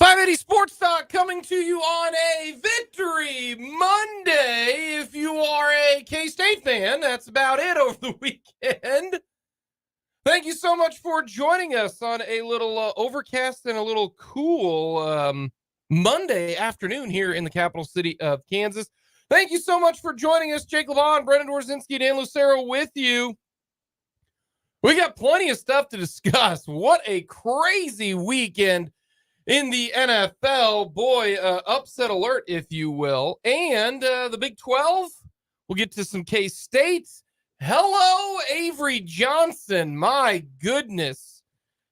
580 Sports Talk coming to you on a Victory Monday. If you are a K-State fan, that's about it over the weekend. Thank you so much for joining us on a little overcast and a little cool Monday afternoon here in the capital city of Kansas. Thank you so much for joining us. Jake LeBon, Brendan Dorzinski, Dan Lucero with you. We got plenty of stuff to discuss. What a crazy weekend in the NFL. Boy, upset alert, if you will. And the Big 12, we'll get to some K-State. Hello, Avery Johnson. My goodness.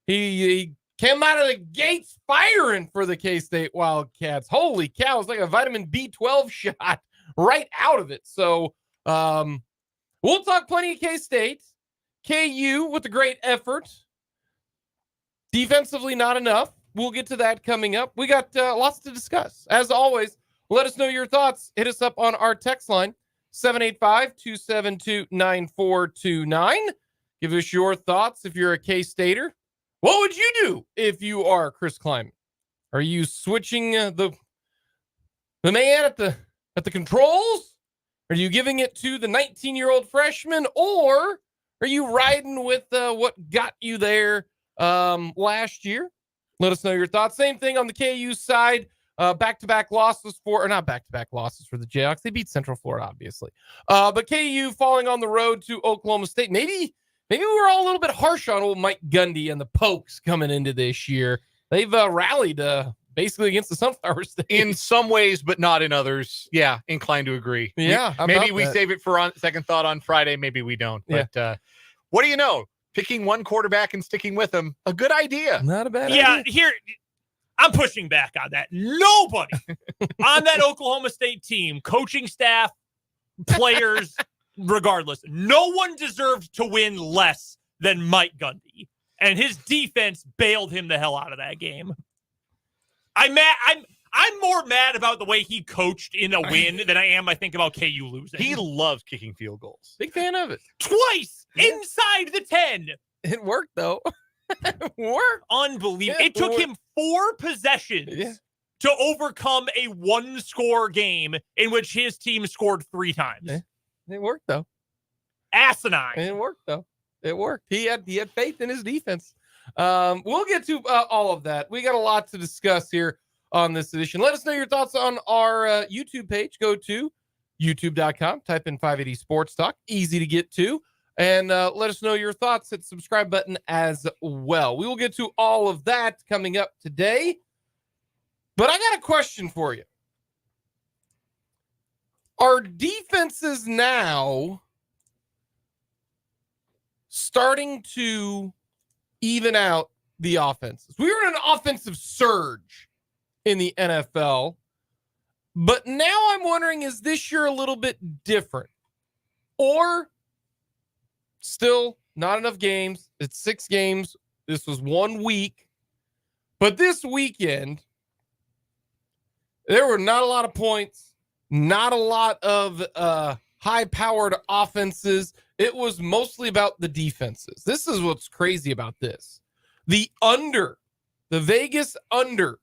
He came out of the gates firing for the K-State Wildcats. Holy cow, it's like a vitamin B12 shot right out of it. So we'll talk plenty of K-State. KU with a great effort. Defensively, not enough. We'll get to that coming up. We got lots to discuss. As always, let us know your thoughts. Hit us up on our text line, 785-272-9429. Give us your thoughts if you're a K-Stater. What would you do if you are Chris Kleiman? Are you switching the man at the controls? Are you giving it to the 19-year-old freshman? Or are you riding with what got you there last year? Let us know your thoughts. Same thing on the KU side. Back-to-back losses for, or not back-to-back losses for the Jayhawks. They beat Central Florida, obviously. But KU falling on the road to Oklahoma State. Maybe we were all a little bit harsh on old Mike Gundy and the Pokes coming into this year. They've rallied basically against the Sunflower State. In some ways, but not in others. Yeah, inclined to agree. Yeah. Maybe we save it for second thought on Friday. Maybe we don't. But what do you know? Picking one quarterback and sticking with him, a good idea. Not a bad idea. Yeah, here, I'm pushing back on that. Nobody on that Oklahoma State team, coaching staff, players, regardless, no one deserved to win less than Mike Gundy. And his defense bailed him the hell out of that game. I'm more mad about the way he coached in a win than I am, I think, about KU losing. He loves kicking field goals. Big fan of it. Twice inside the 10. It worked, though. It worked. Unbelievable. It took him 4 possessions to overcome a one-score game in which his team scored 3 times. It worked, though. Asinine. It worked, though. It worked. He had faith in his defense. We'll get to all of that. We got a lot to discuss here on this edition. Let us know your thoughts on our YouTube page. Go to youtube.com, type in 580 Sports Talk. Easy to get to. And let us know your thoughts. Hit the subscribe button as well. We will get to all of that coming up today. But I got a question for you. Are defenses now starting to even out the offenses? We were in an offensive surge in the NFL, but now I'm wondering, is this year a little bit different? Or still not enough games? It's 6 games. This was 1 week. But this weekend, there were not a lot of points, not a lot of high-powered offenses. It was mostly about the defenses. This is what's crazy about this. The Vegas under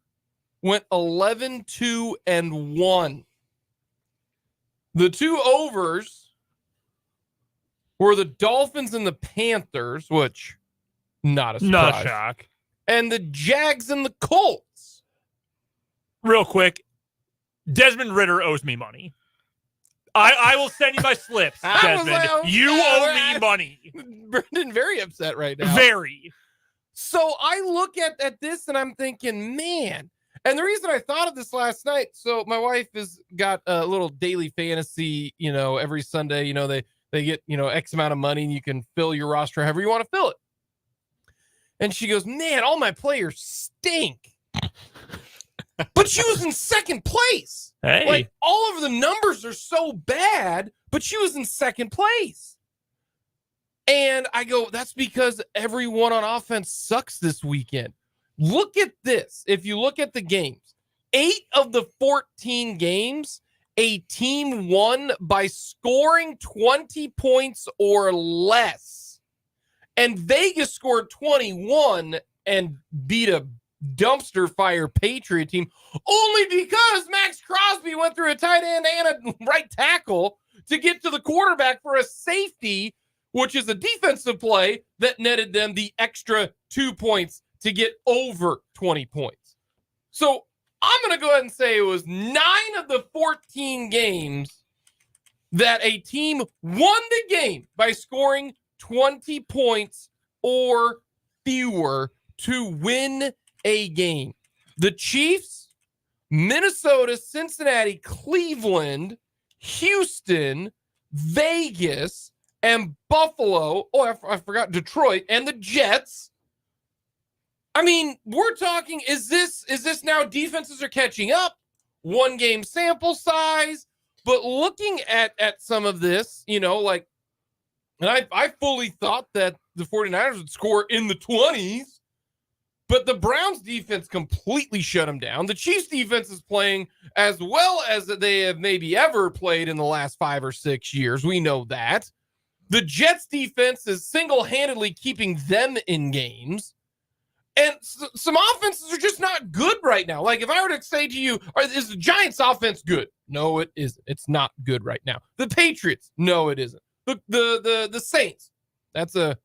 went 11-2-1. The 2 overs were the Dolphins and the Panthers, which not a surprise. Not a shock. And the Jags and the Colts. Real quick, Desmond Ridder owes me money. I will send you my slips, Desmond. You owe me money. Brendan, very upset right now. Very. So I look at this and I'm thinking, man. And the reason I thought of this last night, so my wife has got a little daily fantasy, every Sunday, they get, X amount of money and you can fill your roster however you want to fill it. And she goes, man, all my players stink. But she was in second place. Hey. Like, all of the numbers are so bad, but she was in second place. And I go, that's because everyone on offense sucks this weekend. Look at this. If you look at the games, 8 of the 14 games, a team won by scoring 20 points or less. And Vegas scored 21 and beat a dumpster fire Patriot team only because Max Crosby went through a tight end and a right tackle to get to the quarterback for a safety, which is a defensive play that netted them the extra 2 points to get over 20 points. So I'm going to go ahead and say it was 9 of the 14 games that a team won the game by scoring 20 points or fewer to win a game. The Chiefs, Minnesota, Cincinnati, Cleveland, Houston, Vegas, and Buffalo. Oh, I forgot Detroit and the Jets. I mean, we're talking, is this now defenses are catching up? 1 game sample size. But looking at some of this, and I fully thought that the 49ers would score in the 20s, but the Browns defense completely shut them down. The Chiefs defense is playing as well as they have maybe ever played in the last 5 or 6 years. We know that. The Jets defense is single-handedly keeping them in games. And some offenses are just not good right now. Like if I were to say to you, is the Giants offense good? No, it isn't. It's not good right now. The Patriots? No, it isn't. The Saints? That's a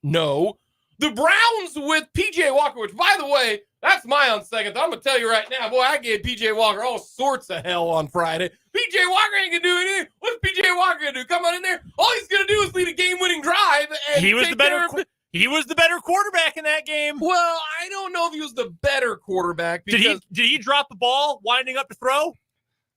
no. The Browns with PJ Walker, which by the way, that's my on second. I'm gonna tell you right now, boy, I gave PJ Walker all sorts of hell on Friday. PJ Walker ain't gonna do anything. What's PJ Walker gonna do? Come on in there. All he's gonna do is lead a game-winning drive. And he was the better quarterback in that game. Well, I don't know if he was the better quarterback. Because Did he drop the ball winding up to throw?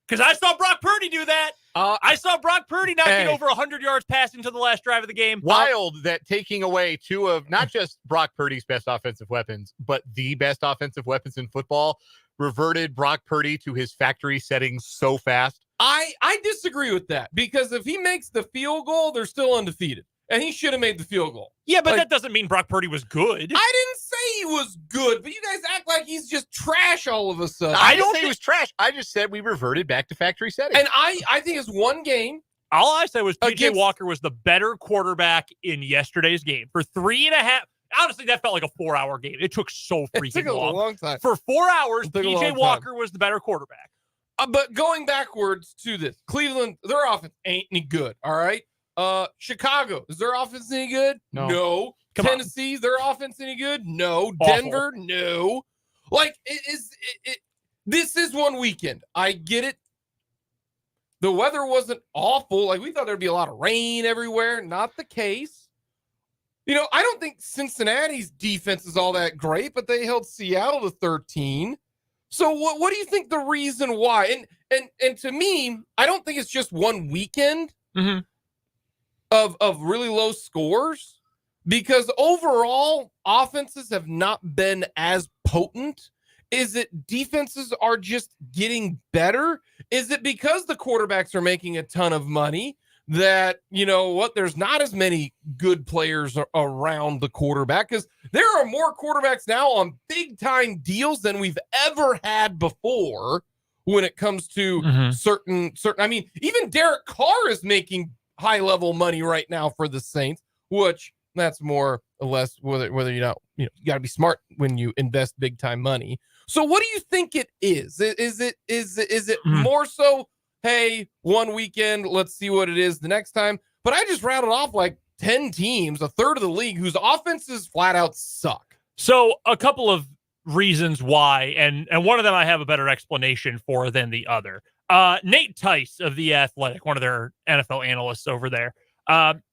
Because I saw Brock Purdy do that. I saw Brock Purdy not get over 100 yards passing to the last drive of the game. Wild that taking away 2 of not just Brock Purdy's best offensive weapons, but the best offensive weapons in football reverted Brock Purdy to his factory settings so fast. I disagree with that because if he makes the field goal, they're still undefeated. And he should have made the field goal. Yeah, but that doesn't mean Brock Purdy was good. I didn't say he was good, but you guys act like he's just trash all of a sudden. I didn't say he was trash. I just said we reverted back to factory settings. And I think it's 1 game. All I said was PJ Walker was the better quarterback in yesterday's game. For 3.5, honestly, that felt like a 4-hour game. It took so freaking long. A long time. For 4 hours, PJ Walker was the better quarterback. But going backwards to this, Cleveland, their offense ain't any good, all right? Chicago, is their offense any good? No. Tennessee, their offense any good? No. Awful. Denver, no. Like, this is 1 weekend. I get it. The weather wasn't awful. Like, we thought there'd be a lot of rain everywhere. Not the case. I don't think Cincinnati's defense is all that great, but they held Seattle to 13. So what do you think the reason why? And to me, I don't think it's just 1 weekend. Mm-hmm. Of really low scores, because overall offenses have not been as potent. Is it defenses are just getting better? Is it because the quarterbacks are making a ton of money that, there's not as many good players around the quarterback? Because there are more quarterbacks now on big time deals than we've ever had before when it comes to certain, I mean, even Derek Carr is making high level money right now for the Saints, which that's more or less whether you you got to be smart when you invest big time money. So what do you think it is? Is it more so, hey, 1 weekend, let's see what it is the next time? But I just rattled off like 10 teams, a third of the league, whose offenses flat out suck. So a couple of reasons why, and one of them I have a better explanation for than the other. Nate Tice of The Athletic, one of their NFL analysts over there,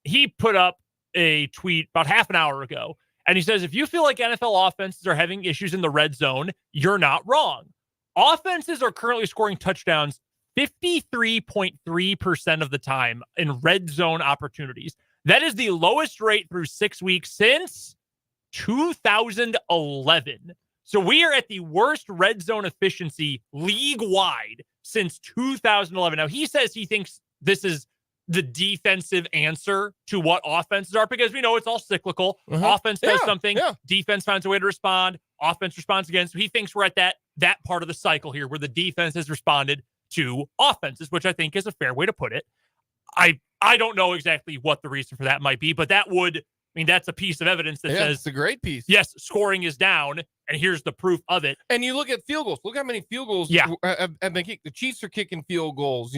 he put up a tweet about half an hour ago, and he says, if you feel like NFL offenses are having issues in the red zone, you're not wrong. Offenses are currently scoring touchdowns 53.3% of the time in red zone opportunities. That is the lowest rate through 6 weeks since 2011. So we are at the worst red zone efficiency league-wide since 2011. Now, he says he thinks this is the defensive answer to what offenses are, because we know it's all cyclical. Offense does something, defense finds a way to respond, offense responds again. So he thinks we're at that part of the cycle here where the defense has responded to offenses, which I think is a fair way to put it. I don't know exactly what the reason for that might be, but that would mean, that's a piece of evidence that Yeah, says, it's a great piece. yes, scoring is down, and here's the proof of it. And you look at field goals. Look how many field goals have been kicked. The Chiefs are kicking field goals.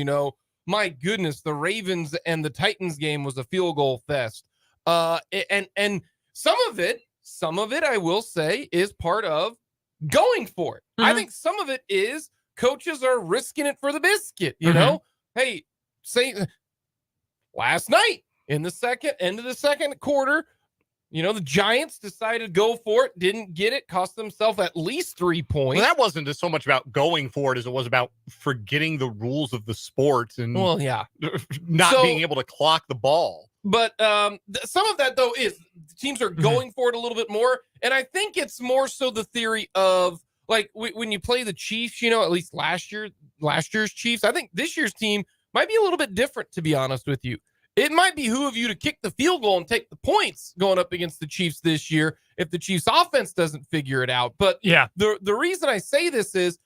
My goodness, the Ravens and the Titans game was a field goal fest. And some of it, I will say, is part of going for it. I think some of it is coaches are risking it for the biscuit. You know, hey, say last night in the end of the second quarter, the Giants decided to go for it, didn't get it, cost themselves at least 3 points. Well, that wasn't just so much about going for it as it was about forgetting the rules of the sport and not being able to clock the ball. But some of that, though, is teams are going for it a little bit more. And I think it's more so the theory of, like, when you play the Chiefs, at least last year's Chiefs, I think this year's team might be a little bit different, to be honest with you. It might behoove you to kick the field goal and take the points going up against the Chiefs this year if the Chiefs offense doesn't figure it out. But the reason I say this is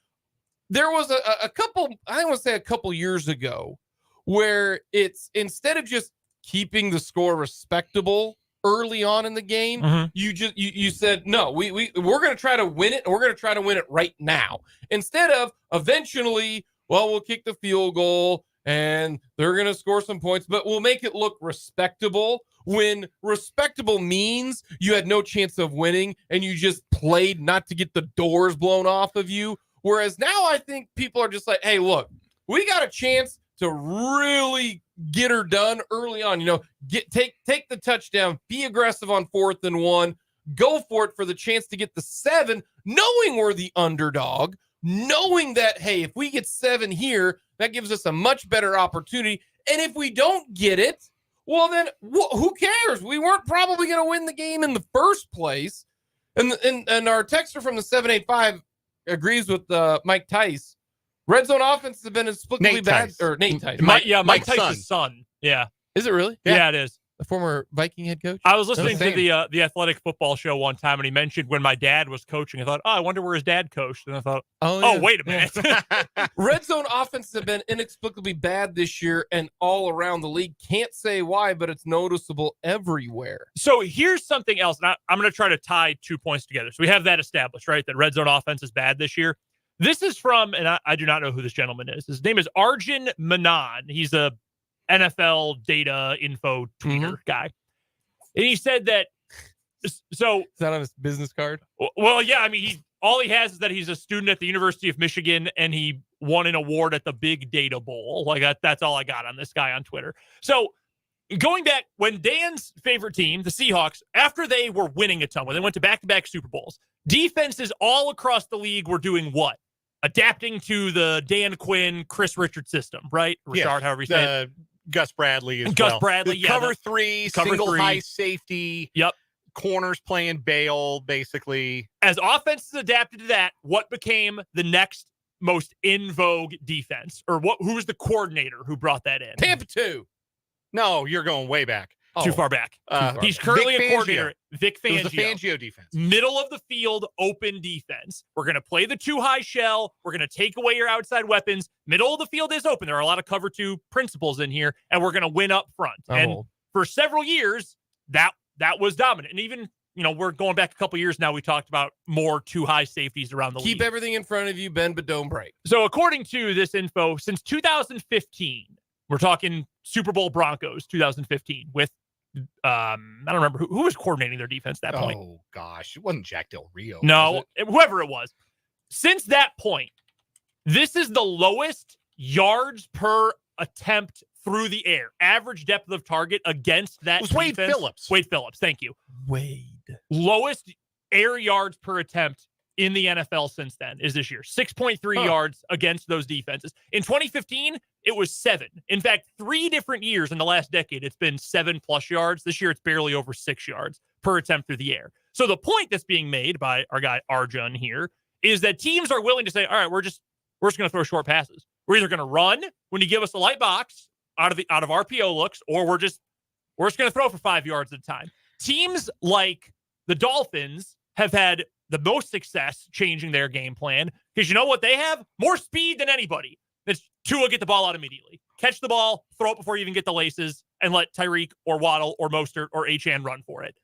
there was a couple years ago where it's, instead of just keeping the score respectable early on in the game, you said, no, we're going to try to win it. And we're going to try to win it right now. Instead of eventually, we'll kick the field goal and they're going to score some points, but we'll make it look respectable, when respectable means you had no chance of winning and you just played not to get the doors blown off of you. Whereas now I think people are just like, hey, look, we got a chance to really get her done early on. Take the touchdown, be aggressive on 4th and 1, go for it for the chance to get the 7, knowing we're the underdog, knowing that, hey, if we get 7 here, that gives us a much better opportunity. And if we don't get it, well, then who cares? We weren't probably going to win the game in the first place. And our texter from the 785 agrees with Mike Tice. Red zone offense has been inexplicably bad. Or Nate Tice. Mike Tice's son. Yeah. Is it really? Yeah, it is. The former Viking head coach? I was listening to the athletic football show one time, and he mentioned when my dad was coaching. I thought, I wonder where his dad coached. And I thought, wait a minute. Red zone offenses have been inexplicably bad this year and all around the league. Can't say why, but it's noticeable everywhere. So here's something else, and I'm going to try to tie 2 points together. So we have that established, right, that red zone offense is bad this year. This is from, and I do not know who this gentleman is. His name is Arjun Manan. He's a NFL data info tweeter guy. And he said that, so. Is that on his business card? Well, yeah. I mean, all he has is that he's a student at the University of Michigan and he won an award at the Big Data Bowl. Like, that's all I got on this guy on Twitter. So going back, when Dan's favorite team, the Seahawks, after they were winning a ton, when they went to back-to-back Super Bowls, defenses all across the league were doing what? Adapting to the Dan Quinn, Chris Richard system, right? Richard, however you say it. Gus Bradley as Gus well. Bradley, Cover three, high safety. Yep. Corners playing bail, basically. As offenses adapted to that, what became the next most in vogue defense? Or who was the coordinator who brought that in? Tampa 2. No, you're going way back. Too far back. He's currently a coordinator. Vic Fangio. It was the Fangio defense. Middle of the field, open defense. We're going to play the 2-high shell. We're going to take away your outside weapons. Middle of the field is open. There are a lot of cover 2 principles in here, and we're going to win up front. And for several years, that was dominant. And even, we're going back a couple years now, we talked about more 2-high safeties around the league. Keep everything in front of you, bend but don't break. So according to this info, since 2015, we're talking Super Bowl Broncos 2015 with I don't remember who was coordinating their defense at that point. Oh gosh, it wasn't Jack Del Rio. No, whoever it was. Since that point, this is the lowest yards per attempt through the air. Average depth of target against that defense. Wade Phillips. Wade Phillips, thank you. Wade. Lowest air yards per attempt in the NFL since then is this year. 6.3 yards against those defenses. In 2015, it was 7. In fact, 3 different years in the last decade, it's been 7+ yards. This year, it's barely over 6 yards per attempt through the air. So the point that's being made by our guy Arjun here is that teams are willing to say, all right, we're just going to throw short passes. We're either going to run when you give us a light box out of RPO looks, or we're just going to throw for 5 yards at a time. Teams like the Dolphins have had the most success changing their game plan because you know what they have? More speed than anybody. It's Tua get the ball out immediately. Catch the ball, throw it before you even get the laces, and let Tyreek or Waddle or Mostert or Achane run for it.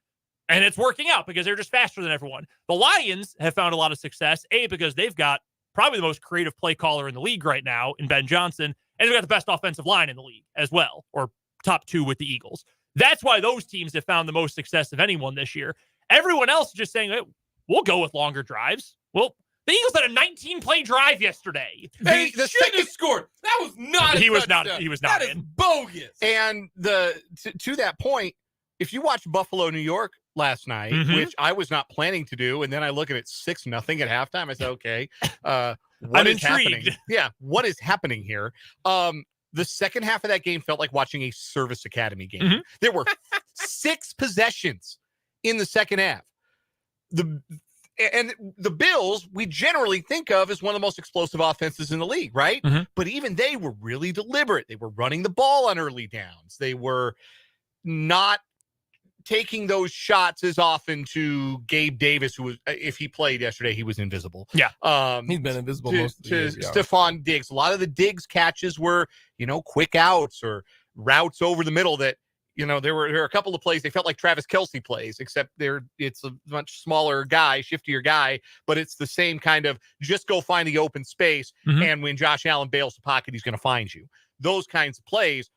And it's working out because they're just faster than everyone. The Lions have found a lot of success, because they've got probably the most creative play caller in the league right now in Ben Johnson, and they've got the best offensive line in the league as well, or top 2 with the Eagles. That's why those teams have found the most success of anyone this year. Everyone else is just saying, hey, we'll go with longer drives. Well, the Eagles had a 19-play drive yesterday. They should have scored. That was not. He was not. He was not. That is bogus. And to that point, if you watch Buffalo, New York last night, which I was not planning to do, and then I look at it 6-0 at halftime, I said, okay, what is happening? Yeah, what is happening here? The second half of that game felt like watching a service academy game. There were 6 possessions in the second half. And the Bills, we generally think of as one of the most explosive offenses in the league, right? But even they were really deliberate. They were running the ball on early downs. They were not taking those shots as often to Gabe Davis, who was, if he played yesterday, he was invisible. Yeah. He's been invisible most of the years, Stephon Diggs. A lot of the Diggs catches were, quick outs or routes over the middle that, there were a couple of plays. They felt like Travis Kelce plays, except it's a much smaller guy, shiftier guy, but it's the same kind of just go find the open space. And when Josh Allen bails the pocket, he's going to find you. Those kinds of plays.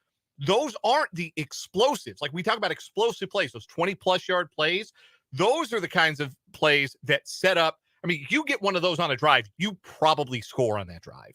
Those aren't the explosives. Like we talk about explosive plays, those 20-plus yard plays. Those are the kinds of plays that set up. I mean, you get one of those on a drive, you probably score on that drive.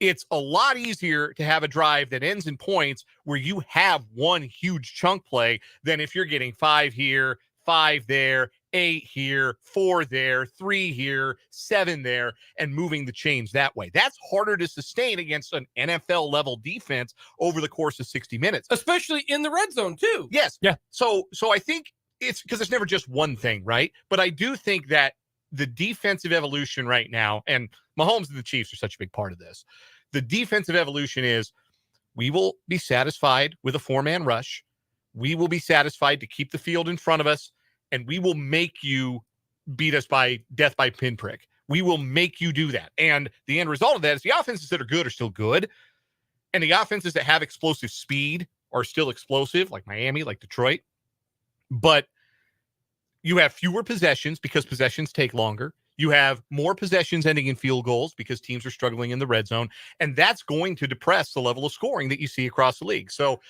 It's a lot easier to have a drive that ends in points where you have one huge chunk play than if you're getting 5 here, 5 there, 8 here, 4 there, 3 here, 7 there, and moving the chains that way. That's harder to sustain against an NFL level defense over the course of 60 minutes. Especially in the red zone, too. Yes. Yeah. So I think it's because it's never just one thing, right? But I do think that the defensive evolution right now, and Mahomes and the Chiefs are such a big part of this. The defensive evolution is we will be satisfied with a 4-man rush. We will be satisfied to keep the field in front of us, and we will make you beat us by death by pinprick. We will make you do that. And the end result of that is the offenses that are good are still good, and the offenses that have explosive speed are still explosive, like Miami, like Detroit. But you have fewer possessions because possessions take longer. You have more possessions ending in field goals because teams are struggling in the red zone, and that's going to depress the level of scoring that you see across the league. So,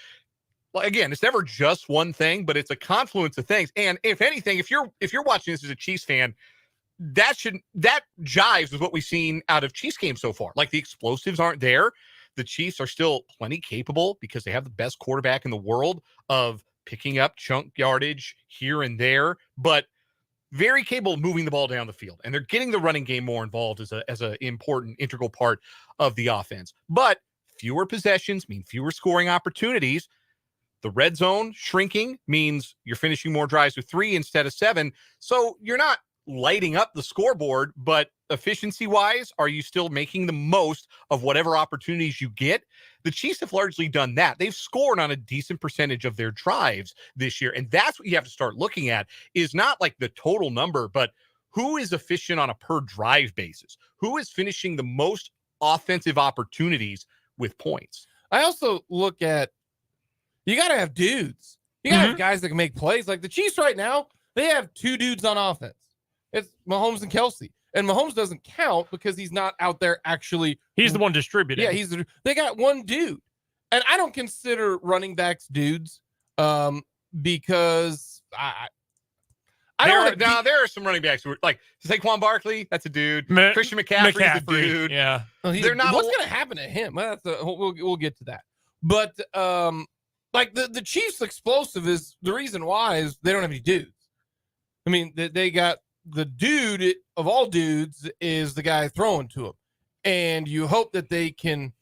well, again, it's never just one thing, but it's a confluence of things. And if anything, if you're watching this as a Chiefs fan, that jives with what we've seen out of Chiefs games so far. Like the explosives aren't there. The Chiefs are still plenty capable because they have the best quarterback in the world of picking up chunk yardage here and there, but very capable of moving the ball down the field. And they're getting the running game more involved as a important integral part of the offense. But fewer possessions mean fewer scoring opportunities. The red zone shrinking means you're finishing more drives with 3 instead of 7. So you're not lighting up the scoreboard, but efficiency-wise, are you still making the most of whatever opportunities you get? The Chiefs have largely done that. They've scored on a decent percentage of their drives this year, and that's what you have to start looking at, is not like the total number, but who is efficient on a per-drive basis? Who is finishing the most offensive opportunities with points? I also look at, you got to have dudes. You got to have guys that can make plays. Like the Chiefs right now, they have 2 dudes on offense. It's Mahomes and Kelce. And Mahomes doesn't count because he's not out there actually. He's the one distributing. Yeah, they got one dude. And I don't consider running backs dudes because there are some running backs who are like Saquon Barkley, that's a dude. Christian McCaffrey's a dude. Yeah. They're not. What's going to happen to him? Well, we'll get to that. But like the Chiefs' explosive is the reason why is they don't have any dudes. I mean, they got the dude of all dudes is the guy throwing to him. And you hope that they can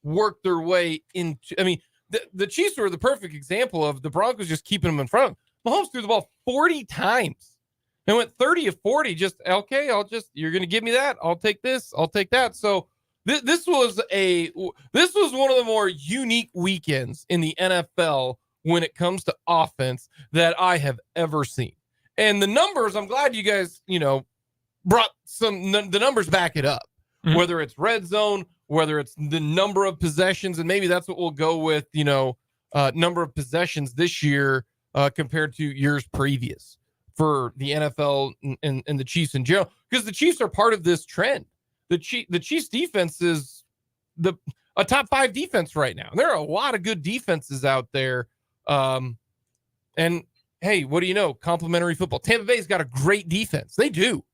work their way into, I mean, the Chiefs were the perfect example of the Broncos just keeping them in front. Mahomes threw the ball 40 times and went 30 of 40. Just, okay, you're going to give me that. I'll take this. I'll take that. So this was one of the more unique weekends in the NFL when it comes to offense that I have ever seen. And the numbers, I'm glad you guys, brought the numbers back it up, whether it's red zone, whether it's the number of possessions, and maybe that's what we'll go with, number of possessions this year compared to years previous. for the NFL and the Chiefs in general, because the Chiefs are part of this trend. The Chiefs defense is a top 5 defense right now. There are a lot of good defenses out there. And hey, what do you know? Complimentary football. Tampa Bay's got a great defense. They do.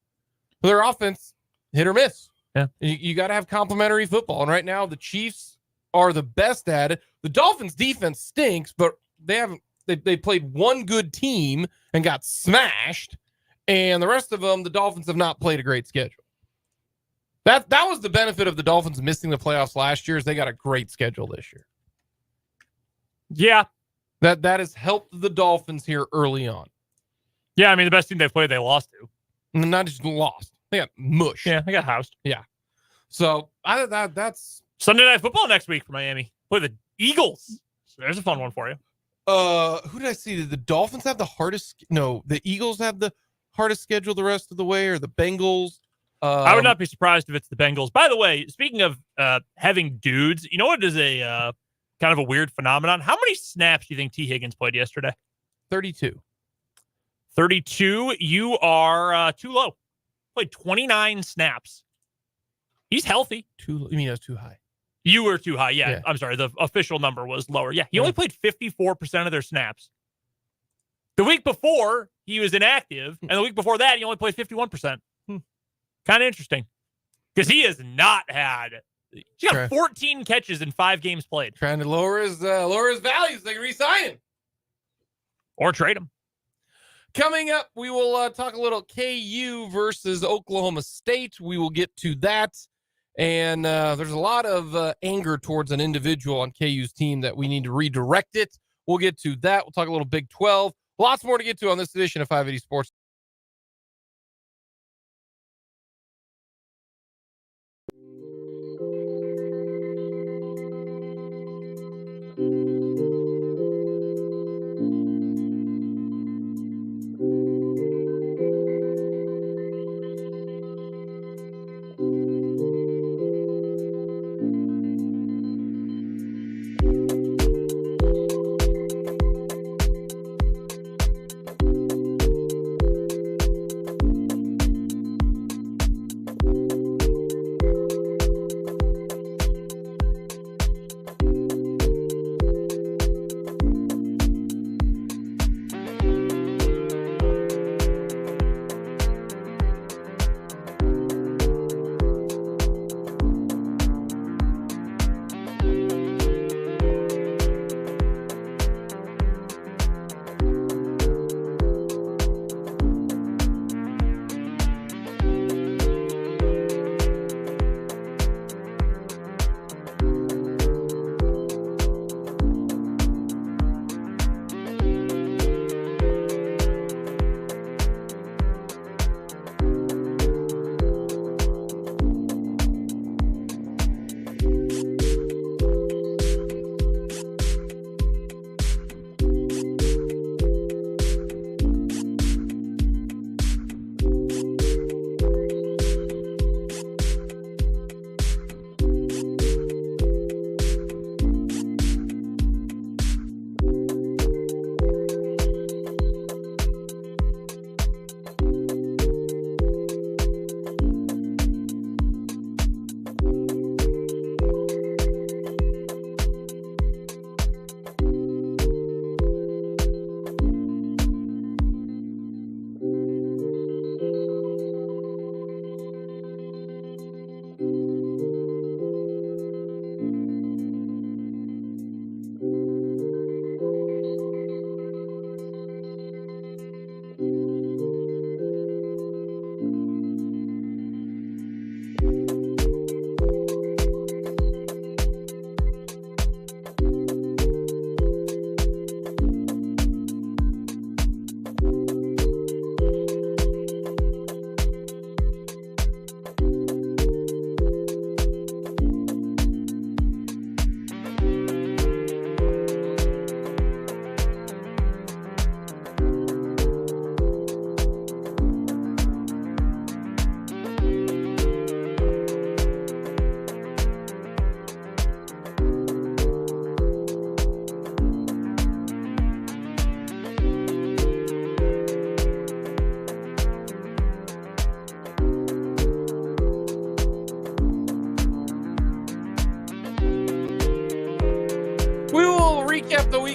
But their offense, hit or miss. Yeah. You got to have complimentary football. And right now, the Chiefs are the best at it. The Dolphins' defense stinks, but they played one good team and got smashed. And the rest of them, the Dolphins have not played a great schedule. That was the benefit of the Dolphins missing the playoffs last year, is they got a great schedule this year. Yeah. That has helped the Dolphins here early on. Yeah, I mean, the best team they played, they lost to. And not just lost. They got mushed. Yeah, they got housed. Yeah. So that's Sunday Night Football next week for Miami. Play the Eagles. So there's a fun one for you. Who did I see? Did the Dolphins have the hardest? No, the Eagles have the hardest schedule the rest of the way, or the Bengals? I would not be surprised if it's the Bengals. By the way, speaking of having dudes, you know what is a kind of a weird phenomenon? How many snaps do you think T. Higgins played yesterday? 32. 32. You are too low. Played 29 snaps. He's healthy. You mean that's too high? You were too high. Yeah. I'm sorry. The official number was lower. Yeah. He only played 54% of their snaps. The week before, he was inactive. And the week before that, he only played 51%. Kind of interesting. Because he has not had... He's got 14 catches in 5 games played. Trying to lower his values. They can re-sign him. Or trade him. Coming up, we will talk a little KU versus Oklahoma State. We will get to that. And there's a lot of anger towards an individual on KU's team that we need to redirect it. We'll get to that. We'll talk a little Big 12. Lots more to get to on this edition of 580 Sports.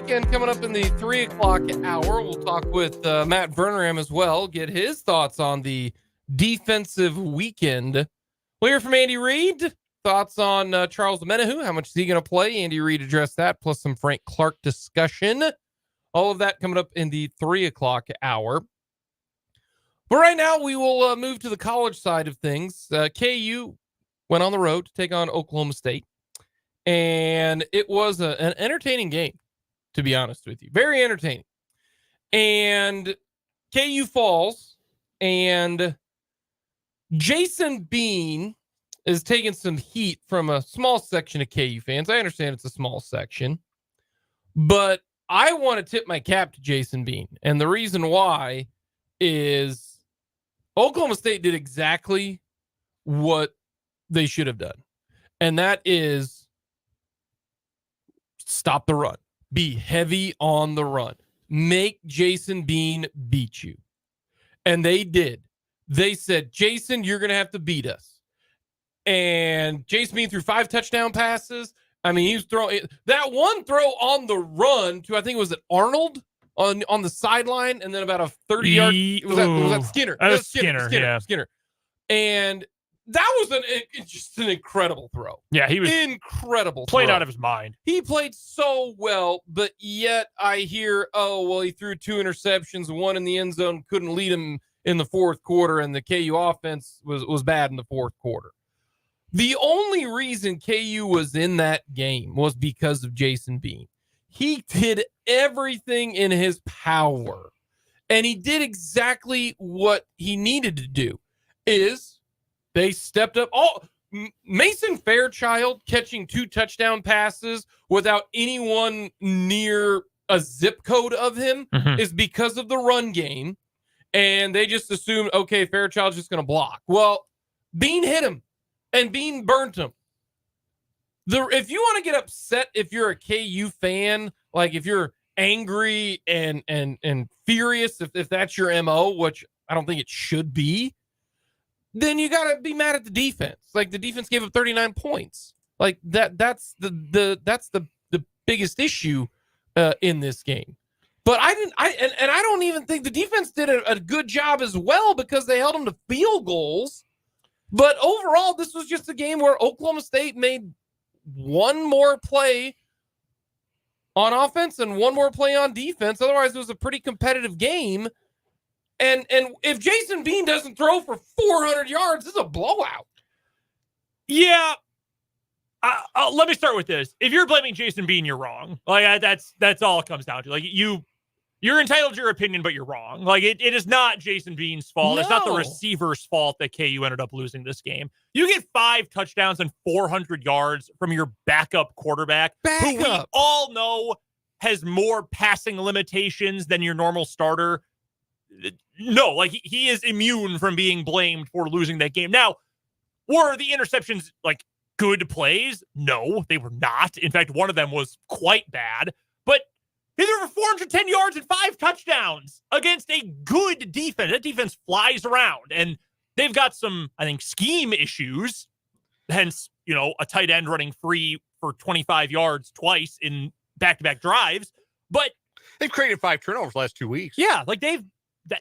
weekend coming up in the 3 o'clock hour. We'll talk with Matt Verderame as well, get his thoughts on the defensive weekend. We'll hear from Andy Reid. Thoughts on Charles Omenihu. How much is he going to play? Andy Reid addressed that, plus some Frank Clark discussion. All of that coming up in the 3 o'clock hour. But right now, we will move to the college side of things. KU went on the road to take on Oklahoma State. And it was an entertaining game, to be honest with you. Very entertaining. And KU falls, and Jason Bean is taking some heat from a small section of KU fans. I understand it's a small section, but I want to tip my cap to Jason Bean. And the reason why is Oklahoma State did exactly what they should have done. And that is stop the run. Be heavy on the run. Make Jason Bean beat you. And they did. They said, Jason, you're going to have to beat us. And Jason Bean threw 5 touchdown passes. I mean, he was throwing that one throw on the run to, I think it was Arnold on the sideline, and then about a 30-yard. Was that Skinner? That was Skinner. Skinner. And that was just an incredible throw. Yeah, he was incredible. Played out of his mind. He played so well, but yet I hear, he threw 2 interceptions, 1 in the end zone, couldn't lead him in the fourth quarter, and the KU offense was bad in the fourth quarter. The only reason KU was in that game was because of Jason Bean. He did everything in his power, and he did exactly what he needed to do. They stepped up. Mason Fairchild catching 2 touchdown passes without anyone near a zip code of him is because of the run game. And they just assumed, okay, Fairchild's just going to block. Well, Bean hit him, and Bean burnt him. If you want to get upset, if you're a KU fan, like if you're angry and furious, if that's your MO, which I don't think it should be, then you got to be mad at the defense. Like, the defense gave up 39 points. Like that's the biggest issue in this game. But I don't even think the defense did a good job as well, because they held them to field goals. But overall, this was just a game where Oklahoma State made one more play on offense and one more play on defense. Otherwise, it was a pretty competitive game. And if Jason Bean doesn't throw for 400 yards, it's a blowout. Yeah. Let me start with this. If you're blaming Jason Bean, you're wrong. Like, that's all it comes down to. Like, you're entitled to your opinion, but you're wrong. Like, it is not Jason Bean's fault. No. It's not the receiver's fault that KU ended up losing this game. You get 5 touchdowns and 400 yards from your backup quarterback, who we all know has more passing limitations than your normal starter. No, like, he is immune from being blamed for losing that game. Now, were the interceptions like good plays? No, they were not. In fact, one of them was quite bad. But he threw for 410 yards and 5 touchdowns against a good defense. That defense flies around, and they've got some, I think, scheme issues. Hence, a tight end running free for 25 yards twice in back-to-back drives. But they've created 5 turnovers last 2 weeks. Yeah, like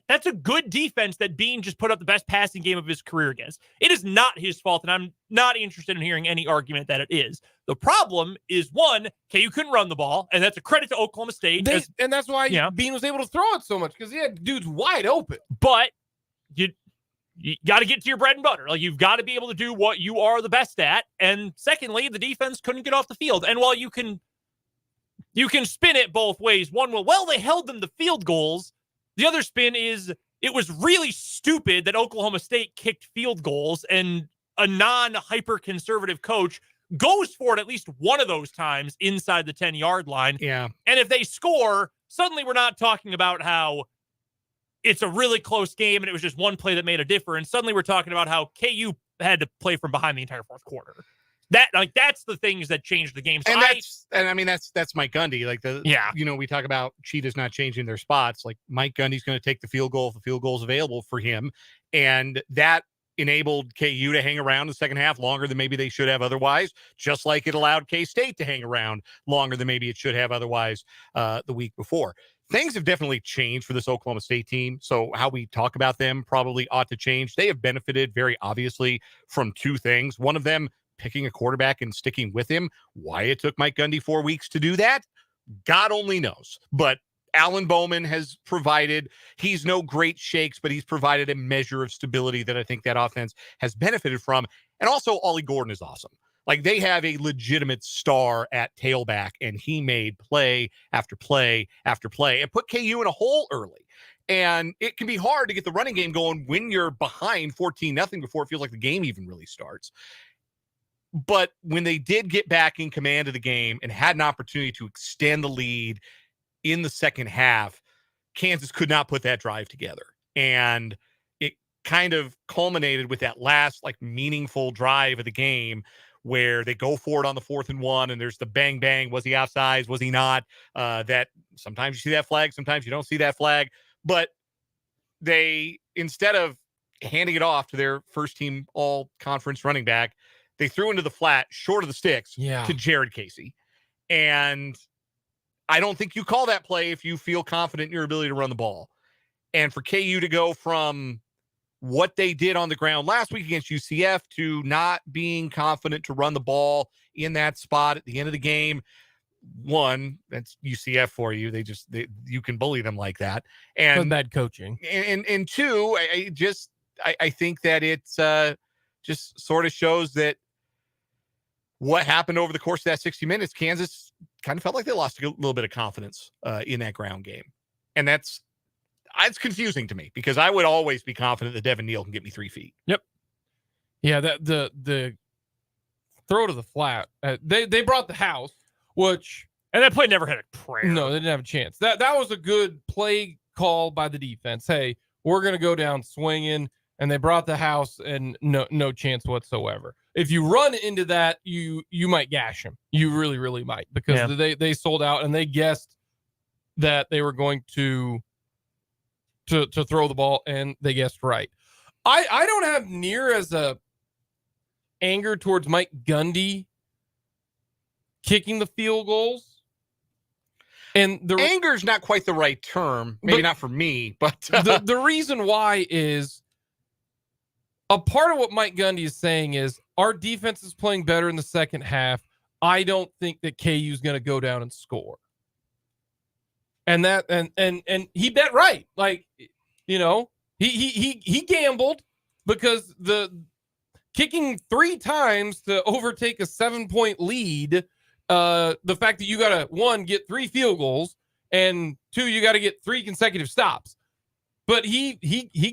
that's a good defense that Bean just put up the best passing game of his career against. It is not his fault, and I'm not interested in hearing any argument that it is. The problem is, one, KU couldn't run the ball, and that's a credit to Oklahoma State. And that's why Bean was able to throw it so much, because he had dudes wide open. But you got to get to your bread and butter. Like, you've got to be able to do what you are the best at. And secondly, the defense couldn't get off the field. And while you can spin it both ways. One will, they held them to field goals. The other spin is it was really stupid that Oklahoma State kicked field goals, and a non-hyper-conservative coach goes for it at least one of those times inside the 10-yard line. Yeah. And if they score, suddenly we're not talking about how it's a really close game and it was just one play that made a difference. Suddenly we're talking about how KU had to play from behind the entire fourth quarter. That's the things that changed the game. So that's Mike Gundy. We talk about cheetahs not changing their spots. Like, Mike Gundy's going to take the field goal if the field goal is available for him. And that enabled KU to hang around the second half longer than maybe they should have otherwise, just like it allowed K-State to hang around longer than maybe it should have otherwise the week before. Things have definitely changed for this Oklahoma State team, so how we talk about them probably ought to change. They have benefited very obviously from two things. One of them, picking a quarterback and sticking with him. Why it took Mike Gundy 4 weeks to do that, God only knows. But Alan Bowman has provided, he's no great shakes, but he's provided a measure of stability that I think that offense has benefited from. And also, Ollie Gordon is awesome. Like, they have a legitimate star at tailback, and he made play after play after play and put KU in a hole early. And it can be hard to get the running game going when you're behind 14-0 before it feels like the game even really starts. But when they did get back in command of the game and had an opportunity to extend the lead in the second half, Kansas could not put that drive together. And it kind of culminated with that last meaningful drive of the game where they go for it on the 4th and 1, and there's the bang, bang. Was he offsides? Was he not? That sometimes you see that flag, sometimes you don't see that flag. But they, instead of handing it off to their first team all-conference running back, they threw into the flat, short of the sticks, to Jared Casey. And I don't think you call that play if you feel confident in your ability to run the ball. And for KU to go from what they did on the ground last week against UCF to not being confident to run the ball in that spot at the end of the game, one, that's UCF for you. You can bully them like that. And bad coaching. And two, I think that it's just sort of shows that what happened over the course of that 60 minutes, Kansas kind of felt like they lost a little bit of confidence in that ground game. And it's confusing to me because I would always be confident that Devin Neal can get me 3 feet. Yep. Yeah, the throw to the flat. They brought the house, and that play never had a prayer. No, they didn't have a chance. That was a good play call by the defense. Hey, we're going to go down swinging, and they brought the house, and no chance whatsoever. If you run into that, you might gash them. You really, really might, because they sold out and they guessed that they were going to throw the ball, and they guessed right. I don't have near as a anger towards Mike Gundy kicking the field goals. And anger is not quite the right term. Maybe not for me, but the reason why is a part of what Mike Gundy is saying is our defense is playing better in the second half. I don't think that KU is going to go down and score. And that and he bet right. He gambled because the kicking 3 times to overtake a 7-point lead, the fact that you got to 1, get 3 field goals, and 2, you got to get 3 consecutive stops. But he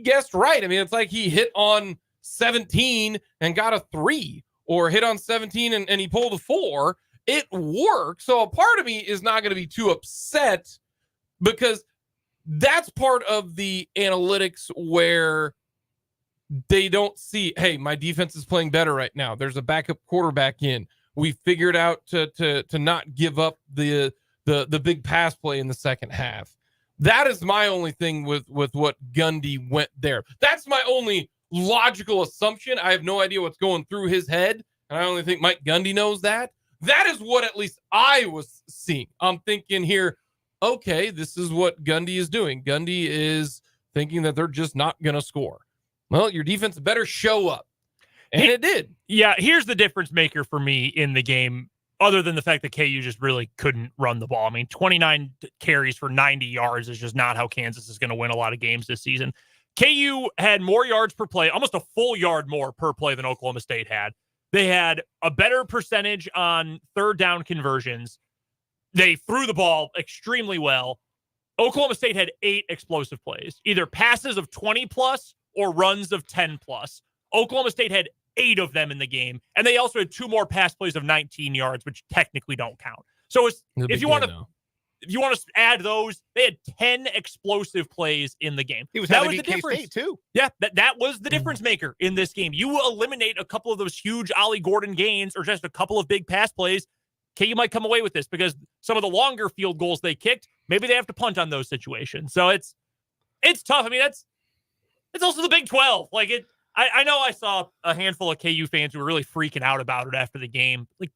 guessed right. I mean, it's like he hit on 17 and got a 3, or hit on 17 and he pulled a 4. It worked. So a part of me is not going to be too upset, because that's part of the analytics where they don't see, hey, my defense is playing better right now. There's a backup quarterback in. We figured out to not give up the big pass play in the second half. That is my only thing with what Gundy went there. That's my only logical assumption. I have no idea what's going through his head, and I only think Mike Gundy knows that. That is what at least I was seeing. I'm thinking here, okay, this is what Gundy is doing. Gundy is thinking that they're just not going to score. Well, your defense better show up. And it did. Yeah, here's the difference maker for me in the game, other than the fact that KU just really couldn't run the ball. I mean, 29 carries for 90 yards is just not how Kansas is going to win a lot of games this season. KU had more yards per play, almost a full yard more per play than Oklahoma State had. They had a better percentage on third down conversions. They threw the ball extremely well. Oklahoma State had 8 explosive plays, either passes of 20 plus or runs of 10 plus. Oklahoma State had 8 of them in the game, and they also had 2 more pass plays of 19 yards, which technically don't count. So if you want to add those, they had 10 explosive plays in the game. That was the difference too. Yeah, that was the difference maker in this game. You eliminate a couple of those huge Ollie Gordon gains or just a couple of big pass plays, KU might come away with this, because some of the longer field goals they kicked, maybe they have to punt on those situations. So it's tough. I mean, it's also the Big 12. I know I saw a handful of KU fans who were really freaking out about it after the game. Like,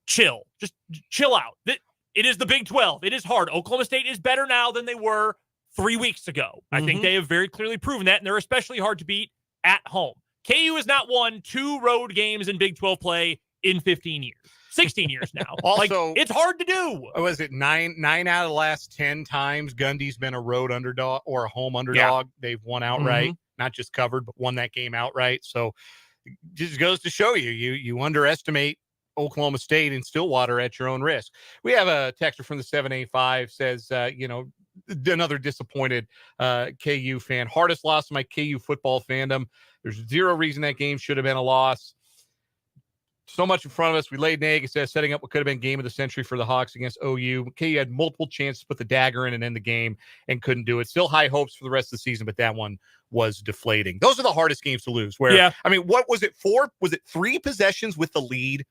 chill. Just chill out. It is the Big 12. It is hard. Oklahoma State is better now than they were 3 weeks ago. I think they have very clearly proven that, and they're especially hard to beat at home. KU has not won 2 road games in Big 12 play in 15 years. 16 years now. Also, it's hard to do. Was it nine out of the last 10 times Gundy's been a road underdog or a home underdog? They've won outright, not just covered, but won that game outright. So it just goes to show you underestimate Oklahoma State and Stillwater at your own risk. We have a texter from the 785 says, another disappointed KU fan. Hardest loss of my KU football fandom. There's zero reason that game should have been a loss. So much in front of us. We laid an egg instead of setting up what could have been game of the century for the Hawks against OU. KU had multiple chances to put the dagger in and end the game and couldn't do it. Still high hopes for the rest of the season, but that one was deflating. Those are the hardest games to lose. I mean, what was it for? Was it 3 possessions with the lead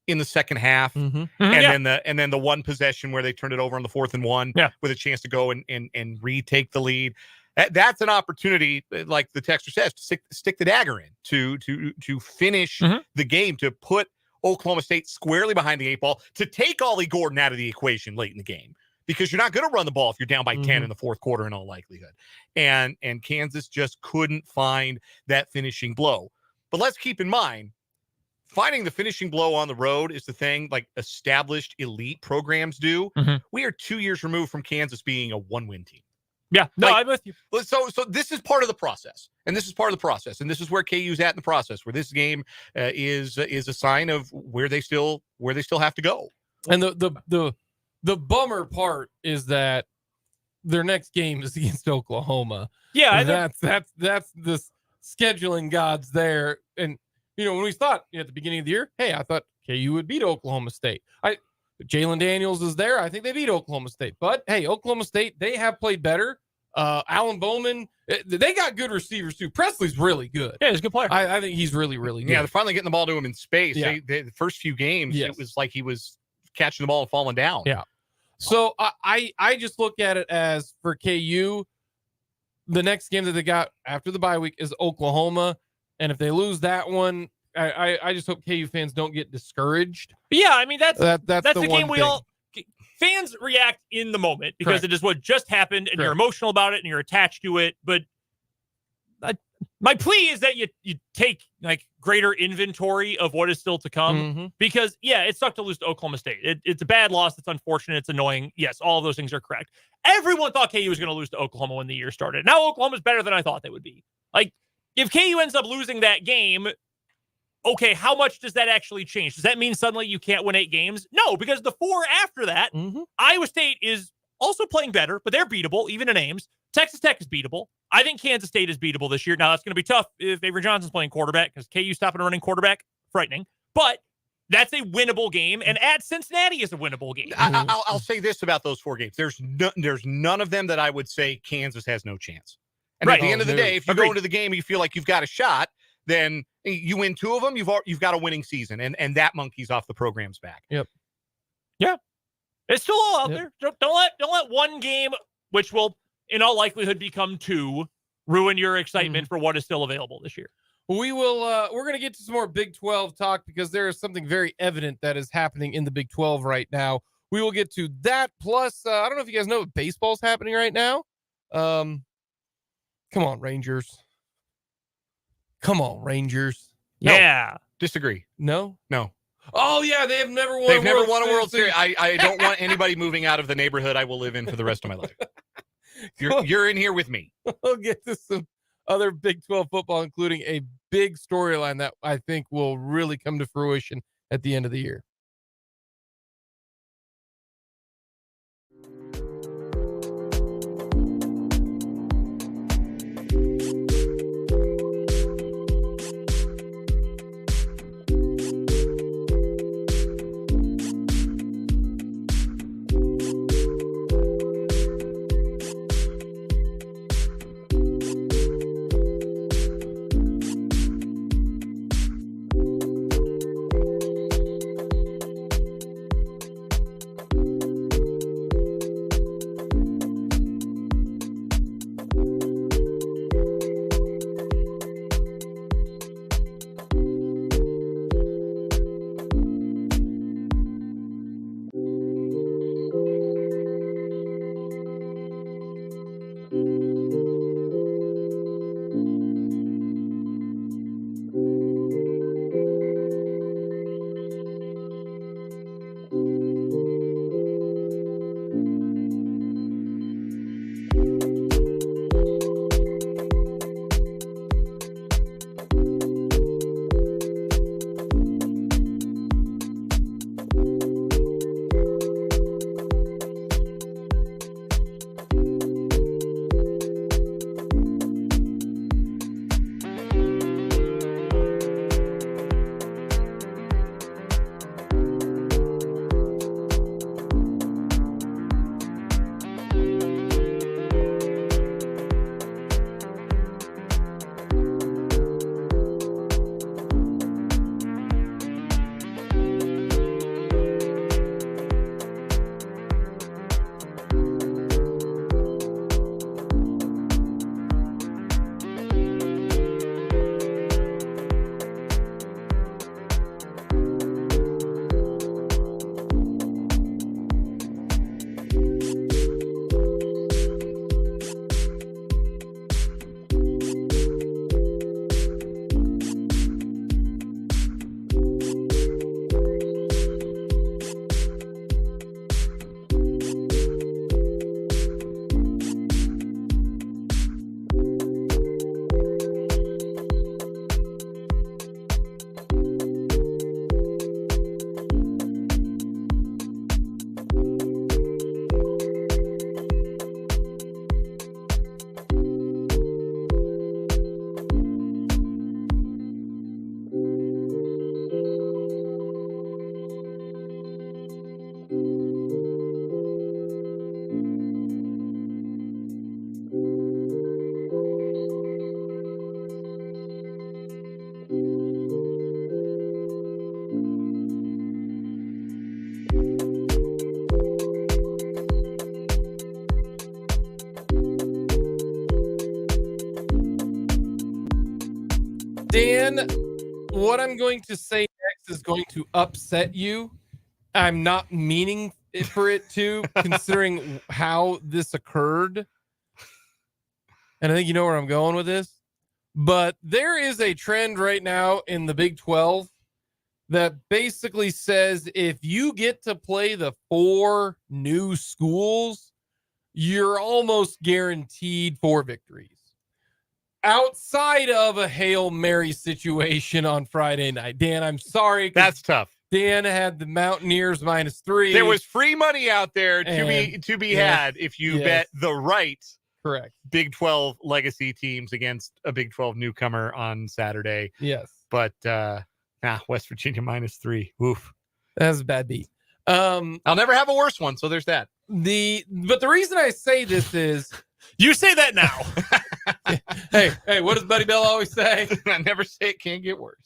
in the second half, and then the one possession where they turned it over on the 4th and 1 with a chance to go and retake the lead? That's an opportunity, like the texter says, to stick the dagger in, to finish the game, to put Oklahoma State squarely behind the 8 ball, to take Ollie Gordon out of the equation late in the game, because you're not going to run the ball if you're down by 10 in the 4th quarter in all likelihood. And Kansas just couldn't find that finishing blow. But let's keep in mind, finding the finishing blow on the road is the thing like established elite programs do. We are 2 years removed from Kansas being a 1-win team. Yeah, no, I'm with you. So this is part of the process, and this is where KU's at in the process, where this game is a sign of where they still have to go. And the bummer part is that their next game is against Oklahoma. Yeah, that's the scheduling gods there. And when we thought at the beginning of the year, hey, I thought KU would beat Oklahoma State. Jalen Daniels is there. I think they beat Oklahoma State. But, hey, Oklahoma State, they have played better. Alan Bowman, they got good receivers, too. Presley's really good. Yeah, he's a good player. I think he's really, really good. Yeah, they're finally getting the ball to him in space. Yeah. The first few games, it was like he was catching the ball and falling down. Yeah. So I just look at it as, for KU, the next game that they got after the bye week is Oklahoma. And if they lose that one, I just hope KU fans don't get discouraged. But yeah, I mean, that's the game we all fans react in the moment because it is what just happened and you're emotional about it and you're attached to it. But my plea is that you take like greater inventory of what is still to come because it sucked to lose to Oklahoma State. It's a bad loss. It's unfortunate. It's annoying. Yes, all of those things are correct. Everyone thought KU was going to lose to Oklahoma when the year started. Now Oklahoma's better than I thought they would be. Like, if KU ends up losing that game, okay, how much does that actually change? Does that mean suddenly you can't win 8 games? No, because the 4 after that, Iowa State is also playing better, but they're beatable, even in Ames. Texas Tech is beatable. I think Kansas State is beatable this year. Now, that's going to be tough if Avery Johnson's playing quarterback because KU stopping running quarterback, frightening. But that's a winnable game, and at Cincinnati is a winnable game. I'll say this about those 4 games. There's none of them that I would say Kansas has no chance. And at the end of the day, if you go into the game and you feel like you've got a shot, then you win 2 of them, you've got a winning season, and that monkey's off the program's back. Yep. Yeah. It's still all out there. Don't let one game, which will in all likelihood become 2, ruin your excitement for what is still available this year. We will we're going to get to some more Big 12 talk because there is something very evident that is happening in the Big 12 right now. We will get to that. Plus, I don't know if you guys know if baseball's happening right now. Come on, Rangers. Come on, Rangers. No. Yeah. Disagree. No. Oh, yeah, they've never won a World Series. I don't want anybody moving out of the neighborhood I will live in for the rest of my life. You're in here with me. We'll get to some other Big 12 football, including a big storyline that I think will really come to fruition at the end of the year. Dan, what I'm going to say next is going to upset you. I'm not meaning for it to, considering how this occurred. And I think you know where I'm going with this. But there is a trend right now in the Big 12 that basically says if you get to play the 4 new schools, you're almost guaranteed 4 victories. Outside of a Hail Mary situation on Friday night. Dan, I'm sorry. That's tough. Dan had the Mountaineers -3. There was free money out there to be had if you bet the right correct Big 12 legacy teams against a Big 12 newcomer on Saturday. Yes. But West Virginia -3. Oof. That's a bad beat. I'll never have a worse one, so there's that. But the reason I say this is you say that now. hey, what does Buddy Bell always say? I never say it can't get worse.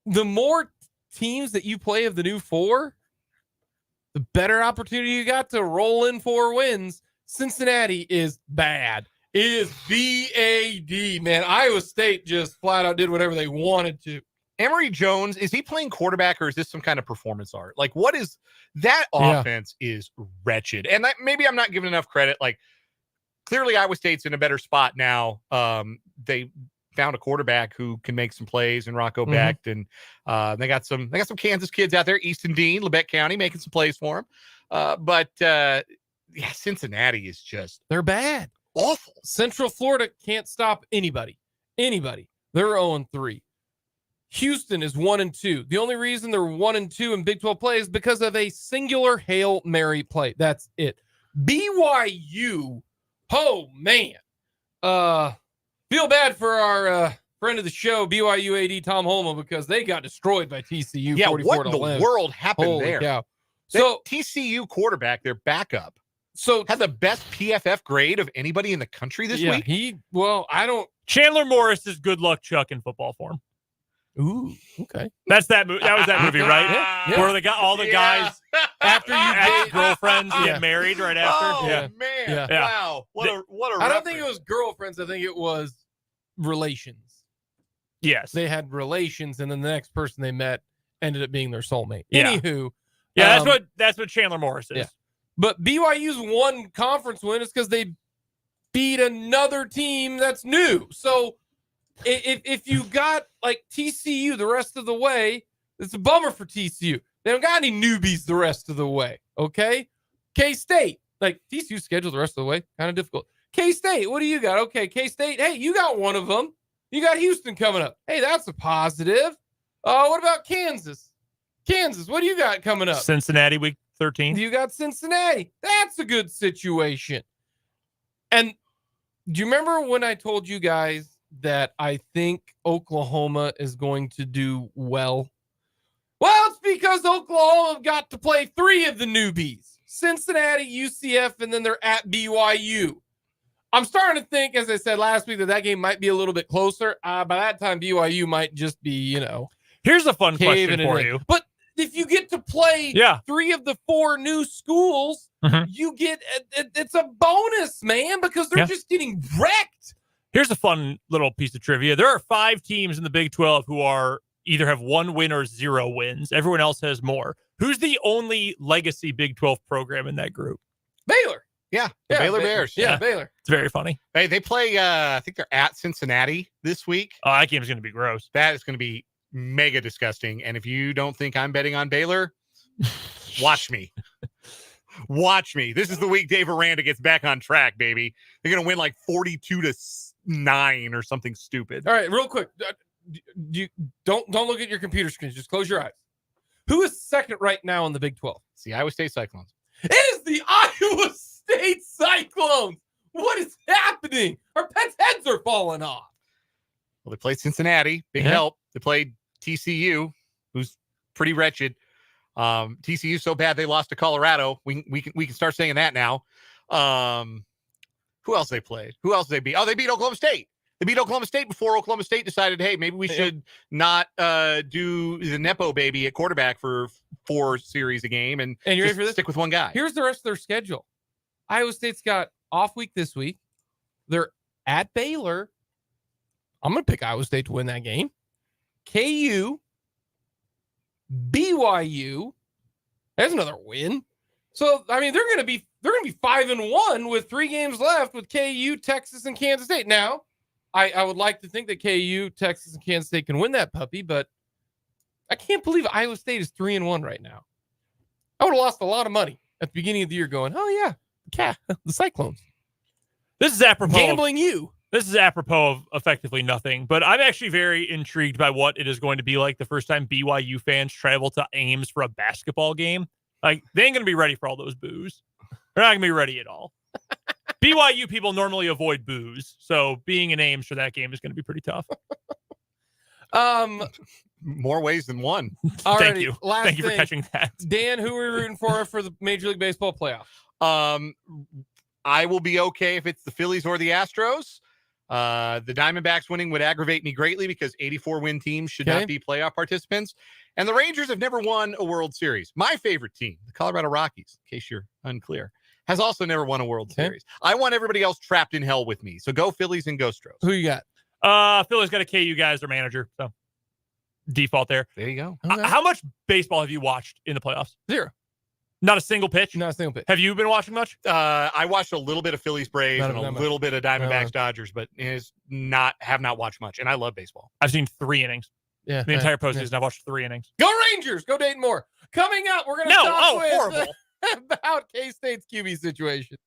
The more teams that you play of the new 4, the better opportunity you got to roll in 4 wins. Cincinnati is bad. It is bad, man. Iowa State just flat out did whatever they wanted to. Emory Jones, is he playing quarterback or is this some kind of performance art? Like, what is that offense is wretched. And maybe I'm not giving enough credit. Like, clearly Iowa State's in a better spot now. They found a quarterback who can make some plays in Rocco Becht, and they got some Kansas kids out there, Easton Dean, Labette County, making some plays for him. But Cincinnati is just, they're bad. Awful. Central Florida can't stop anybody. They're 0-3. Houston is 1-2. The only reason they're 1-2 in Big 12 play is because of a singular Hail Mary play. That's it. BYU, oh man. Feel bad for our friend of the show, BYU AD Tom Holman, because they got destroyed by TCU. Yeah, what in the world happened Holy there? Cow. So TCU quarterback, their backup, had the best PFF grade of anybody in the country this week. Chandler Morris is good luck Chuck in football form. Ooh, okay. That was that movie, right? Yeah. Where all the guys after you get girlfriends get married right after. Oh man! Yeah. Wow! What a I don't think it was girlfriends. I think it was relations. Yes, they had relations, and then the next person they met ended up being their soulmate. Yeah. Anywho, that's what Chandler Morris is. Yeah. But BYU's one conference win is because they beat another team that's new. So if you got like TCU the rest of the way, it's a bummer for TCU. They don't got any newbies the rest of the way. Okay. K-State, like TCU schedule the rest of the way, kind of difficult. K-State, what do you got? Okay. K-State, hey, you got one of them. You got Houston coming up. Hey, that's a positive. What about Kansas? What do you got coming up? Cincinnati week 13. You got Cincinnati. That's a good situation. And do you remember when I told you guys that I think Oklahoma is going to do well? Well, it's because Oklahoma got to play 3 of the newbies. Cincinnati, UCF, and then they're at BYU. I'm starting to think, as I said last week, that game might be a little bit closer. By that time, BYU might just be, Here's a fun question for you. But if you get to play 3 of the 4 new schools, you get it's a bonus, man, because they're just getting wrecked. Here's a fun little piece of trivia. There are 5 teams in the Big 12 who are either have 1 win or 0 wins. Everyone else has more. Who's the only legacy Big 12 program in that group? Baylor. Yeah, Baylor Bears. Yeah, Baylor. It's very funny. Hey, they play, I think they're at Cincinnati this week. Oh, that game's going to be gross. That is going to be mega disgusting. And if you don't think I'm betting on Baylor, watch me. Watch me. This is the week Dave Aranda gets back on track, baby. They're going to win like 42-9 or something stupid. All right, real quick. Don't look at your computer screens. Just close your eyes. Who is second right now in the Big 12? It's the Iowa State Cyclones. It is the Iowa State Cyclones. What is happening? Our pets' heads are falling off. Well, they played Cincinnati. Big help. They played TCU, who's pretty wretched. TCU so bad they lost to Colorado. We can start saying that now. Who else they played? Who else they beat? Oh, they beat Oklahoma State. They beat Oklahoma State before Oklahoma State decided, hey, maybe we should not do the Nepo baby at quarterback for 4 series a game and you're ready for this? Stick with one guy. Here's the rest of their schedule. Iowa State's got off week this week. They're at Baylor, I'm going to pick Iowa State to win that game. KU, BYU. That's another win. So, I mean, they're going to be 5-1 with 3 games left with KU, Texas, and Kansas State. Now, I would like to think that KU, Texas, and Kansas State can win that puppy, but I can't believe Iowa State is 3-1 right now. I would have lost a lot of money at the beginning of the year going, oh, yeah, the Cyclones. This is apropos. Gambling you. This is apropos of effectively nothing, but I'm actually very intrigued by what it is going to be like the first time BYU fans travel to Ames for a basketball game. Like, they ain't going to be ready for all those boos. They're not going to be ready at all. BYU people normally avoid boos, so being in Ames for that game is going to be pretty tough. More ways than one. Thank you. Thank you for catching that. Dan, who are we rooting for the Major League Baseball playoff? I will be okay if it's the Phillies or the Astros. The Diamondbacks winning would aggravate me greatly because 84-win teams should not be playoff participants. And the Rangers have never won a World Series. My favorite team, the Colorado Rockies, in case you're unclear, has also never won a World Series. I want everybody else trapped in hell with me. So go Phillies and go Stros. Who you got? Phillies got a KU guy as their manager, so default there. There you go. Okay. How much baseball have you watched in the playoffs? 0. Not a single pitch? Not a single pitch. Have you been watching much? I watched a little bit of Phillies Braves and a little bit of Diamondbacks Dodgers, but have not watched much. And I love baseball. I've seen 3 innings. Yeah, the entire postseason. I've watched 3 innings. Go Rangers! Go Dayton Moore. Coming up, we're going to talk horrible. about K-State's QB situation.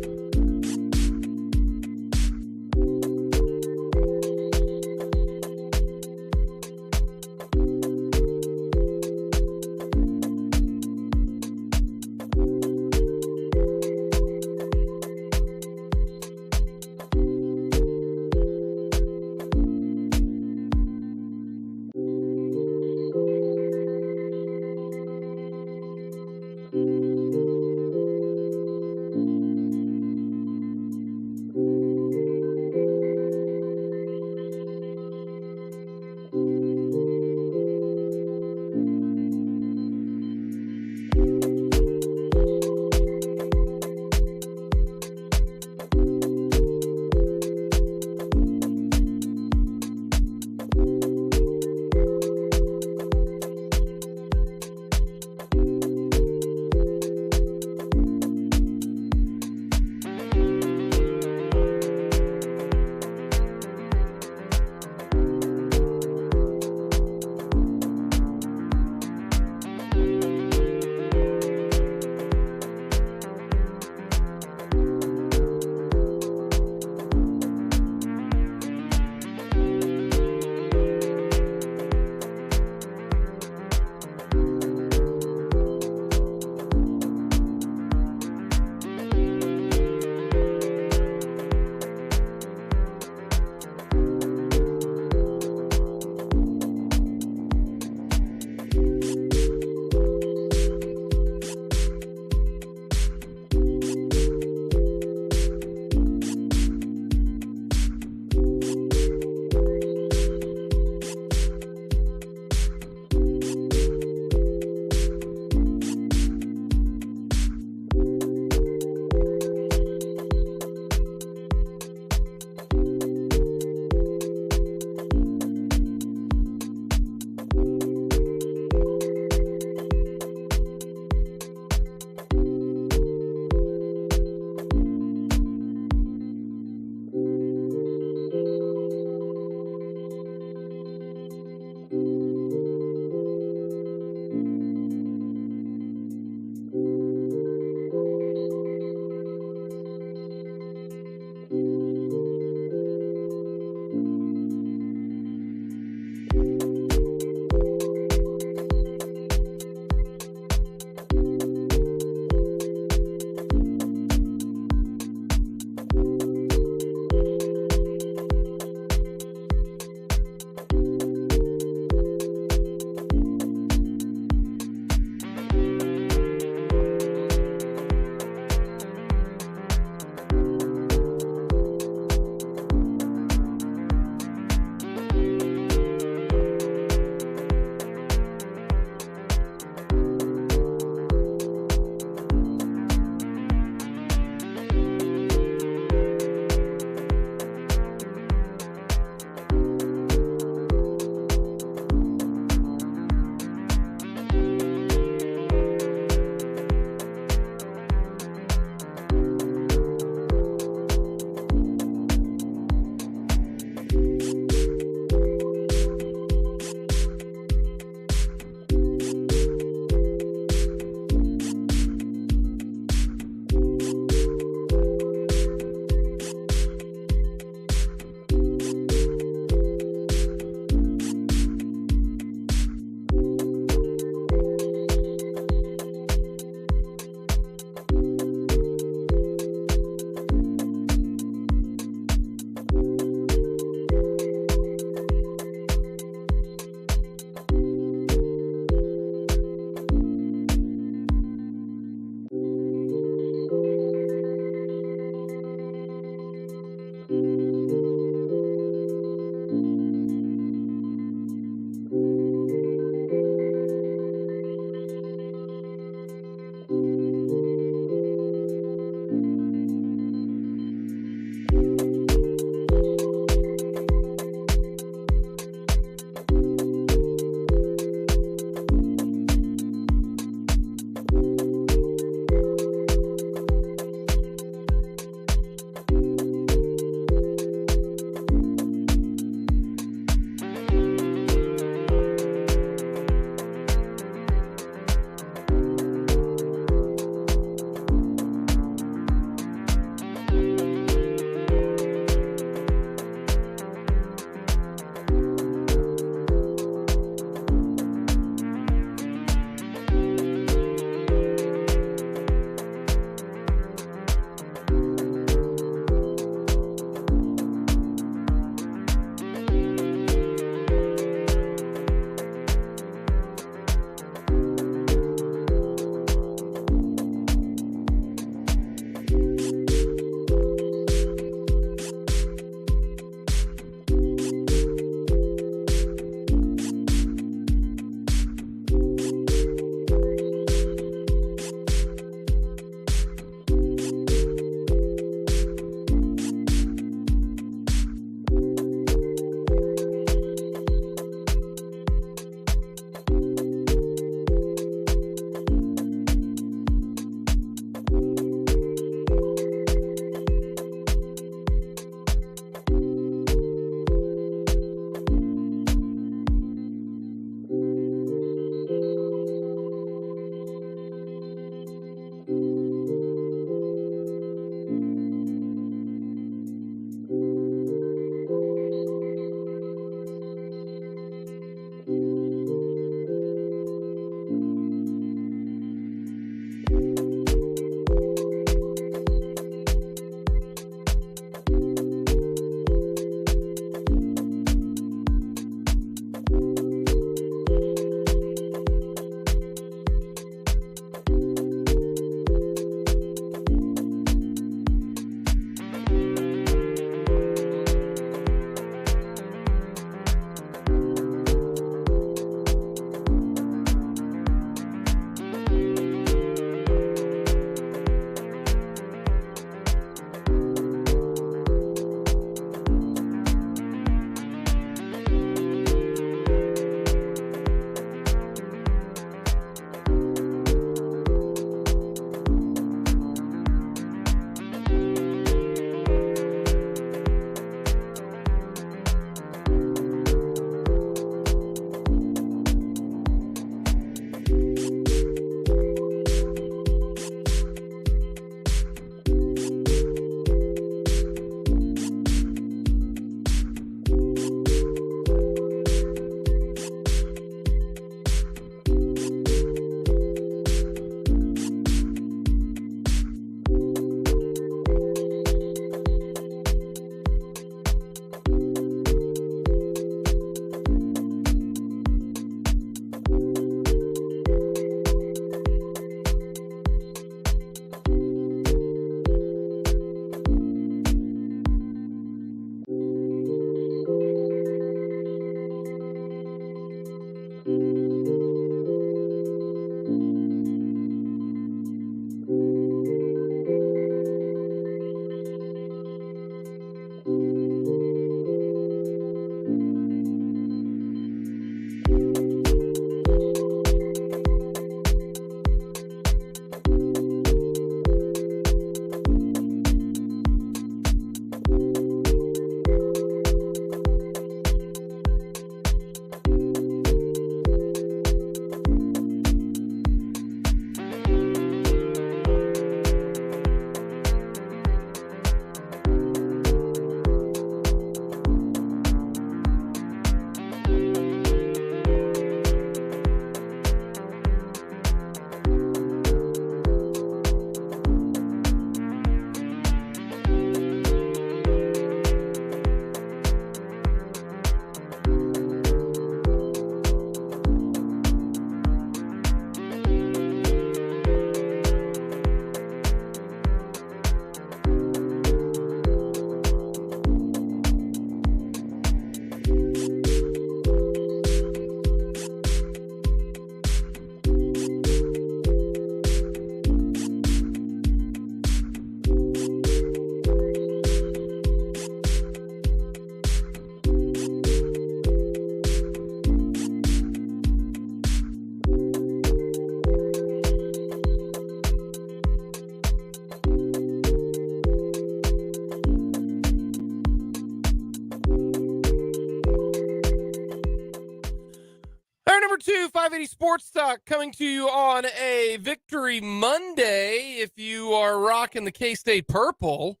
to 580 Sports Talk, coming to you on a Victory Monday. If you are rocking the K-State purple,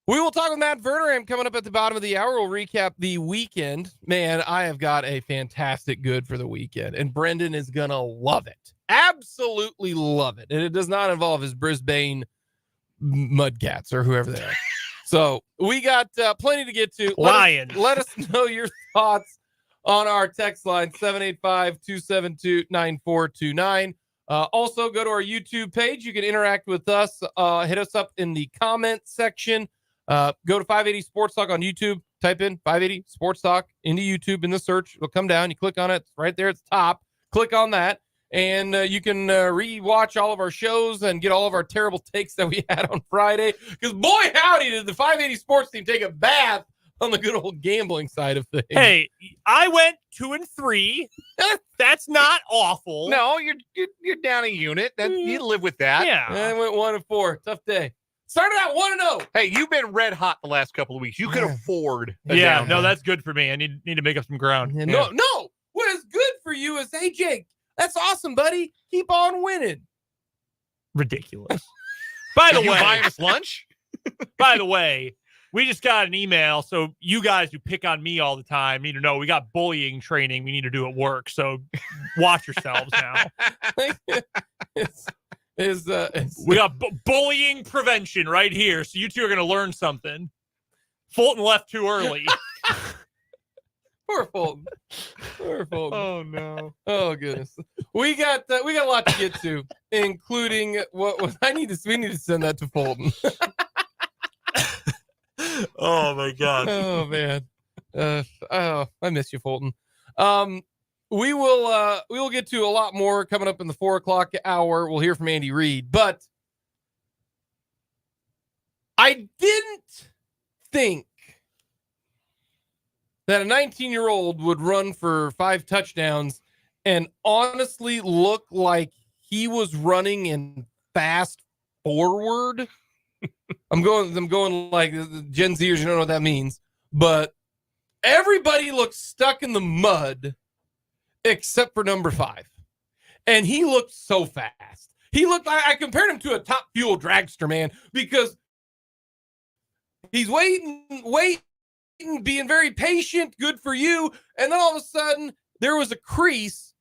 we will talk with Matt Verderame coming up at the bottom of the hour. We'll recap the weekend. Man, I have got a fantastic good for the weekend, and Brendan is going to love it. Absolutely love it. And it does not involve his Brisbane Mudcats or whoever they are. So we got plenty to get to. Lions. Let us know your thoughts on our text line, 785-272-9429. Also, go to our YouTube page. You can interact with us. Hit us up in the comment section. Go to 580 Sports Talk on YouTube. Type in 580 Sports Talk into YouTube in the search. It'll come down. You click on it. It's right there at the top. Click on that. And you can re-watch all of our shows and get all of our terrible takes that we had on Friday. Because boy, howdy, did the 580 Sports team take a bath on the good old gambling side of things. Hey, I went 2-3. That's not awful. No, you're down a unit. You live with that. Yeah. I went 1-4. Tough day. Started out 1-0. Hey, you've been red hot the last couple of weeks. You could afford a Yeah, down no, day. that's good for me. I need to make up some ground. Yeah, no. What is good for you is, hey, Jake, that's awesome, buddy. Keep on winning. Ridiculous. By the Did you way, buy us lunch? by the way, we just got an email. So you guys who pick on me all the time need to know we got bullying training we need to do at work. So watch yourselves now. We got bullying prevention right here. So you two are going to learn something. Fulton left too early. Poor Fulton. Poor Fulton. Oh no. Oh goodness. We got a lot to get to, including what was we need to send that to Fulton. Oh my God. Oh man. I miss you, Fulton. We will get to a lot more coming up in the 4:00 hour. We'll hear from Andy Reid, but I didn't think that a 19-year-old would run for 5 touchdowns and honestly look like he was running in fast forward. I'm going like Gen Zers, you don't know what that means, but everybody looks stuck in the mud except for number 5. And he looked so fast. He looked like I compared him to a Top Fuel dragster, man, because he's waiting, being very patient, good for you. And then all of a sudden there was a crease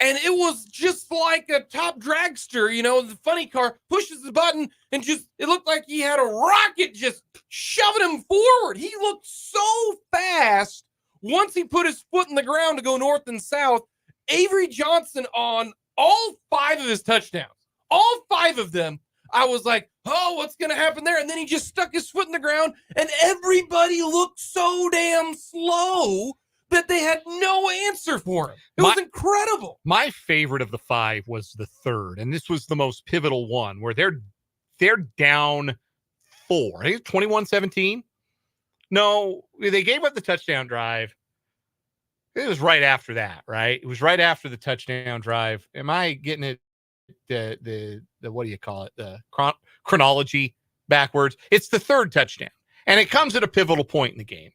and it was just like a top dragster, the funny car pushes the button and it looked like he had a rocket just shoving him forward. He looked so fast. Once he put his foot in the ground to go north and south, Avery Johnson on all 5 of his touchdowns, all 5 of them, I was like, oh, what's going to happen there? And then he just stuck his foot in the ground, and everybody looked so damn slow that they had no answer for him. It was incredible. My favorite of the 5 was the third, and this was the most pivotal one, where they're down 4. I think it's 21-17. No, they gave up the touchdown drive. It was right after that, right? It was right after the touchdown drive. Am I getting it? The what do you call it? The chronology backwards. It's the third touchdown, and it comes at a pivotal point in the game.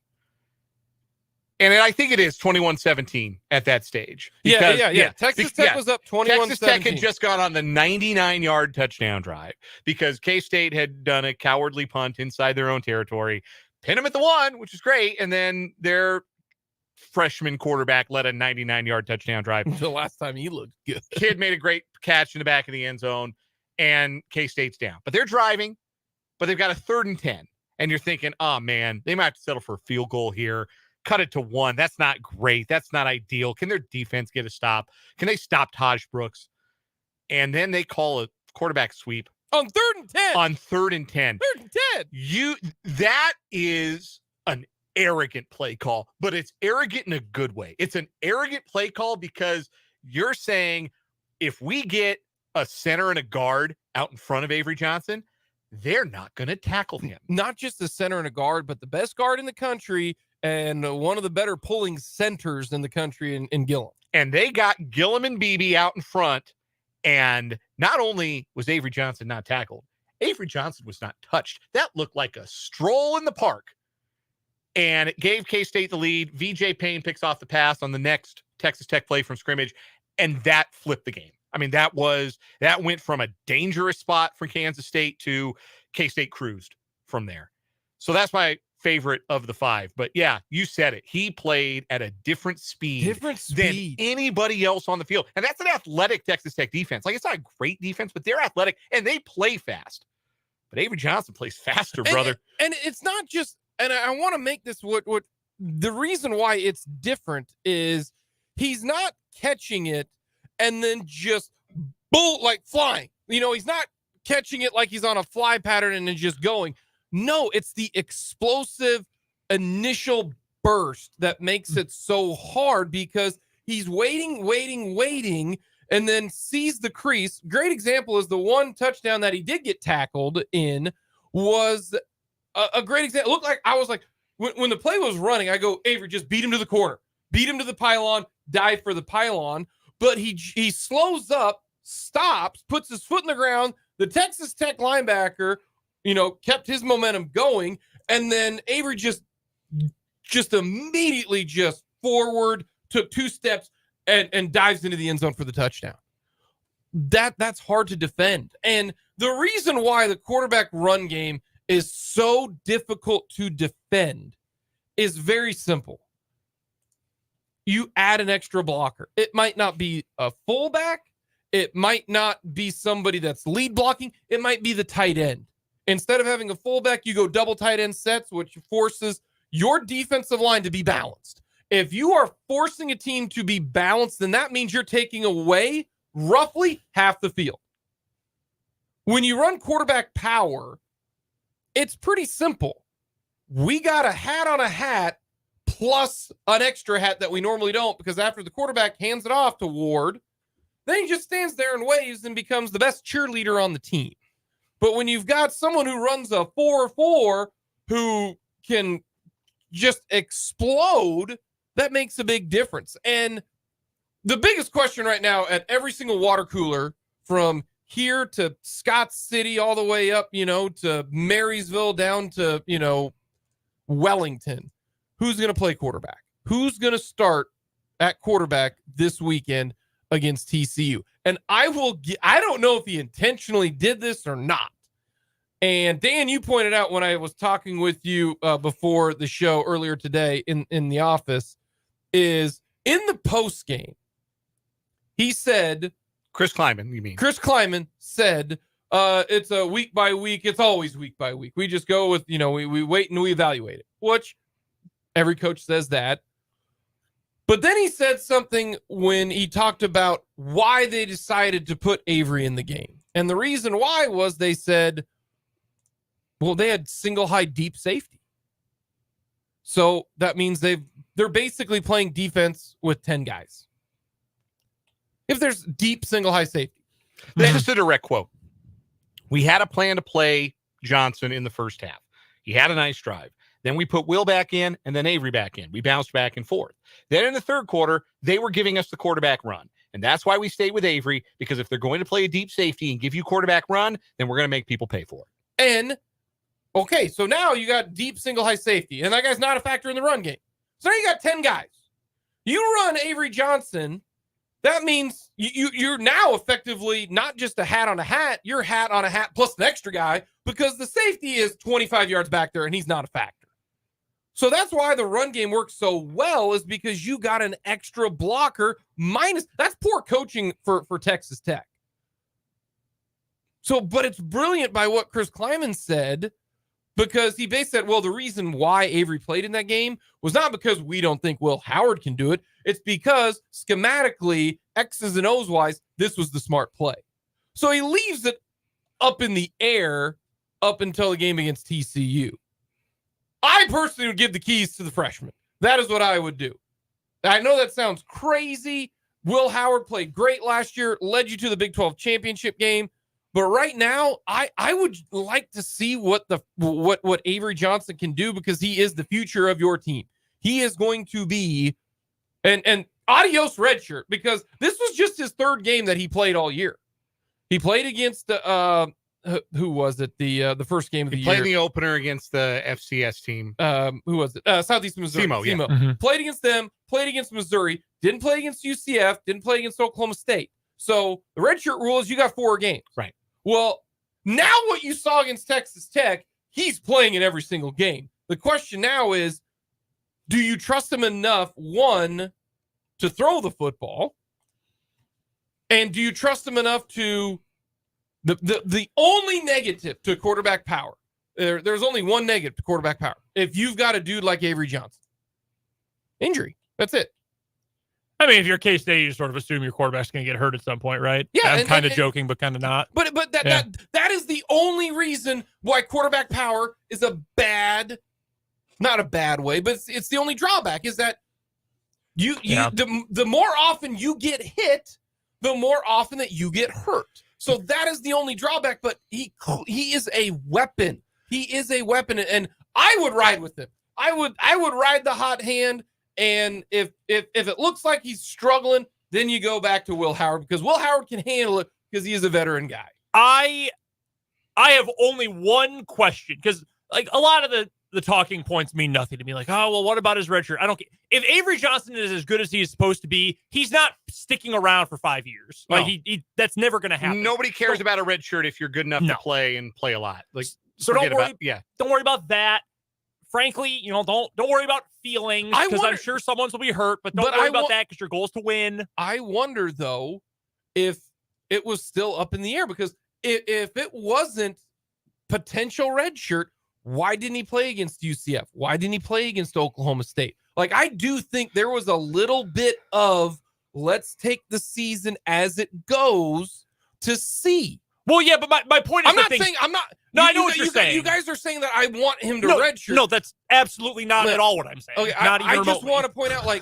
And I think it is 21-17 at that stage. Yeah. Texas Tech was up 21-17. Texas Tech had just gone on the 99-yard touchdown drive because K-State had done a cowardly punt inside their own territory, pin them at the 1, which is great, and then their freshman quarterback led a 99-yard touchdown drive. The last time he looked good. Kid made a great catch in the back of the end zone, and K-State's down. But they're driving, but they've got a 3rd and 10. And you're thinking, oh, man, they might have to settle for a field goal here. Cut it to 1. That's not great. That's not ideal. Can their defense get a stop? Can they stop Taj Brooks? And then they call a quarterback sweep. On 3rd and 10. On 3rd and 10. 3rd and 10. That is an arrogant play call, but it's arrogant in a good way. It's an arrogant play call because you're saying if we get a center and a guard out in front of Avery Johnson, they're not going to tackle him. Not just the center and a guard, but the best guard in the country and one of the better pulling centers in the country in Gillum. And they got Gillum and Beebe out in front, and not only was Avery Johnson not tackled, Avery Johnson was not touched. That looked like a stroll in the park. And it gave K-State the lead. VJ Payne picks off the pass on the next Texas Tech play from scrimmage, and that flipped the game. I mean, that went from a dangerous spot for Kansas State to K-State cruised from there. So that's my favorite of the 5. But yeah, you said it. He played at a different speed than anybody else on the field. And that's an athletic Texas Tech defense. Like, it's not a great defense, but they're athletic and they play fast. But Avery Johnson plays faster, brother. And it's not just, and I want to make this what the reason why it's different is he's not catching it and then just like flying. He's not catching it like he's on a fly pattern and then just going. No, it's the explosive initial burst that makes it so hard because he's waiting, and then sees the crease. Great example is the one touchdown that he did get tackled in was a great example. It looked like I was like, when the play was running, I go, Avery, just beat him to the corner, beat him to the pylon, dive for the pylon. But he slows up, stops, puts his foot in the ground. The Texas Tech linebacker, kept his momentum going. And then Avery just immediately just forward, took 2 steps and dives into the end zone for the touchdown. That's hard to defend. And the reason why the quarterback run game is so difficult to defend is very simple. You add an extra blocker. It might not be a fullback. It might not be somebody that's lead blocking. It might be the tight end. Instead of having a fullback, you go double tight end sets, which forces your defensive line to be balanced. If you are forcing a team to be balanced, then that means you're taking away roughly half the field. When you run quarterback power, it's pretty simple. We got a hat on a hat plus an extra hat that we normally don't, because after the quarterback hands it off to Ward, then he just stands there and waves and becomes the best cheerleader on the team. But when you've got someone who runs a 4-4 who can just explode, that makes a big difference. And the biggest question right now at every single water cooler from here to Scott City all the way up, to Marysville down to, Wellington, who's going to play quarterback? Who's going to start at quarterback this weekend against TCU? And I don't know if he intentionally did this or not. And Dan, you pointed out when I was talking with you before the show earlier today in the office, is in the post game, he said, Chris Kleiman, you mean? Chris Kleiman said, it's a week by week. It's always week by week. We just go with, we wait and we evaluate it, which every coach says that. But then he said something when he talked about why they decided to put Avery in the game. And the reason why was they said, well, they had single high deep safety. So that means they're basically playing defense with 10 guys. If there's deep single high safety. That's just a direct quote. We had a plan to play Johnson in the first half. He had a nice drive. Then we put Will back in and then Avery back in. We bounced back and forth. Then in the third quarter, they were giving us the quarterback run. And that's why we stayed with Avery, because if they're going to play a deep safety and give you quarterback run, then we're going to make people pay for it. And, okay, so now you got deep single high safety, and that guy's not a factor in the run game. So now you got 10 guys. You run Avery Johnson, that means you're now effectively not just a hat on a hat, you're hat on a hat plus an extra guy, because the safety is 25 yards back there and he's not a factor. So that's why the run game works so well, is because you got an extra blocker minus. That's poor coaching for Texas Tech. So, but it's brilliant by what Chris Kleiman said, because he basically said, well, the reason why Avery played in that game was not because we don't think Will Howard can do it. It's because schematically, X's and O's wise, this was the smart play. So he leaves it up in the air up until the game against TCU. I personally would give the keys to the freshman. That is what I would do. I know that sounds crazy. Will Howard played great last year, led you to the Big 12 championship game. But right now, I would like to see what Avery Johnson can do, because he is the future of your team. He is going to be, and adios redshirt, because this was just his third game that he played all year. He played against who was it? The first game of the year. He played the opener against the FCS team. Who was it? Southeast Missouri. SEMO, yeah. Played against them. Played against Missouri. didn't play against UCF, didn't play against Oklahoma State. So the redshirt rule is you got 4 games. Right. Well, now what you saw against Texas Tech, he's playing in every single game. The question now is, do you trust him enough, one, to throw the football? And do you trust him enough to the only negative to quarterback power? There's only one negative to quarterback power. If you've got a dude like Avery Johnson. Injury. That's it. I mean, if you're K-State, you sort of assume your quarterback's going to get hurt at some point, right? Yeah, I'm kind of joking, but kind of not. But that is the only reason why quarterback power is not a bad way, but it's the only drawback is that the more often you get hit, the more often that you get hurt. So that is the only drawback. But he is a weapon. He is a weapon, and I would ride with him. I would ride the hot hand. And if it looks like he's struggling, then you go back to Will Howard because Will Howard can handle it because he is a veteran guy. I have only one question because like a lot of the talking points mean nothing to me. Like, oh, well, what about his red shirt? I don't care. If Avery Johnson is as good as he is supposed to be, he's not sticking around for 5 years. No. Like he that's never going to happen. Nobody cares about a red shirt if you're good enough to play and play a lot. Like, so don't worry. Don't worry about that. Frankly, don't worry about feelings because I'm sure someone's will be hurt, but don't worry about that because your goal is to win. I wonder though if it was still up in the air because if it wasn't potential red shirt, why didn't he play against UCF? Why didn't he play against Oklahoma State? Like I do think there was a little bit of let's take the season as it goes to see. Well, yeah, but my point is No, I know what you're saying. You guys are saying that I want him to redshirt. No, that's absolutely not at all what I'm saying. Okay, I just want to point out, like,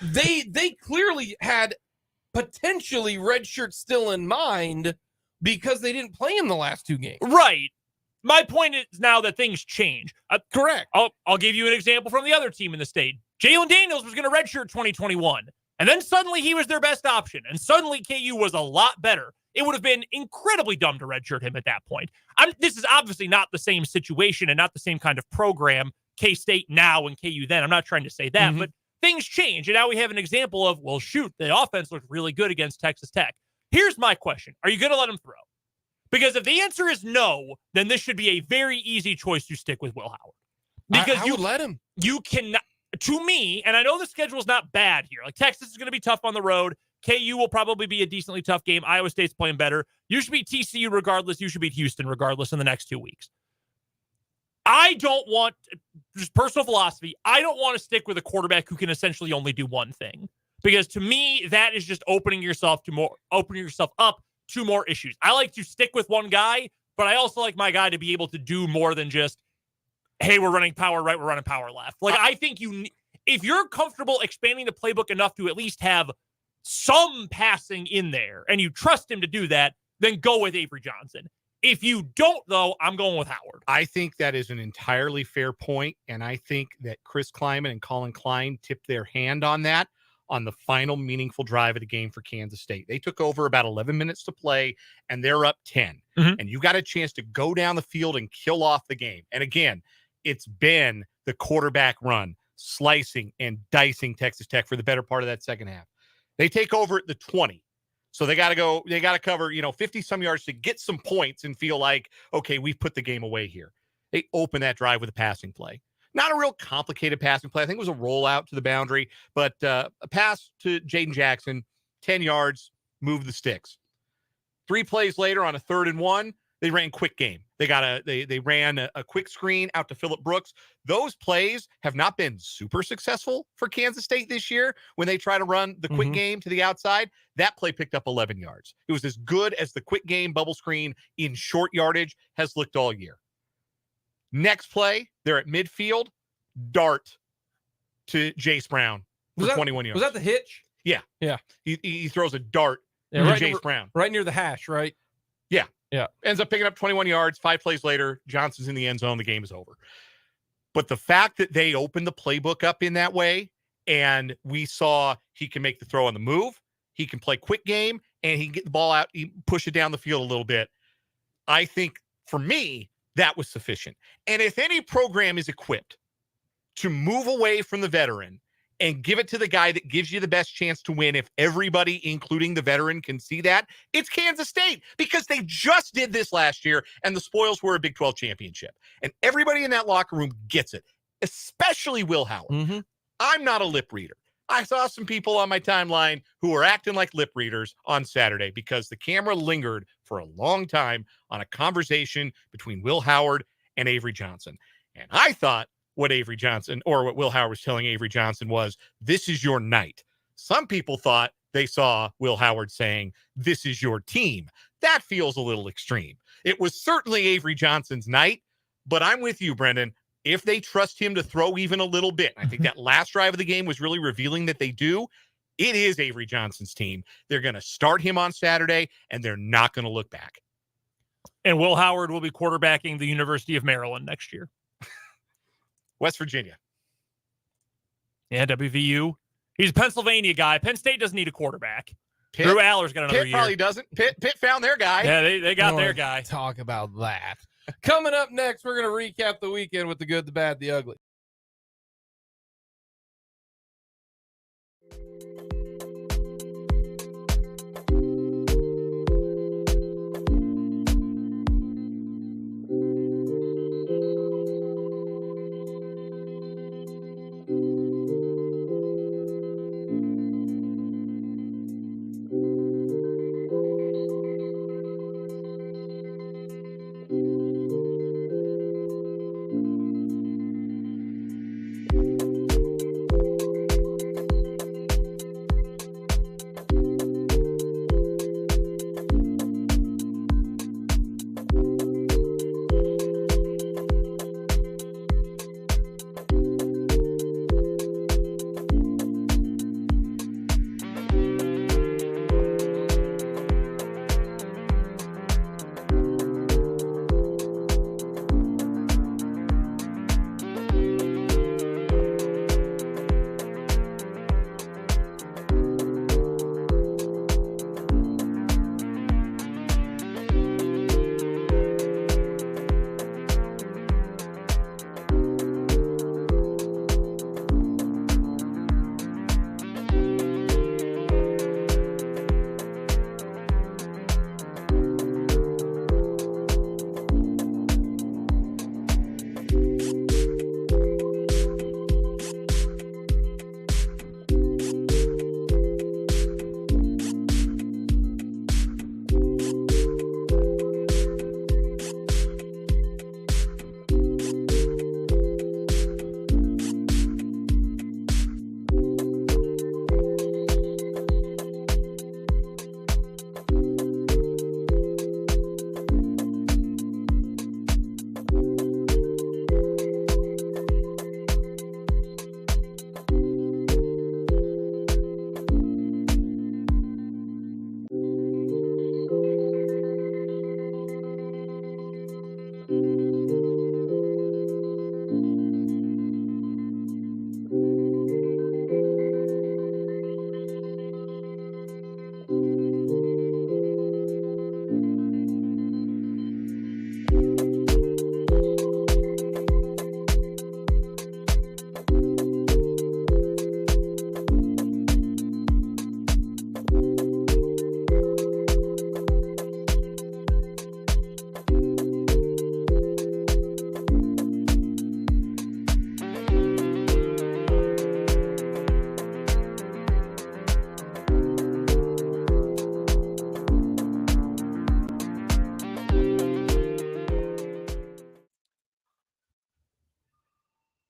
they clearly had potentially redshirt still in mind because they didn't play in the last 2 games. Right. My point is now that things change. Correct. I'll give you an example from the other team in the state. Jalen Daniels was going to redshirt 2021, and then suddenly he was their best option, and suddenly KU was a lot better. It would have been incredibly dumb to redshirt him at that point. This is obviously not the same situation and not the same kind of program, K-State now and KU then. I'm not trying to say that, but things change. And now we have an example of, well, shoot, the offense looked really good against Texas Tech. Here's my question. Are you going to let him throw? Because if the answer is no, then this should be a very easy choice to stick with Will Howard. Because you let him. You cannot, to me, and I know the schedule is not bad here. Like Texas is going to be tough on the road. KU will probably be a decently tough game. Iowa State's playing better. You should beat TCU regardless. You should beat Houston regardless in the next 2 weeks. I don't want, just personal philosophy, I don't want to stick with a quarterback who can essentially only do one thing. Because to me, that is just opening yourself up to more issues. I like to stick with one guy, but I also like my guy to be able to do more than just, hey, we're running power right, we're running power left. Like, I think if you're comfortable expanding the playbook enough to at least have some passing in there, and you trust him to do that, then go with Avery Johnson. If you don't, though, I'm going with Howard. I think that is an entirely fair point, and I think that Chris Kleiman and Colin Klein tipped their hand on that on the final meaningful drive of the game for Kansas State. They took over about 11 minutes to play, and they're up 10. And you got a chance to go down the field and kill off the game. And again, it's been the quarterback run, slicing and dicing Texas Tech for the better part of that second half. They take over at the 20. So they got to cover, 50 some yards to get some points and feel like, okay, we've put the game away here. They open that drive with a passing play. Not a real complicated passing play. I think it was a rollout to the boundary, but a pass to Jaden Jackson, 10 yards, move the sticks. 3 plays later on a 3rd and 1, they ran quick game. They ran a quick screen out to Phillip Brooks. Those plays have not been super successful for Kansas State this year when they try to run the quick game to the outside. That play picked up 11 yards. It was as good as the quick game bubble screen in short yardage has looked all year. Next play, they're at midfield, dart to Jace Brown for 21 yards. Was that the hitch? Yeah. Yeah. He throws a dart to right Jace Brown. Right near the hash, right? Yeah. Yeah. Ends up picking up 21 yards. 5 plays later, Johnson's in the end zone. The game is over. But the fact that they opened the playbook up in that way, and we saw he can make the throw on the move, he can play quick game, and he can get the ball out, he push it down the field a little bit. I think, for me, that was sufficient. And if any program is equipped to move away from the veteran and give it to the guy that gives you the best chance to win. If everybody, including the veteran, can see that, it's Kansas State, because they just did this last year and the spoils were a Big 12 championship. And everybody in that locker room gets it, especially Will Howard. Mm-hmm. I'm not a lip reader. I saw some people on my timeline who were acting like lip readers on Saturday because the camera lingered for a long time on a conversation between Will Howard and Avery Johnson. And I thought what Will Howard was telling Avery Johnson was, this is your night. Some people thought they saw Will Howard saying, this is your team. That feels a little extreme. It was certainly Avery Johnson's night, but I'm with you, Brendan. If they trust him to throw even a little bit, I think that last drive of the game was really revealing that they do. It is Avery Johnson's team. They're going to start him on Saturday, and they're not going to look back. And Will Howard will be quarterbacking the University of Maryland next year. West Virginia. Yeah, WVU. He's a Pennsylvania guy. Penn State doesn't need a quarterback. Pitt, Drew Aller's got another Pitt year. Probably doesn't. Pitt found their guy. Yeah, they got their guy. Talk about that. Coming up next, we're going to recap the weekend with the good, the bad, the ugly.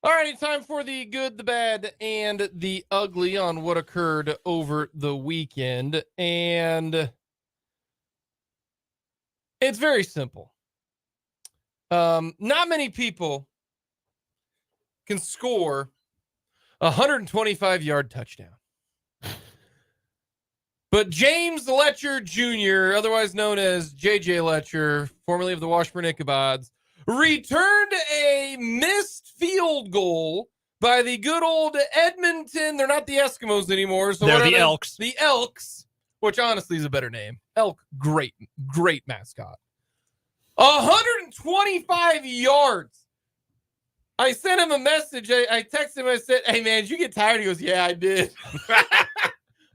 All righty, time for the good, the bad, and the ugly on what occurred over the weekend. And it's very simple. Not many people can score a 125-yard touchdown. But James Letcher Jr., otherwise known as J.J. Letcher, formerly of the Washburn Ichabods, returned a missed field goal by the good old Edmonton. They're not the Eskimos anymore. So they're the Elks. The Elks, which honestly is a better name. Elk, great mascot. 125 yards. I sent him a message. I texted him. I said, "Hey man, did you get tired?" He goes, "Yeah, I did."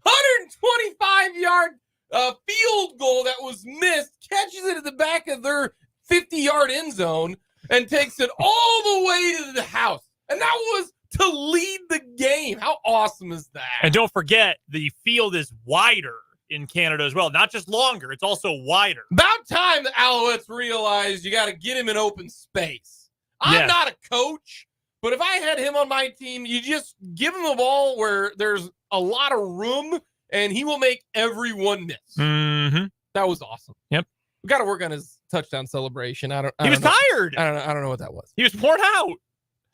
125-yard field goal that was missed, catches it at the back of their 50-yard end zone and takes it all the way to the house. And that was to lead the game. How awesome is that? And don't forget, the field is wider in Canada as well. Not just longer, it's also wider. About time the Alouettes realized you got to get him in open space. I'm not a coach, but if I had him on my team, you just give him the ball where there's a lot of room, and he will make everyone miss. Mm-hmm. That was awesome. Yep. We got to work on his touchdown celebration. He was tired. I don't know what that was. He was poured out.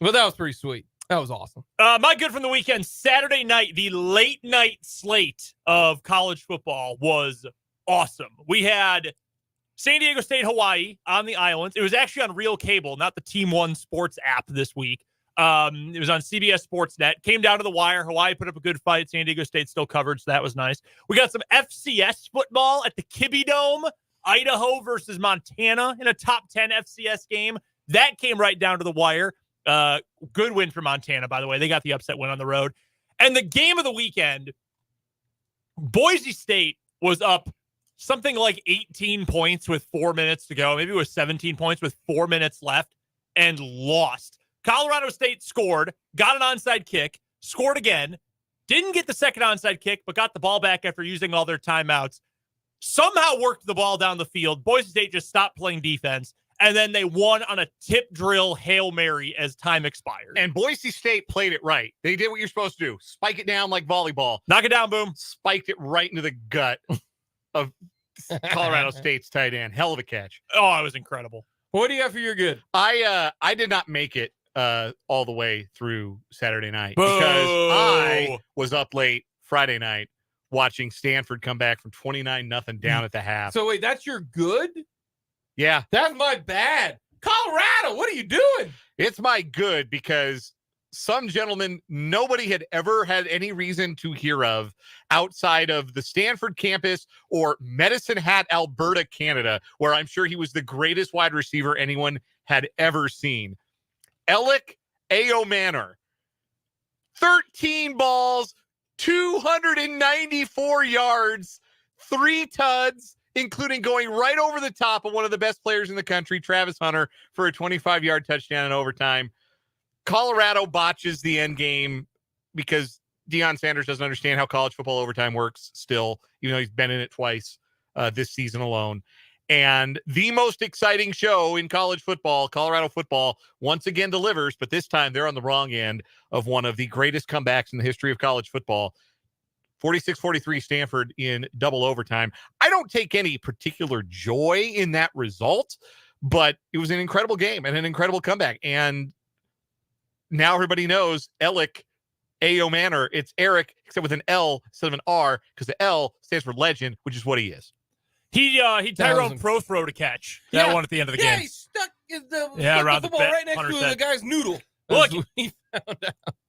But that was pretty sweet. That was awesome. My good from the weekend, Saturday night, the late night slate of college football was awesome. We had San Diego State, Hawaii on the islands. It was actually on Real Cable, not the Team One Sports app this week. It was on CBS Sportsnet. Came down to the wire. Hawaii put up a good fight. San Diego State still covered, so that was nice. We got some FCS football at the Kibbe Dome. Idaho versus Montana in a top 10 FCS game. That came right down to the wire. Good win for Montana, by the way. They got the upset win on the road. And the game of the weekend, Boise State was up something like 18 points with 4 minutes to go. Maybe it was 17 points with 4 minutes left and lost. Colorado State scored, got an onside kick, scored again, didn't get the second onside kick, but got the ball back after using all their timeouts. Somehow worked the ball down the field. Boise State just stopped playing defense, and then they won on a tip drill Hail Mary as time expired. And Boise State played it right. They did what you're supposed to do. Spike it down like volleyball. Knock it down, boom. Spiked it right into the gut of Colorado State's tight end. Hell of a catch. Oh, it was incredible. What do you got for your good? I did not make it all the way through Saturday night Boo. because I was up late Friday night watching Stanford come back from 29-0 down at the half. So wait, that's your good? Yeah. That's my bad. Colorado, what are you doing? It's my good because some gentleman nobody had ever had any reason to hear of outside of the Stanford campus or Medicine Hat, Alberta, Canada, where I'm sure he was the greatest wide receiver anyone had ever seen. Alec Ayomanor, 13 balls, 294 yards, 3 tuds, including going right over the top of one of the best players in the country, Travis Hunter, for a 25-yard touchdown in overtime. Colorado botches the end game because Deion Sanders doesn't understand how college football overtime works still, even though he's been in it twice this season alone. And the most exciting show in college football, Colorado football, once again delivers, but this time they're on the wrong end of one of the greatest comebacks in the history of college football. 46-43 Stanford in double overtime. I don't take any particular joy in that result, but it was an incredible game and an incredible comeback. And now everybody knows Alec Ayomanor. It's Eric, except with an L instead of an R, because the L stands for legend, which is what he is. He Tyrone Prothro to catch that one at the end of the game. He stuck the around football right next to the guy's noodle. Look,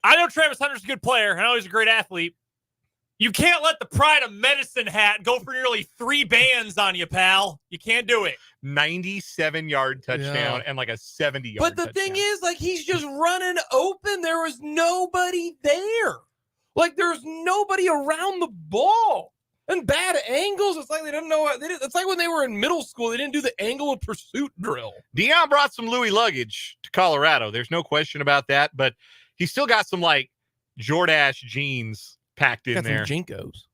I know Travis Hunter's a good player. I know he's a great athlete. You can't let the pride of Medicine Hat go for nearly 3 bands on you, pal. You can't do it. 97-yard touchdown and like a 70-yard But the touchdown. thing is, like, he's just running open. There was nobody there. Like, there's nobody around the ball. And bad angles. It's like they didn't know. It's like when they were in middle school, they didn't do the angle of pursuit drill. Deion brought some Louis luggage to Colorado. There's no question about that. But he still got some, like, Jordache jeans packed in there. Some Jinkos.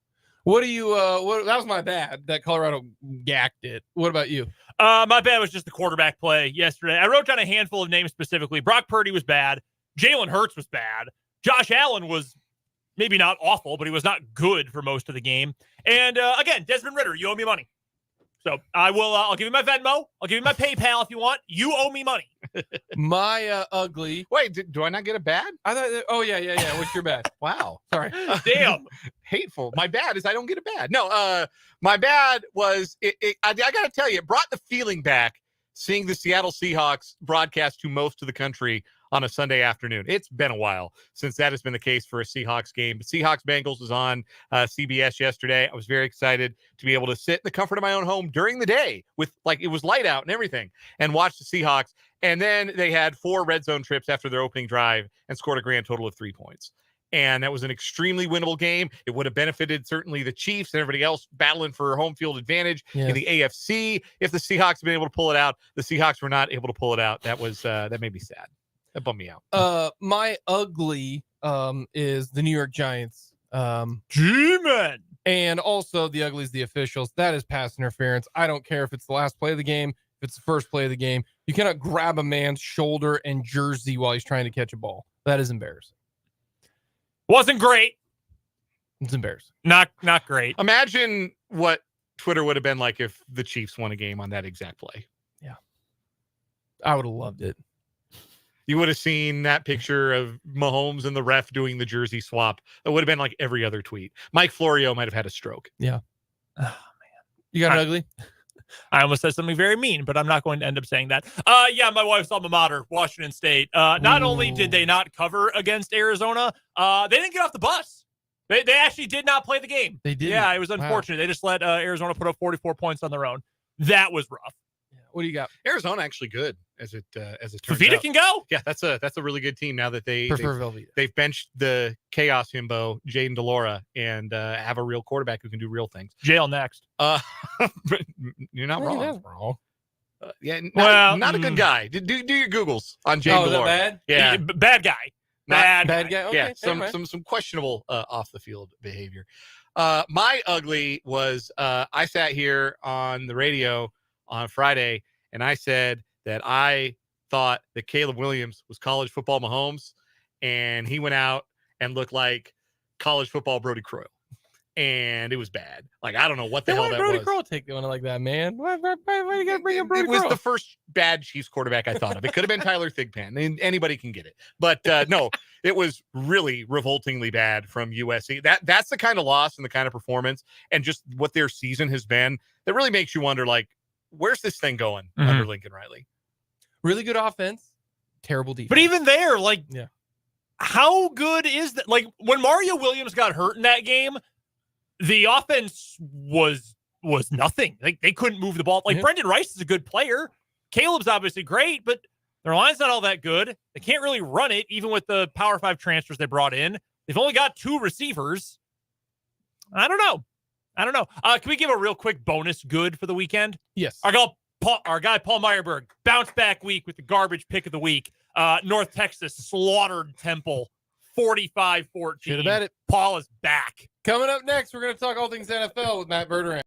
What do you, that was my bad that Colorado gacked it. What about you? My bad was just the quarterback play yesterday. I wrote down a handful of names specifically. Brock Purdy was bad. Jalen Hurts was bad. Josh Allen was maybe not awful, but he was not good for most of the game. And again, Desmond Ridder, you owe me money. So I will, I'll give you my Venmo. I'll give you my PayPal if you want. You owe me money. My ugly. Wait, do I not get a bad? I thought, oh, yeah. What's your bad? Wow. Sorry. Damn. Hateful. My bad is I don't get a bad. No, my bad was, I got to tell you, it brought the feeling back seeing the Seattle Seahawks broadcast to most of the country on a Sunday afternoon. It's been a while since that has been the case for a Seahawks game. But Seahawks-Bengals was on CBS yesterday. I was very excited to be able to sit in the comfort of my own home during the day with, like, it was light out and everything, and watch the Seahawks. And then they had 4 red zone trips after their opening drive and scored a grand total of 3 points. And that was an extremely winnable game. It would have benefited certainly the Chiefs and everybody else battling for home field advantage in the AFC. If the Seahawks had been able to pull it out, the Seahawks were not able to pull it out. That was that made me sad. That bummed me out. My ugly is the New York Giants. G-Man. And also the ugly is the officials. That is pass interference. I don't care if it's the last play of the game, if it's the first play of the game. You cannot grab a man's shoulder and jersey while he's trying to catch a ball. That is embarrassing. Wasn't great. It's embarrassing. Not great. Imagine what Twitter would have been like if the Chiefs won a game on that exact play. Yeah. I would have loved it. You would have seen that picture of Mahomes and the ref doing the jersey swap. It would have been like every other tweet. Mike Florio might have had a stroke. Yeah. Oh, man. You got an ugly? I almost said something very mean, but I'm not going to end up saying that. Yeah, my wife's alma mater, Washington State. Not only did they not cover against Arizona, they didn't get off the bus. They actually did not play the game. They did. Yeah, it was unfortunate. Wow. They just let Arizona put up 44 points on their own. That was rough. What do you got? Arizona actually good as it turns Fafita out. can go. Yeah, that's a really good team now that they've Velveeta. benched the chaos himbo Jaden Delora and have a real quarterback who can do real things. Jail next. You're not wrong. That's wrong. Yeah, Well, not a good guy. Do your Googles on Jaden Delora. Bad? Yeah, Bad guy. Bad guy. Okay, yeah, some questionable off the field behavior. My ugly was I sat here on the radio on Friday and I said that I thought that Caleb Williams was college football Mahomes, and he went out and looked like college football Brody Croyle, and it was bad. Like, I don't know what the hell that Brody was. Croyle take one like that, man? Why you got to bring up Brody It was Croyle? the first bad Chiefs quarterback I thought of. It could have been Tyler Thigpen, and anybody can get it. But no, it was really revoltingly bad from USC. That's the kind of loss and the kind of performance and just what their season has been that really makes you wonder, like, where's this thing going under Lincoln Riley? Really good offense, terrible defense. But even there, like, yeah, how good is that? Like, when Mario Williams got hurt in that game, the offense was nothing. Like, they couldn't move the ball. Like, Brendan Rice is a good player. Caleb's obviously great, but their line's not all that good. They can't really run it, even with the Power 5 transfers they brought in. They've only got 2 receivers. I don't know. Can we give a real quick bonus good for the weekend? Yes. Our guy Paul Meyerberg, bounce back week with the garbage pick of the week. North Texas slaughtered Temple 45-14. Should have bet it. Paul is back. Coming up next, we're going to talk all things NFL with Matt Verderame.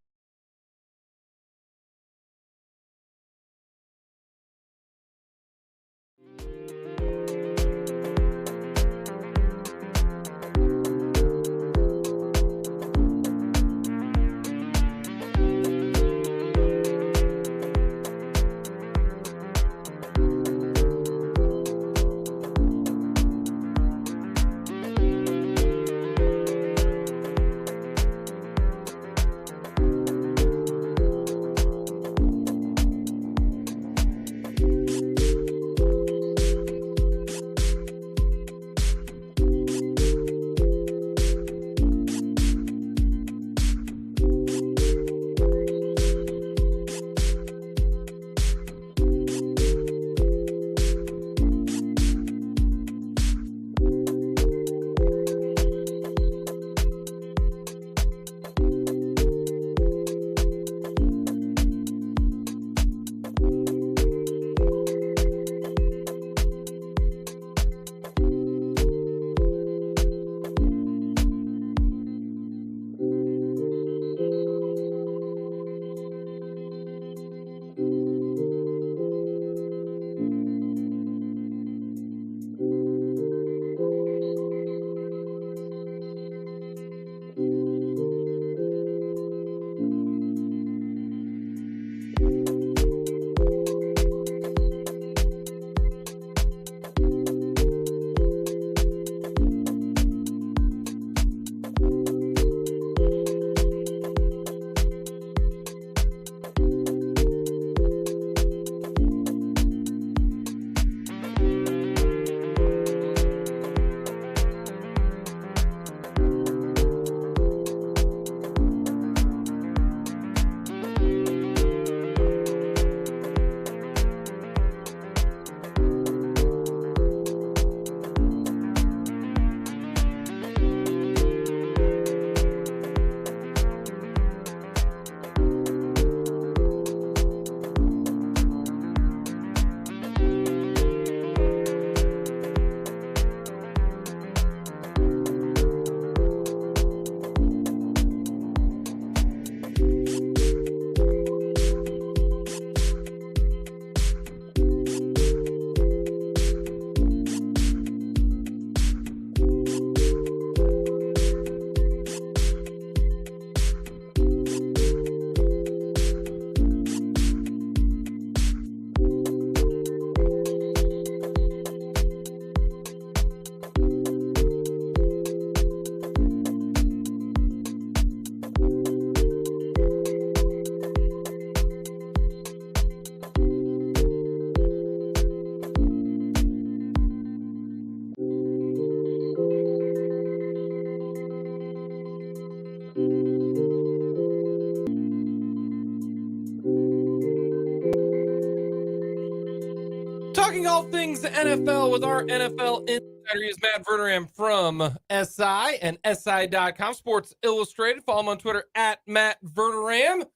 Talking all things NFL with our NFL insider is Matt Verderame from SI and SI.com, Sports Illustrated. Follow him on Twitter at Matt Verderame.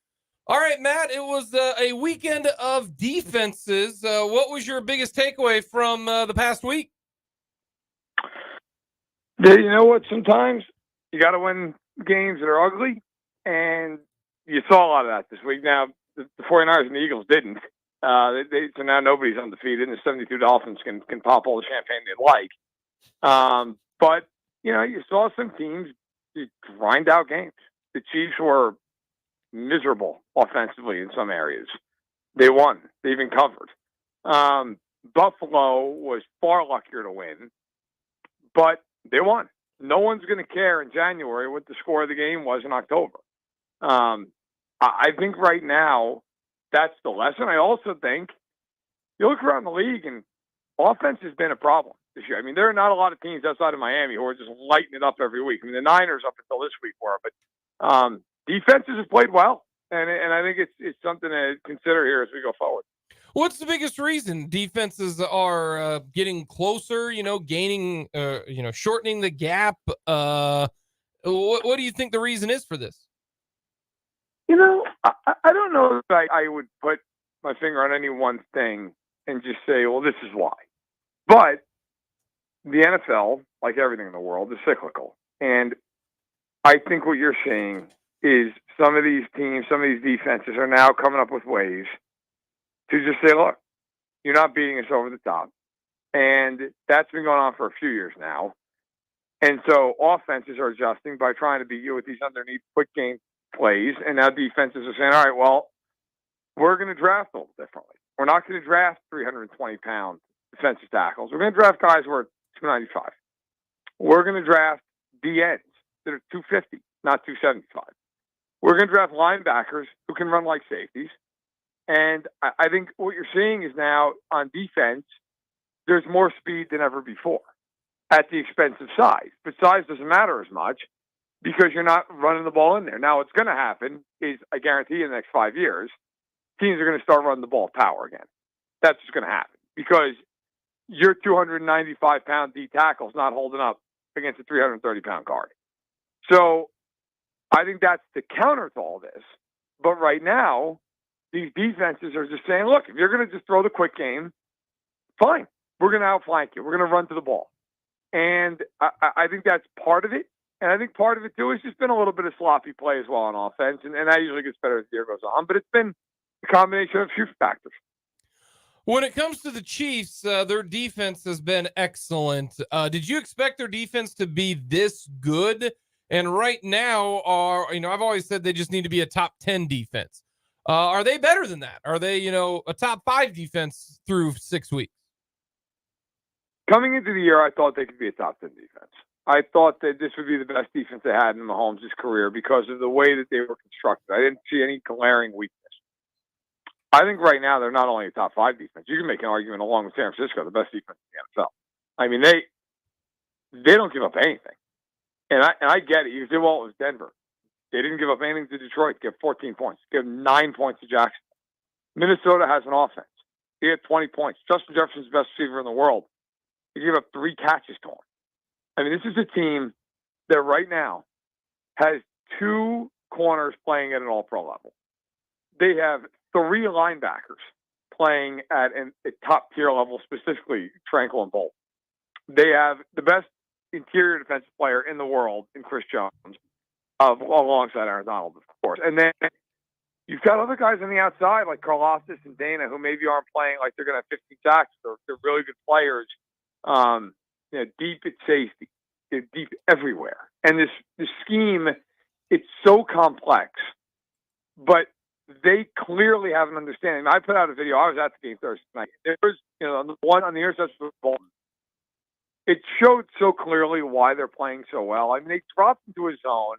All right, Matt, it was a weekend of defenses. What was your biggest takeaway from the past week? You know what? Sometimes you got to win games that are ugly, and you saw a lot of that this week. Now, the 49ers and the Eagles didn't. So now nobody's undefeated, and the 72 Dolphins can pop all the champagne they like. But, you know, you saw some teams just grind out games. The Chiefs were miserable offensively in some areas. They won. They even covered. Buffalo was far luckier to win, but they won. No one's going to care in January what the score of the game was in October. I think right now that's the lesson. I also think you look around the league and offense has been a problem this year. I mean, there are not a lot of teams outside of Miami who are just lighting it up every week. I mean, the Niners up until this week were, but defenses have played well, and I think it's something to consider here as we go forward. What's the biggest reason defenses are getting closer, gaining, shortening the gap? What do you think the reason is for this? You know, I don't know if I would put my finger on any one thing and just say, well, this is why. But the NFL, like everything in the world, is cyclical. And I think what you're seeing is some of these teams, some of these defenses are now coming up with ways to just say, look, you're not beating us over the top. And that's been going on for a few years now. And so offenses are adjusting by trying to beat you with these underneath quick game plays. And now defenses are saying, all right, well, we're going to draft a little differently. We're not going to draft 320-pound defensive tackles. We're going to draft guys who are 295. We're going to draft DNs that are 250, not 275. We're going to draft linebackers who can run like safeties. And I think what you're seeing is now on defense, there's more speed than ever before at the expense of size. But size doesn't matter as much because you're not running the ball in there. Now, what's going to happen is, I guarantee in the next 5 years, teams are going to start running the ball with power again. That's what's going to happen because your 295-pound D tackle is not holding up against a 330-pound guard. So I think that's the counter to all this. But right now, these defenses are just saying, look, if you're going to just throw the quick game, fine. We're going to outflank you. We're going to run to the ball. And I think that's part of it. And I think part of it, too, has just been a little bit of sloppy play as well on offense. And that usually gets better as the year goes on. But it's been a combination of a few factors. When it comes to the Chiefs, their defense has been excellent. Did you expect their defense to be this good? And right now, I've always said they just need to be a top 10 defense. Are they better than that? Are they, a top 5 defense through 6 weeks? Coming into the year, I thought they could be a top 10 defense. I thought that this would be the best defense they had in Mahomes' career because of the way that they were constructed. I didn't see any glaring weakness. I think right now they're not only a top 5 defense. You can make an argument along with San Francisco, the best defense in the NFL. I mean, they don't give up anything. And I get it. You say, well, it was Denver. They didn't give up anything to Detroit. Give 14 points. Give 9 points to Jackson. Minnesota has an offense. He had 20 points. Justin Jefferson's the best receiver in the world. He gave up 3 catches to him. I mean, this is a team that right now has 2 corners playing at an all-pro level. They have 3 linebackers playing at a top-tier level, specifically Tranquil and Bolt. They have the best interior defensive player in the world in Chris Jones, alongside Aaron Donald, of course. And then you've got other guys on the outside like Karlaftis and Dana who maybe aren't playing like they're going to have 15 sacks. They're really good players, deep at safety. They're deep everywhere. And this scheme, it's so complex, but they clearly have an understanding. I put out a video. I was at the game Thursday night. There was, on the one on the interception with Bolton, it showed so clearly why they're playing so well. I mean, they dropped into a zone,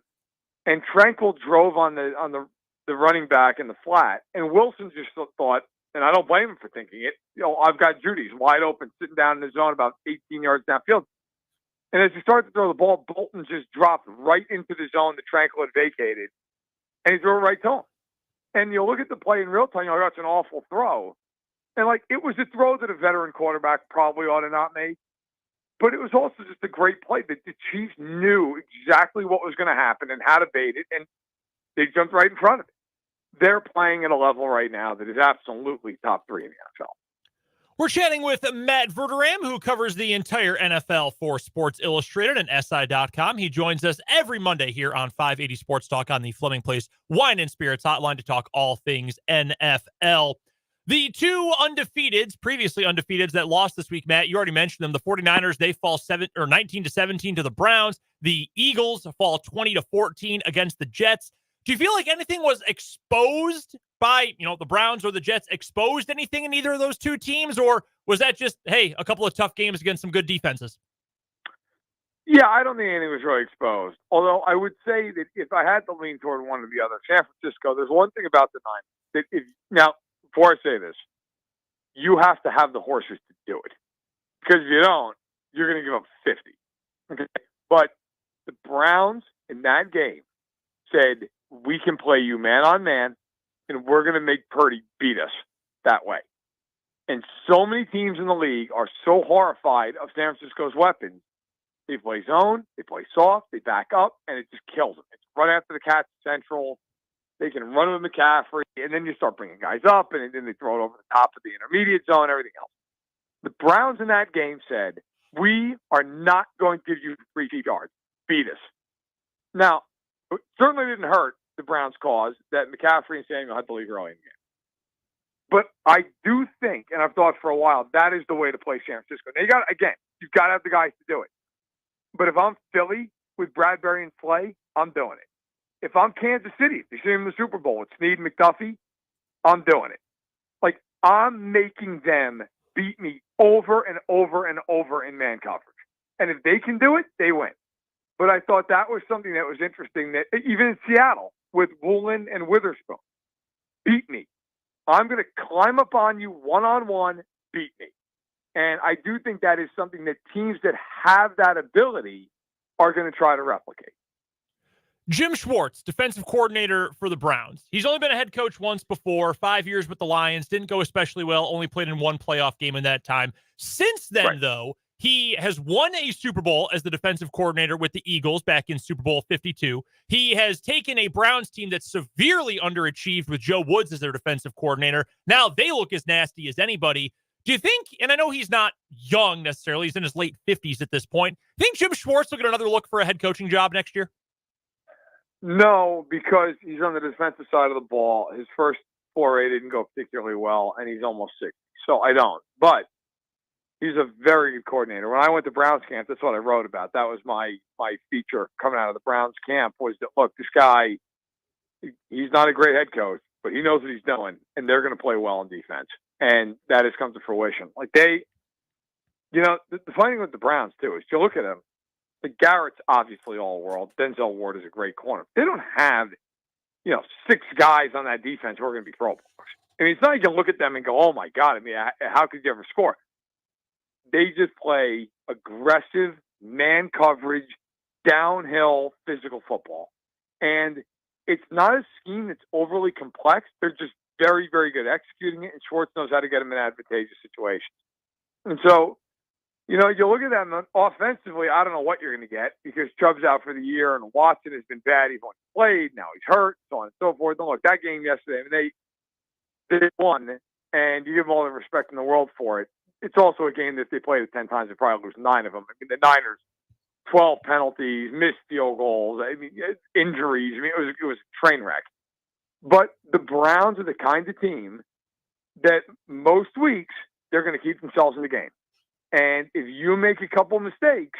and Tranquil drove on the running back in the flat, and Wilson just thought, and I don't blame him for thinking it, I've got Judy's wide open, sitting down in the zone about 18 yards downfield. And as he started to throw the ball, Bolton just dropped right into the zone that Tranquil had vacated, and he threw it right to him. And you look at the play in real time, that's an awful throw. And, it was a throw that a veteran quarterback probably ought to not make. But it was also just a great play that the Chiefs knew exactly what was going to happen and how to bait it, and they jumped right in front of it. They're playing at a level right now that is absolutely top 3 in the NFL. We're chatting with Matt Verderame, who covers the entire NFL for Sports Illustrated and SI.com. He joins us every Monday here on 580 Sports Talk on the Fleming Place Wine and Spirits Hotline to talk all things NFL. The two previously undefeateds that lost this week, Matt, you already mentioned them. The 49ers, they fall 19-17 to the Browns. The Eagles fall 20-14 against the Jets. Do you feel like anything was exposed by, the Browns or the Jets exposed anything in either of those two teams? Or was that just, hey, a couple of tough games against some good defenses? Yeah, I don't think anything was really exposed. Although I would say that if I had to lean toward one or the other, San Francisco, there's one thing about the Niners. Now, before I say this, you have to have the horses to do it. Because if you don't, you're going to give up 50. Okay? But the Browns in that game said, we can play you man on man, and we're going to make Purdy beat us that way. And so many teams in the league are so horrified of San Francisco's weapons. They play zone, they play soft, they back up, and it just kills them. It's run after the catch central. They can run with McCaffrey, and then you start bringing guys up, and then they throw it over the top of the intermediate zone, everything else. The Browns in that game said, we are not going to give you 3 yards. Beat us. Now, it certainly didn't hurt the Browns' cause that McCaffrey and Samuel had to leave early in the game. But I do think, and I've thought for a while, that is the way to play San Francisco. Now, you've got to have the guys to do it. But if I'm Philly with Bradbury and Slay, I'm doing it. If I'm Kansas City, if you see them in the Super Bowl with Snead and McDuffie, I'm doing it. I'm making them beat me over and over and over in man coverage. And if they can do it, they win. But I thought that was something that was interesting, that even in Seattle with Woolen and Witherspoon, beat me. I'm going to climb up on you one-on-one, beat me. And I do think that is something that teams that have that ability are going to try to replicate. Jim Schwartz, defensive coordinator for the Browns. He's only been a head coach once before, 5 years with the Lions. Didn't go especially well, only played in one playoff game in that time. Since then, though, he has won a Super Bowl as the defensive coordinator with the Eagles back in Super Bowl 52. He has taken a Browns team that's severely underachieved with Joe Woods as their defensive coordinator. Now they look as nasty as anybody. Do you think, and I know he's not young necessarily, he's in his late 50s at this point, think Jim Schwartz will get another look for a head coaching job next year? No, because he's on the defensive side of the ball. His first foray didn't go particularly well, and he's almost 60. So I don't. But he's a very good coordinator. When I went to Browns camp, that's what I wrote about. That was my feature coming out of the Browns camp, was that, look, this guy, he's not a great head coach, but he knows what he's doing, and they're going to play well in defense. And that has come to fruition. The funny thing with the Browns, too, is you look at them, Garrett's obviously all-world. Denzel Ward is a great corner. They don't have, 6 guys on that defense who are going to be Pro Bowlers. I mean, it's not like you can look at them and go, oh, my God, how could you ever score? They just play aggressive, man coverage, downhill physical football. And it's not a scheme that's overly complex. They're just very, very good executing it, and Schwartz knows how to get them in advantageous situations. And so, you look at them offensively, I don't know what you're going to get, because Chubb's out for the year, and Watson has been bad. He's only played. Now he's hurt, so on and so forth. And look, that game yesterday, they won, and you give them all the respect in the world for it. It's also a game that if they played it 10 times, they probably lose 9 of them. I mean, the Niners, 12 penalties, missed field goals, injuries. It was a train wreck. But the Browns are the kind of team that most weeks they're going to keep themselves in the game. And if you make a couple mistakes,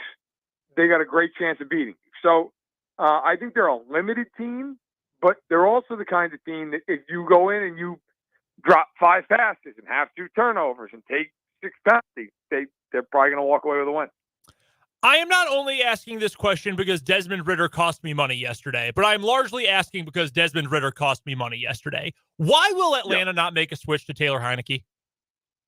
they got a great chance of beating you. So I think they're a limited team, but they're also the kind of team that if you go in and you drop 5 passes and have 2 turnovers and take 6 penalties, they're probably going to walk away with a win. I am not only asking this question because Desmond Ridder cost me money yesterday, but I'm largely asking because Desmond Ridder cost me money yesterday. Why will Atlanta not make a switch to Taylor Heineke?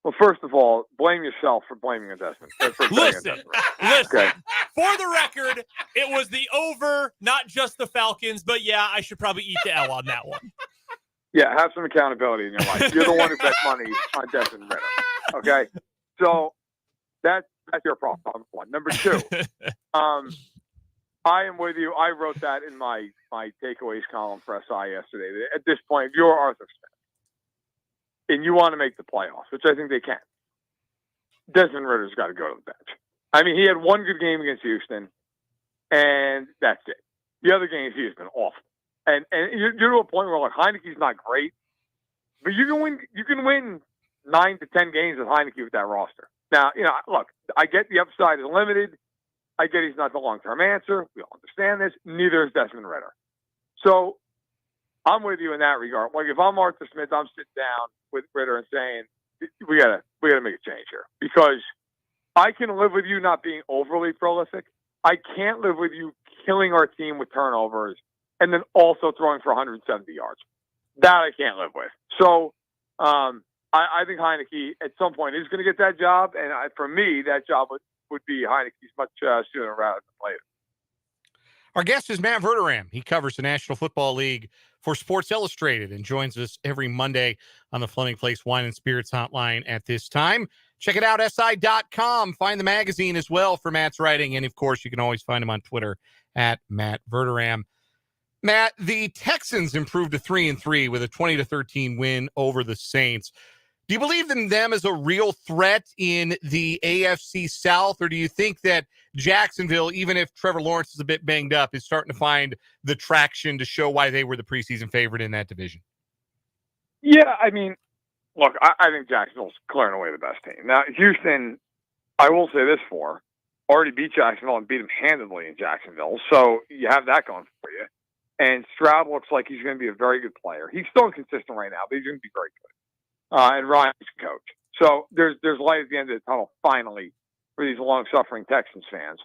Well, first of all, blame yourself for blaming a Desmond. Listen. Okay. For the record, it was the over, not just the Falcons, but yeah, I should probably eat the L on that one. Yeah, have some accountability in your life. You're the one who bet money on Desmond Ritter. Okay? So that's your problem, one. Number two, I am with you. I wrote that in my takeaways column for SI yesterday. At this point, if you're Arthur Smith and you want to make the playoffs, which I think they can, Desmond Ritter's got to go to the bench. I mean, he had one good game against Houston, and that's it. The other games, he has been awful. And you're to a point where, like, Heineke's not great, but you can win 9 to 10 games with Heineke with that roster. Now, look, I get the upside is limited. I get he's not the long-term answer. We all understand this. Neither is Desmond Ritter. So I'm with you in that regard. Like, if I'm Arthur Smith, I'm sitting down with Ritter and saying, we gotta make a change here, because I can live with you not being overly prolific. I can't live with you killing our team with turnovers and then also throwing for 170 yards. That I can't live with. So I think Heineke at some point is going to get that job, and for me, that job would be Heineke's much sooner rather than later. Our guest is Matt Verderame. He covers the National Football League for Sports Illustrated and joins us every Monday on the Fleming Place Wine and Spirits Hotline at this time. Check it out, SI.com. Find the magazine as well for Matt's writing. And, of course, you can always find him on Twitter at Matt Verderame. Matt, the Texans improved to 3-3 with a 20-13 win over the Saints. Do you believe in them as a real threat in the AFC South, or do you think that Jacksonville, even if Trevor Lawrence is a bit banged up, is starting to find the traction to show why they were the preseason favorite in that division? Yeah, I mean, look, I think Jacksonville's clearing away the best team. Now, Houston, I will say this already beat Jacksonville and beat them handedly in Jacksonville, so you have that going for you. And Stroud looks like he's going to be a very good player. He's still inconsistent right now, but he's going to be very good. And Ryan's coach. So there's light at the end of the tunnel, finally, for these long-suffering Texans fans.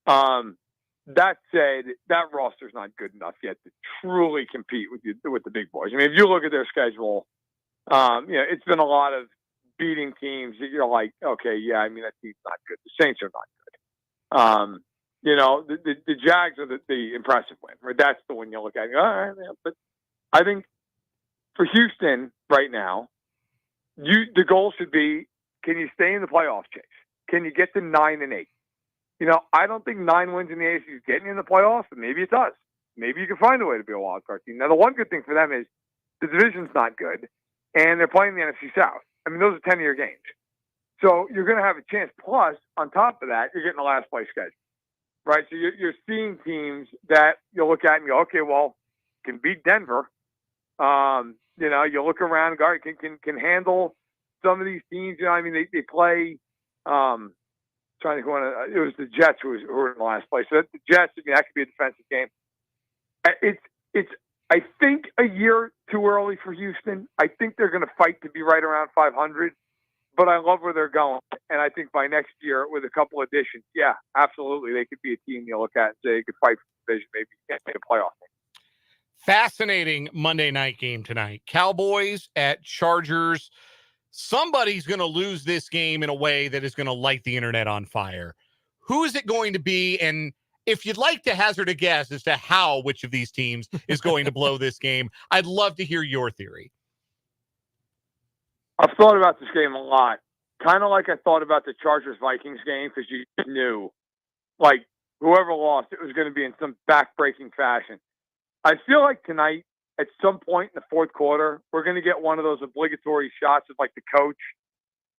That said, that roster's not good enough yet to truly compete with the big boys. I mean, if you look at their schedule, it's been a lot of beating teams that you're like, okay, yeah, I mean, that team's not good. The Saints are not good. The Jags are the impressive win, right? That's the one you look at and go, all right, man. But I think for Houston right now, the goal should be, can you stay in the playoff chase? Can you get to 9-8? I don't think 9 wins in the AFC is getting in the playoffs, but maybe it does. Maybe you can find a way to be a wild card team. Now, the one good thing for them is the division's not good, and they're playing the NFC South. I mean, those are 10-year games. So you're going to have a chance. Plus, on top of that, you're getting a last place schedule, right? So you're seeing teams that you'll look at and go, okay, well, can beat Denver. You look around and go, can handle some of these teams. I mean, they play. Trying to go on. It was the Jets who were in the last place. So the Jets, I mean, that could be a defensive game. It's I think a year too early for Houston. I think they're going to fight to be right around 500. But I love where they're going, and I think by next year, with a couple additions, yeah, absolutely, they could be a team you look at and say they could fight for the division, maybe get a playoff game. Fascinating Monday night game tonight. Cowboys at Chargers. Somebody's going to lose this game in a way that is going to light the internet on fire. Who is it going to be? And if you'd like to hazard a guess as to how which of these teams is going to blow this game, I'd love to hear your theory. I've thought about this game a lot. Kind of like I thought about the Chargers-Vikings game, because you knew, like, whoever lost, it was going to be in some back-breaking fashion. I feel like tonight, at some point in the fourth quarter, we're going to get one of those obligatory shots of, like, the coach,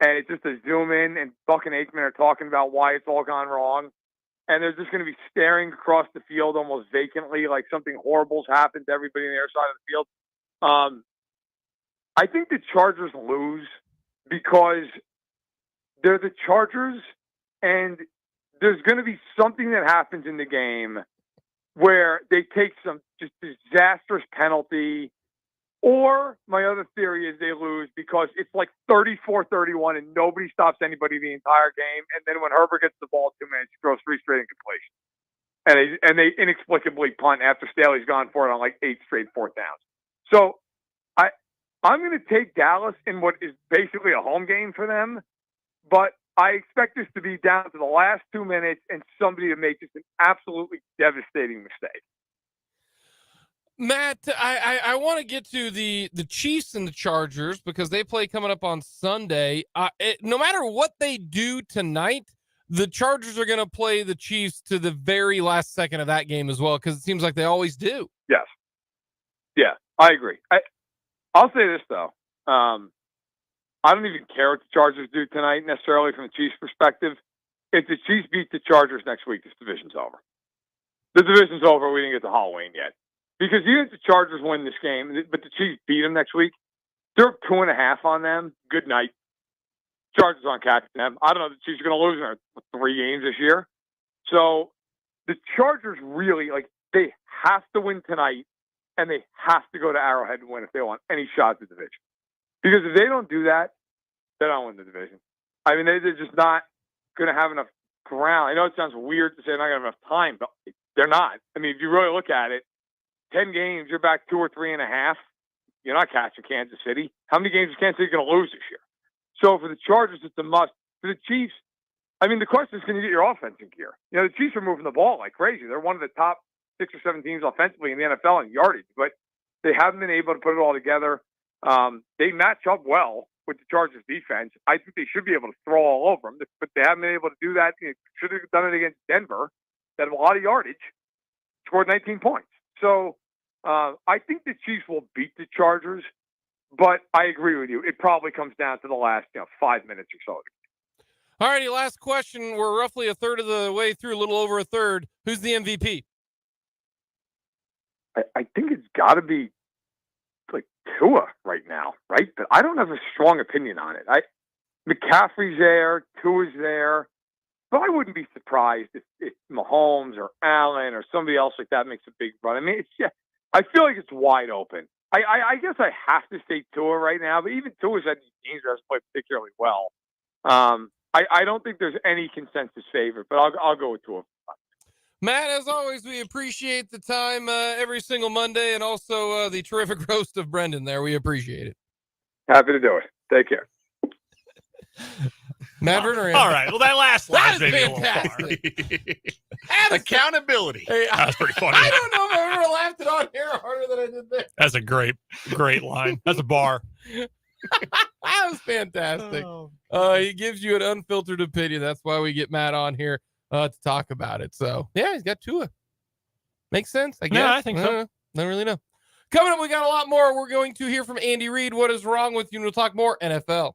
and it's just a zoom in, and Buck and Aikman are talking about why it's all gone wrong, and they're just going to be staring across the field almost vacantly, like something horrible's happened to everybody on their side of the field. I think the Chargers lose because they're the Chargers, and there's going to be something that happens in the game where they take some just disastrous penalty, or my other theory is they lose because it's like 34-31 and nobody stops anybody the entire game, and then when Herbert gets the ball 2 minutes, he throws 3 straight incompletions. And they inexplicably punt after Staley's gone for it on like 8 straight fourth downs. So I'm going to take Dallas in what is basically a home game for them, but I expect this to be down to the last 2 minutes and somebody to make just an absolutely devastating mistake. Matt, I want to get to the Chiefs and the Chargers because they play coming up on Sunday. No matter what they do tonight, the Chargers are going to play the Chiefs to the very last second of that game as well because it seems like they always do. Yes. Yeah, I agree. I'll say this, though. I don't even care what the Chargers do tonight necessarily from the Chiefs' perspective. If the Chiefs beat the Chargers next week, this division's over. The division's over. We didn't get to Halloween yet. Because even if the Chargers win this game, but the Chiefs beat them next week, they're up 2.5 on them. Good night. Chargers aren't catching them. I don't know if the Chiefs are going to lose in their 3 games this year. So the Chargers really, they have to win tonight, and they have to go to Arrowhead and win if they want any shot at the division. Because if they don't do that, they don't win the division. I mean, they're just not going to have enough ground. I know it sounds weird to say they're not going to have enough time, but they're not. I mean, if you really look at it, 10 games, you're back 2 or 3.5. You're not catching Kansas City. How many games is Kansas City going to lose this year? So for the Chargers, it's a must. For the Chiefs, I mean, the question is, can you get your offense in gear? You know, the Chiefs are moving the ball like crazy. They're one of the top 6 or 7 teams offensively in the NFL in yardage, but they haven't been able to put it all together. They match up well with the Chargers defense. I think they should be able to throw all over them, but they haven't been able to do that. They should have done it against Denver. That had a lot of yardage, scored 19 points. So I think the Chiefs will beat the Chargers, but I agree with you. It probably comes down to the last 5 minutes or so. All righty, last question. We're roughly a third of the way through, a little over a third. Who's the MVP? I think it's got to be Tua right now, right? But I don't have a strong opinion on it. McCaffrey's there, Tua's there, but I wouldn't be surprised if Mahomes or Allen or somebody else like that makes a big run. I mean, I feel like it's wide open. I guess I have to say Tua right now, but even Tua's had games where he's played particularly well. I don't think there's any consensus favorite, but I'll go with Tua. Matt, as always, we appreciate the time every single Monday and also the terrific roast of Brendan there. We appreciate it. Happy to do it. Take care. Matt Verderame. All right. Well, that last line That is maybe fantastic. Accountability. Hey, That's pretty funny. I don't know if I've ever laughed it on here harder than I did there. That's a great line. That's a bar. That was fantastic. He gives you an unfiltered opinion. That's why we get Matt on here to talk about it. So, yeah, he's got Tua. Makes sense, I guess. Yeah, I think so. I don't really know. Coming up, we got a lot more. We're going to hear from Andy Reid. What is wrong with you? And we'll talk more NFL.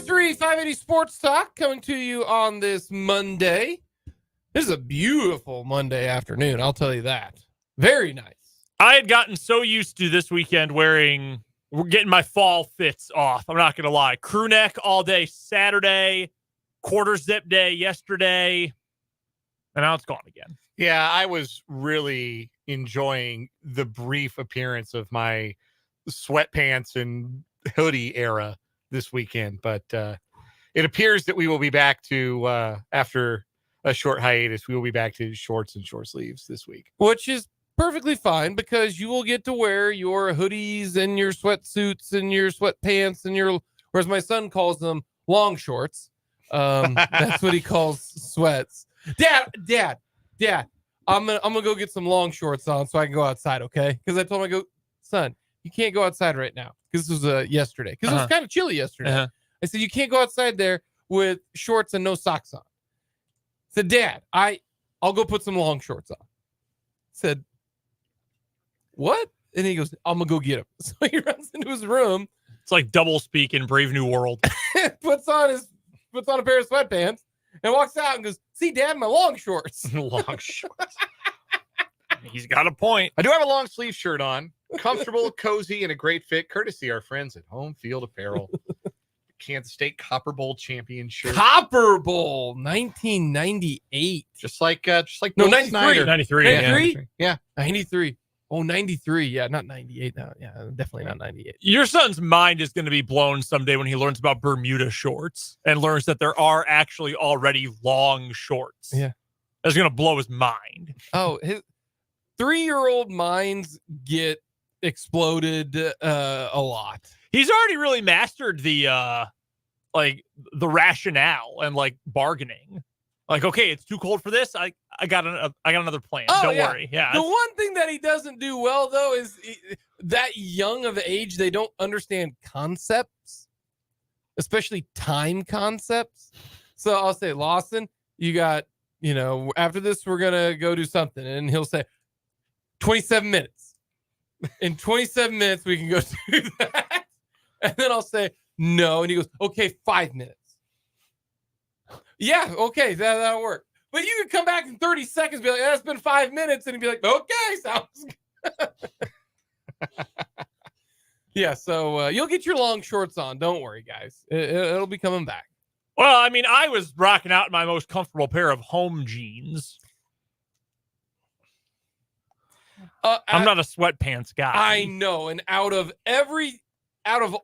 Victory 580 Sports Talk coming to you on this Monday. This is a beautiful Monday afternoon, I'll tell you that. Very nice. I had gotten so used to this weekend we're getting my fall fits off. I'm not going to lie. Crew neck all day Saturday, quarter zip day yesterday, and now it's gone again. Yeah, I was really enjoying the brief appearance of my sweatpants and hoodie era this weekend, but it appears that we will be back to, after a short hiatus, we will be back to shorts and short sleeves this week. Which is perfectly fine because you will get to wear your hoodies and your sweatsuits and your sweatpants and your, or as my son calls them, long shorts. That's what he calls sweats. Dad, I'm gonna go get some long shorts on so I can go outside, okay? Because I told him, I go, son, you can't go outside right now because this was yesterday because it was kind of chilly yesterday. I said you can't go outside there with shorts and no socks on. I said, Dad, I'll go put some long shorts on. I said, what? And he goes, I'm gonna go get him. So he runs into his room. It's like double speak in Brave New World. puts on a pair of sweatpants and walks out and goes, see, Dad, my long shorts. Long shorts. He's got a point. I do have a long sleeve shirt on. Comfortable, cozy, and a great fit, courtesy our friends at Home Field Apparel. Kansas State Copper Bowl champion shirt. Copper Bowl, 1998. Just like No, Bill 93. Snyder. 93. 93? Yeah. 93. Oh, 93. Yeah, not 98. No, yeah, definitely not 98. Your son's mind is going to be blown someday when he learns about Bermuda shorts and learns that there are actually already long shorts. Yeah. That's going to blow his mind. Oh, his 3-year-old minds get exploded a lot. He's already really mastered the rationale and like bargaining. Like, okay, it's too cold for this. I got another plan. Oh, Don't yeah. worry. Yeah. The one thing that he doesn't do well, though, is that young of age, they don't understand concepts, especially time concepts. So I'll say, Lawson, you got, after this, we're going to go do something. And he'll say, 27 minutes. In 27 minutes, we can go do that. And then I'll say, no. And he goes, okay, 5 minutes. Yeah, okay, that'll work. But you could come back in 30 seconds, be like, it's been 5 minutes, and he'd be like, okay, sounds good. Yeah, so you'll get your long shorts on. Don't worry, guys. It'll be coming back. Well, I mean, I was rocking out in my most comfortable pair of home jeans. I'm not a sweatpants guy. I know, and out of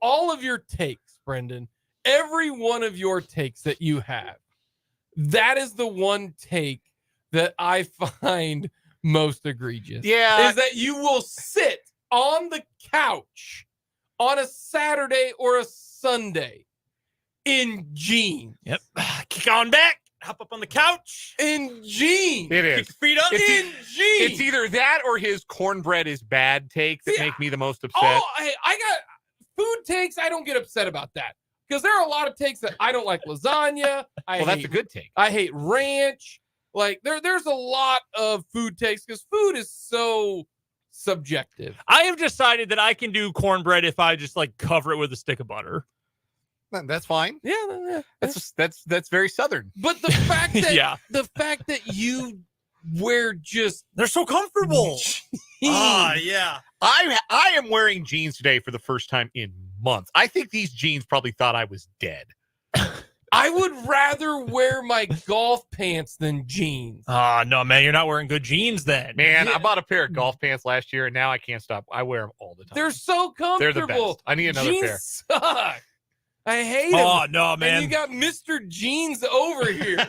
all of your takes, Brendan, every one of your takes that you have, that is the one take that I find most egregious. Yeah. Is that you will sit on the couch on a Saturday or a Sunday in jeans. Yep. Kick on back. Hop up on the couch. In jeans. It is. Kick your feet up. In jeans. It's either that or his cornbread is bad take that make me the most upset. Oh, I got food takes. I don't get upset about that. Because there are a lot of takes that I don't like lasagna. That's a good take. I hate ranch. Like there's a lot of food takes because food is so subjective. I have decided that I can do cornbread if I just like cover it with a stick of butter. That's fine. Yeah. That's very Southern. But the fact that the fact that you wear just they're so comfortable. yeah. I am wearing jeans today for the first time in months. I think these jeans probably thought I was dead. I would rather wear my golf pants than jeans. No, man, you're not wearing good jeans then. Man, I bought a pair of golf pants last year, and now I can't stop. I wear them all the time. They're so comfortable. They're the best. I need another jeans pair. Suck. I hate them. Oh, no, man. And you got Mr. Jeans over here.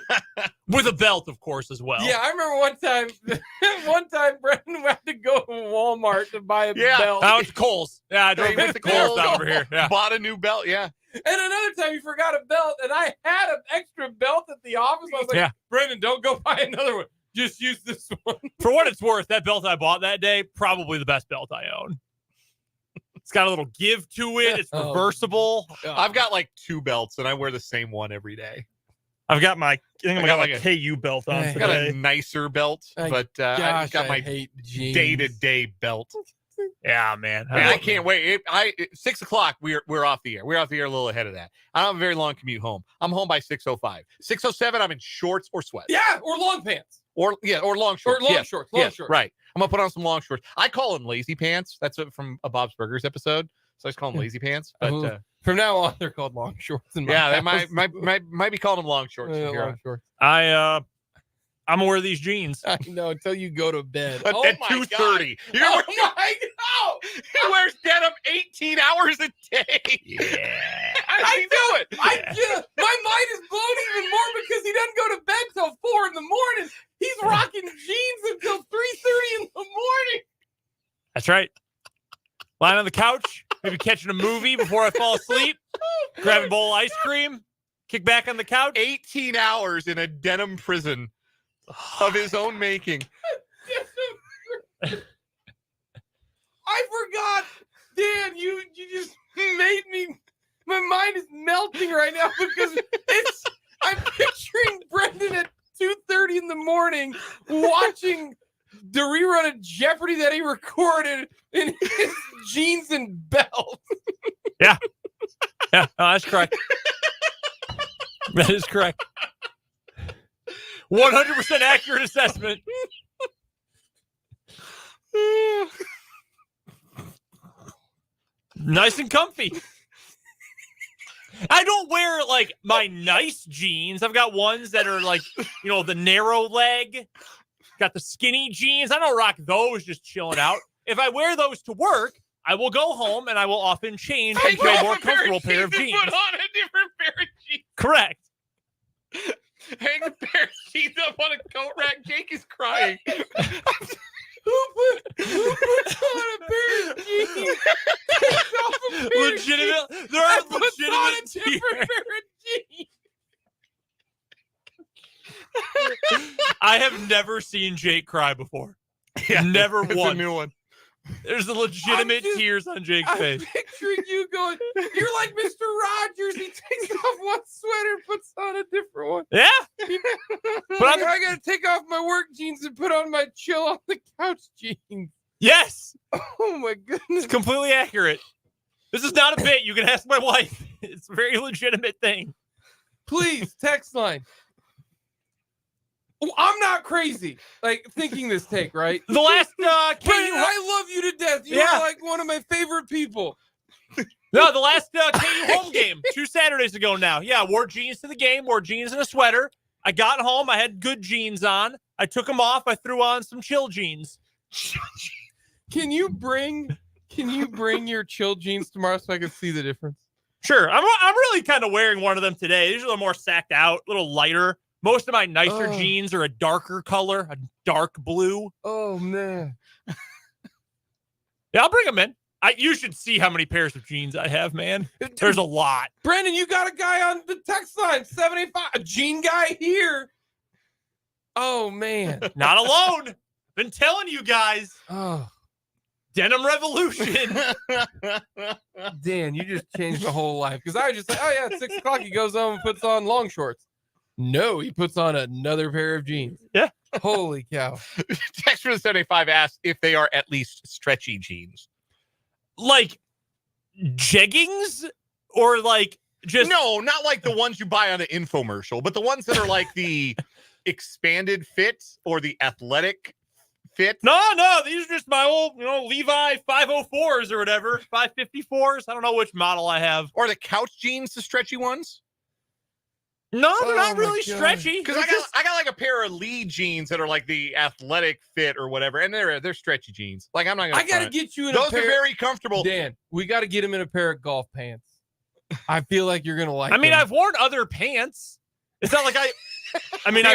With a belt, of course, as well. Yeah, I remember one time Brendan had to go to Walmart to buy a belt. Oh, it's Kohl's. Yeah, I drove Went to Kohl's down over here. Yeah. Bought a new belt, yeah. And another time you forgot a belt, and I had an extra belt at the office. I was like, Brendan, don't go buy another one. Just use this one. For what it's worth, that belt I bought that day, probably the best belt I own. It's got a little give to it. It's reversible. I've got like 2 belts, and I wear the same one every day. I got my KU belt on I today. got a nicer belt, but I've got my hate jeans. day-to-day belt. Yeah, man. I can't wait. 6 o'clock. We're off the air. We're off the air a little ahead of that. I don't have a very long commute home. I'm home by 6:05. 6:07. I'm in shorts or sweats. Yeah, or long pants. Or long shorts. Or long Yes. shorts. Yes, Shorts. right. I'm gonna put on some long shorts. I call them lazy pants. That's from a Bob's Burgers episode. So I just call them lazy pants. But from now on, they're called long shorts. In my yeah, they house. might be calling them long shorts. Yeah, from here long on. shorts. I'm gonna wear these jeans. I know until you go to bed. At 2:30. Oh my God. He wears denim 18 hours a day. Yeah. I do it. My mind is blown even more because he doesn't go to bed till 4 in the morning. He's rocking jeans until 3:30 in the morning. That's right. Lying on the couch, maybe catching a movie before I fall asleep, grabbing a bowl of ice cream, kick back on the couch. 18 hours in a denim prison of his own making. I forgot, Dan. You just made me. My mind is melting right now because I'm picturing Brendan at 2:30 in the morning watching the rerun of Jeopardy that he recorded in his jeans and belt. Yeah, no, that's correct. That is correct. 100% accurate assessment. Nice and comfy. I don't wear like my nice jeans. I've got ones that are like, the narrow leg. Got the skinny jeans. I don't rock those just chilling out. If I wear those to work, I will go home and I will often change into a more comfortable pair of jeans. Put on a different pair of jeans. Correct. Hang a pair of jeans up on a coat rack. Jake is crying. Who puts on a pair of jeans? Takes off a pair Legitimate. of jeans, There are and puts on a legitimate different pair of jeans. I have never seen Jake cry before. Yeah, Never it's once. a new one. There's the legitimate tears on Jake's I'm face. picturing you going, you're like Mr. Rogers. He takes off one sweater and puts on a different one. Yeah. But I got to take off my work jeans and put on my chill on the couch jeans. Yes. Oh, my goodness. It's completely accurate. This is not a bit. You can ask my wife. It's a very legitimate thing. Please, text line. Oh, I'm not crazy. Like, thinking this take, right? The last Brendan, I love you to death. You are like one of my favorite people. No, the last KU home game 2 Saturdays ago now. Yeah, I wore jeans to the game, wore jeans and a sweater. I got home. I had good jeans on. I took them off. I threw on some chill jeans. Can you bring your chill jeans tomorrow so I can see the difference? Sure. I'm really kind of wearing one of them today. These are a little more sacked out, a little lighter. Most of my nicer jeans are a darker color, a dark blue. Oh, man. Yeah, I'll bring them in. You should see how many pairs of jeans I have, man. There's a lot. Brendan, you got a guy on the text line, 785. A jean guy here. Oh, man. Not alone. Been telling you guys. Oh, Denim revolution. Dan, you just changed my whole life. Because I was just like, oh, yeah, at 6 o'clock he goes home and puts on long shorts. No, he puts on another pair of jeans. Yeah. Holy cow. Text from the 75 asks if they are at least stretchy jeans. Like jeggings or like just No, not like the ones you buy on an infomercial, but the ones that are like the expanded fit or the athletic fit. No, these are just my old, Levi 504s or whatever, 554s. I don't know which model I have. Or the couch jeans, the stretchy ones. No, they're Oh not my really God. stretchy. Because I got like a pair of Lee jeans that are like the athletic fit or whatever, and they're stretchy jeans. Like I'm not gonna. I got to front. get you in Those a pair. are very comfortable. Dan, we got to get him in a pair of golf pants. I feel like you're going to like I mean, them. I've worn other pants. It's not like I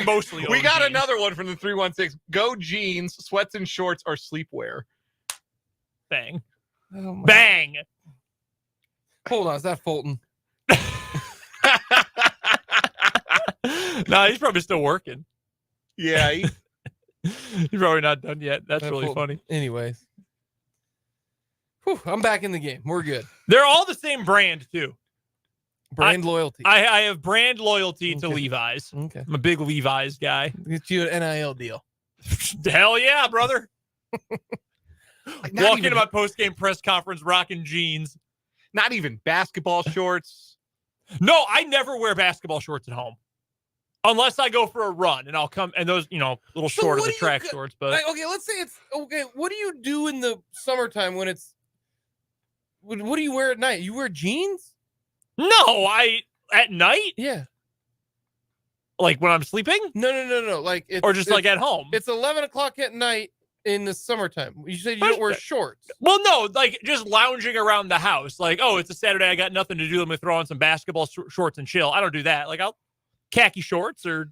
mostly We own got jeans. another one from the 316. Go jeans, sweats and shorts, or sleepwear. Bang. Oh my- Bang. Hold on, is that Fulton? No, he's probably still working. Yeah. He's probably not done yet. That's That really Fulton. funny. Anyways. Whew, I'm back in the game. We're good. They're all the same brand, too. Brand loyalty. I have brand loyalty to Okay. Levi's. Okay. I'm a big Levi's guy. Get you an NIL deal. Hell yeah, brother. Like, Walking into my post-game press conference rocking jeans. not even basketball shorts. No, I never wear basketball shorts at home. Unless I go for a run, and I'll come, and those, little So short of what the do you track go- shorts. But Like, okay, let's say it's okay. What do you do in the summertime when it's? What do you wear at night? You wear jeans? no, at night, Yeah. like when I'm sleeping, No. Like it's or just like at home. It's 11 o'clock at night in the summertime. You said you But- don't wear shorts. Well, no, like just lounging around the house. Like, oh, it's a Saturday, I got nothing to do. Let me throw on some basketball shorts and chill. I don't do that. Like, I'll khaki shorts or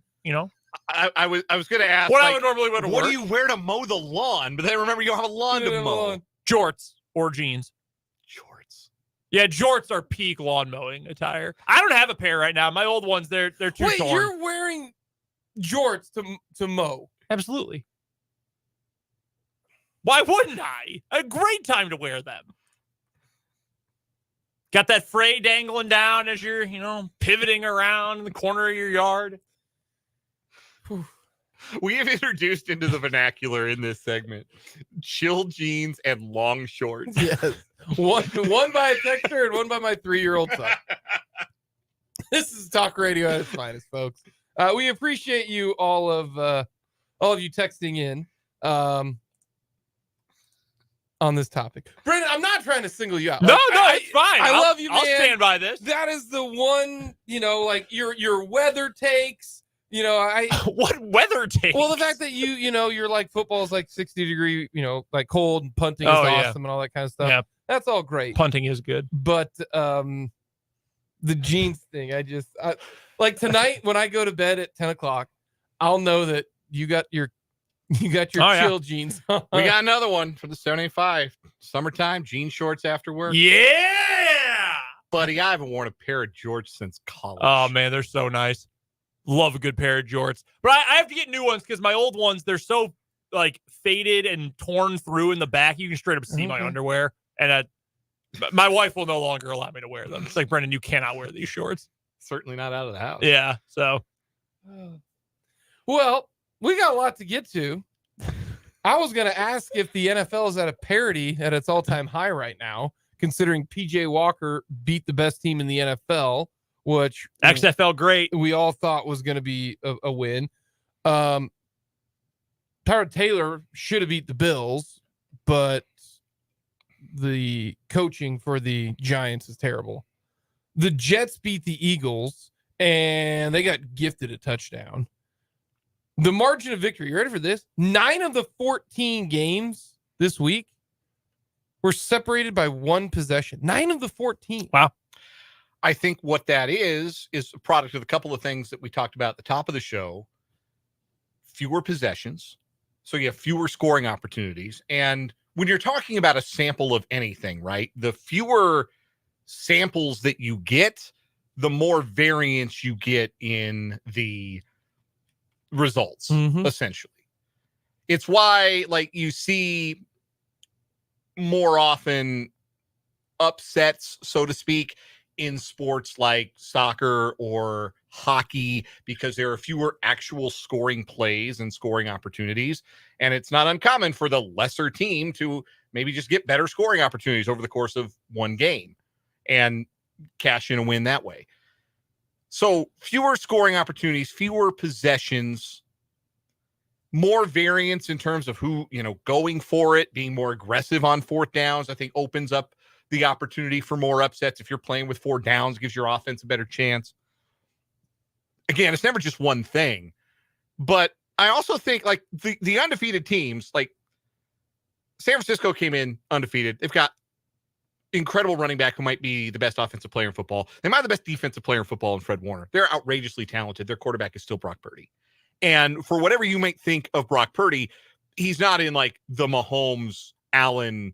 I was going to ask, what I like, would normally wear to what work. do you wear to mow the lawn? But then remember, you don't have a lawn to mow. Jorts or jeans. Shorts. Yeah, jorts are peak lawn mowing attire. I don't have a pair right now. My old ones, they're too Wait, torn. you're wearing jorts to mow? Absolutely. Why wouldn't I? A great time to wear them. Got that fray dangling down as you're, pivoting around in the corner of your yard. We have introduced into the vernacular in this segment chill jeans and long shorts. Yes. One by a texter and one by my 3-year-old son. This is talk radio at its finest, folks. We appreciate you all of you texting in on this topic. Brendan, I'm not trying to single you out. No, Like, it's fine. I love you, I'll man. stand by this. That is the one, like your weather takes. What weather takes? Well, the fact that you're like football is like 60 degree, like cold, and punting is Oh, yeah. awesome and all that kind of stuff. Yeah. That's all great. Punting is good. But the jeans thing, like tonight when I go to bed at 10 o'clock, I'll know that you got your chill jeans on. We got another one for the 785. Summertime, jean shorts after work. Yeah. Buddy, I haven't worn a pair of jorts since college. Oh, man, they're so nice. Love a good pair of jorts. But I have to get new ones because my old ones, they're so like faded and torn through in the back. You can straight up see my underwear. And my wife will no longer allow me to wear them. It's like, Brendan, you cannot wear these shorts. Certainly not out of the house. Yeah. So, Well, we got a lot to get to. I was going to ask if the NFL is at a parity at its all-time high right now, considering PJ Walker beat the best team in the NFL, which XFL great. we all thought was going to be a win. Tyrod Taylor should have beat the Bills, but the coaching for the Giants is terrible. The Jets beat the Eagles, and they got gifted a touchdown. The margin of victory, you ready for this? 9 of the 14 games this week were separated by one possession. 9 of the 14. Wow. I think what that is a product of a couple of things that we talked about at the top of the show. Fewer possessions. So you have fewer scoring opportunities. And when you're talking about a sample of anything, right, the fewer samples that you get, the more variance you get in the results, essentially. It's why, like, you see more often upsets, so to speak, in sports like soccer or hockey, because there are fewer actual scoring plays and scoring opportunities. And it's not uncommon for the lesser team to maybe just get better scoring opportunities over the course of one game and cash in a win that way. So fewer scoring opportunities, fewer possessions, more variance in terms of who, going for it, being more aggressive on fourth downs, I think opens up the opportunity for more upsets. If you're playing with 4 downs, gives your offense a better chance. Again, it's never just one thing, but I also think like the undefeated teams, like San Francisco came in undefeated. They've got incredible running back who might be the best offensive player in football. They might have the best defensive player in football in Fred Warner. They're outrageously talented. Their quarterback is still Brock Purdy. And for whatever you might think of Brock Purdy, he's not in like the Mahomes, Allen,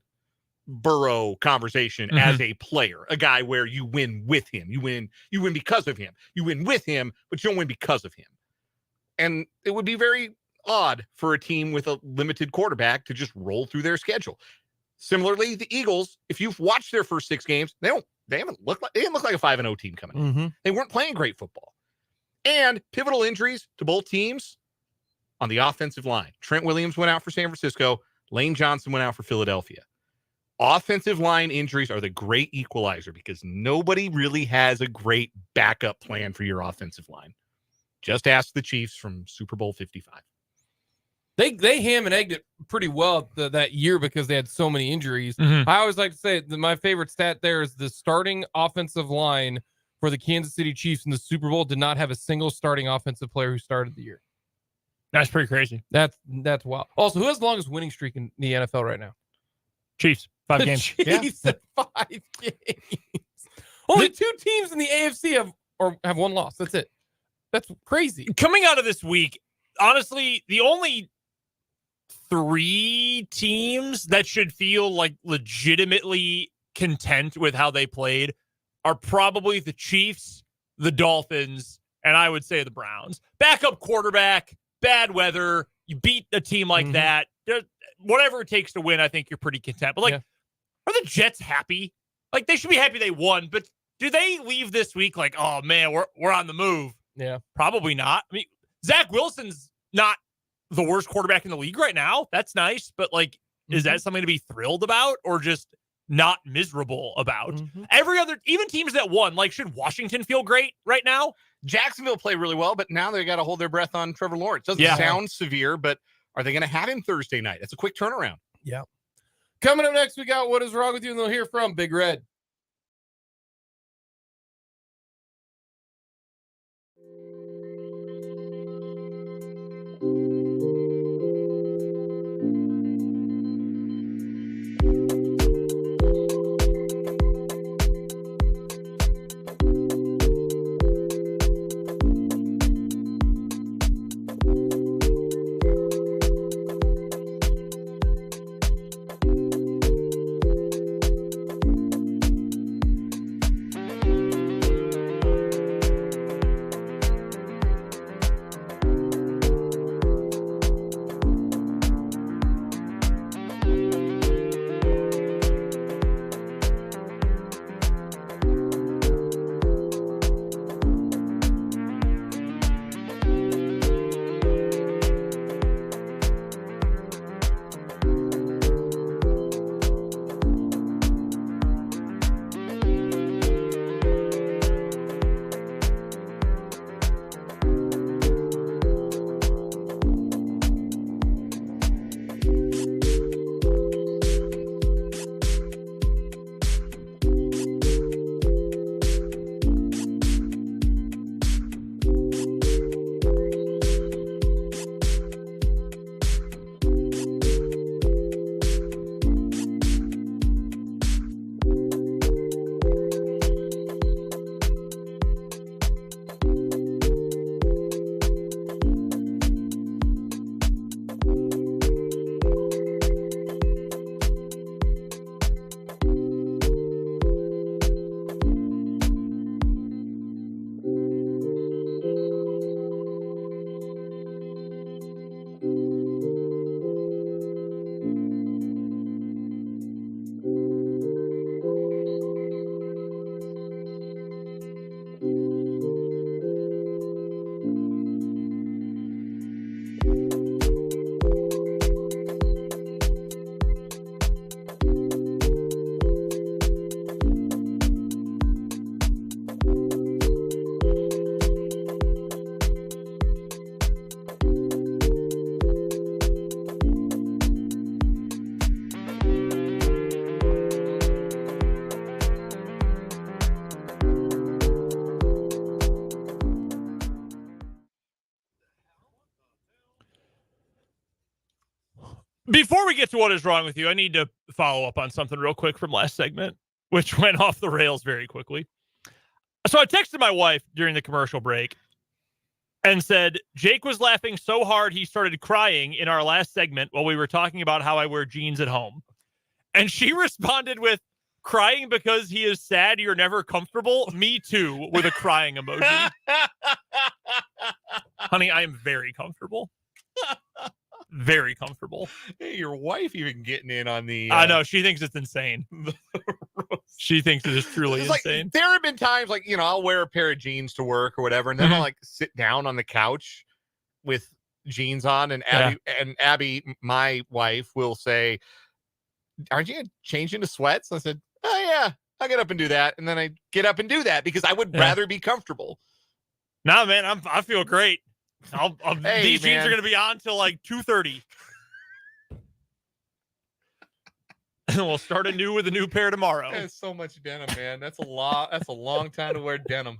Burrow conversation as a player, a guy where you win with him. You win because of him. You win with him, but you don't win because of him. And it would be very odd for a team with a limited quarterback to just roll through their schedule. Similarly, the Eagles, if you've watched their first 6 games, they didn't look like a 5-0 team coming in. They weren't playing great football. And pivotal injuries to both teams on the offensive line. Trent Williams went out for San Francisco. Lane Johnson went out for Philadelphia. Offensive line injuries are the great equalizer because nobody really has a great backup plan for your offensive line. Just ask the Chiefs from Super Bowl 55. They ham and egged it pretty well that year because they had so many injuries. Mhm. I always like to say that my favorite stat there is the starting offensive line for the Kansas City Chiefs in the Super Bowl did not have a single starting offensive player who started the year. That's pretty crazy. That's wild. Also, who has the longest winning streak in the NFL right now? Chiefs, 5 The games. Chiefs at 5 games. Only 2 teams in the AFC have one loss. That's it. That's crazy. Coming out of this week, honestly, the only 3 teams that should feel like legitimately content with how they played are probably the Chiefs, the Dolphins, and I would say the Browns. Backup quarterback, bad weather, you beat a team like that. Whatever it takes to win, I think you're pretty content. But, are the Jets happy? Like, they should be happy they won, but do they leave this week like, oh, man, we're on the move? Yeah. Probably not. I mean, Zach Wilson's not the worst quarterback in the league right now. That's nice, but, like, is that something to be thrilled about or just not miserable about? Every other, even teams that won, like, should Washington feel great right now? Jacksonville played really well, but now they got to hold their breath on Trevor Lawrence. Doesn't sound severe, but are they going to have him Thursday night? That's a quick turnaround. Yeah. Coming up next, we got What Is Wrong With You, and they'll hear from Big Red. Before we get to What Is Wrong With You, I need to follow up on something real quick from last segment, which went off the rails very quickly. So I texted my wife during the commercial break and said, Jake was laughing so hard he started crying in our last segment while we were talking about how I wear jeans at home. And she responded with, crying because he is sad you're never comfortable? Me too, with a crying emoji. Honey, I am very comfortable. Very comfortable. Hey, your wife even getting in on the... I know. She thinks it's insane. She thinks it is truly insane. Like, there have been times, I'll wear a pair of jeans to work or whatever, and then I'll, sit down on the couch with jeans on, and Abby, my wife, will say, "Aren't you gonna change into sweats?" I said, "Oh yeah, I'll get up and do that," and then I get up and do that because I would rather be comfortable. No, man, I feel great. Hey, these jeans man. are going to be on till like 2:30. And we'll start anew with a new pair tomorrow. That's so much denim, man. That's a lot. That's a long time to wear denim.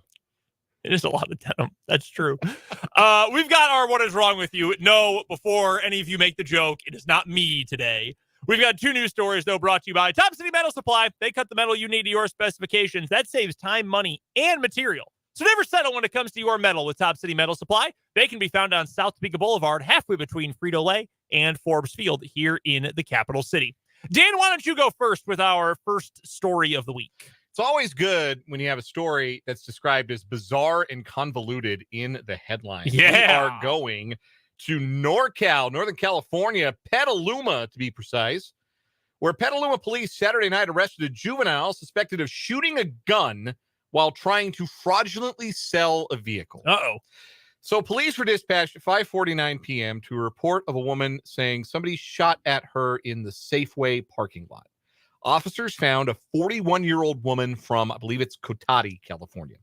It is a lot of denim. That's true. We've got our What Is Wrong With You. No, before any of you make the joke, it is not me today. We've got 2 news stories, though, brought to you by Top City Metal Supply. They cut the metal you need to your specifications. That saves time, money, and material. So never settle when it comes to your metal with Top City Metal Supply. They can be found on South Topeka Boulevard, halfway between Frito-Lay and Forbes Field here in the capital city. Dan, why don't you go first with our first story of the week? It's always good when you have a story that's described as bizarre and convoluted in the headline. Yeah. We are going to NorCal, Northern California, Petaluma to be precise, where Petaluma police Saturday night arrested a juvenile suspected of shooting a gun while trying to fraudulently sell a vehicle. Uh-oh. So police were dispatched at 5:49 p.m. to a report of a woman saying somebody shot at her in the Safeway parking lot. Officers found a 41-year-old woman from, I believe it's Cotati, California,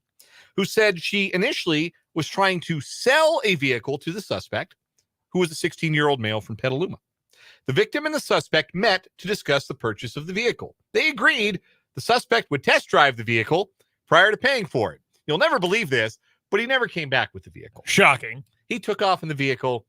who said she initially was trying to sell a vehicle to the suspect, who was a 16-year-old male from Petaluma. The victim and the suspect met to discuss the purchase of the vehicle. They agreed the suspect would test drive the vehicle prior to paying for it. You'll never believe this, but he never came back with the vehicle. Shocking. He took off in the vehicle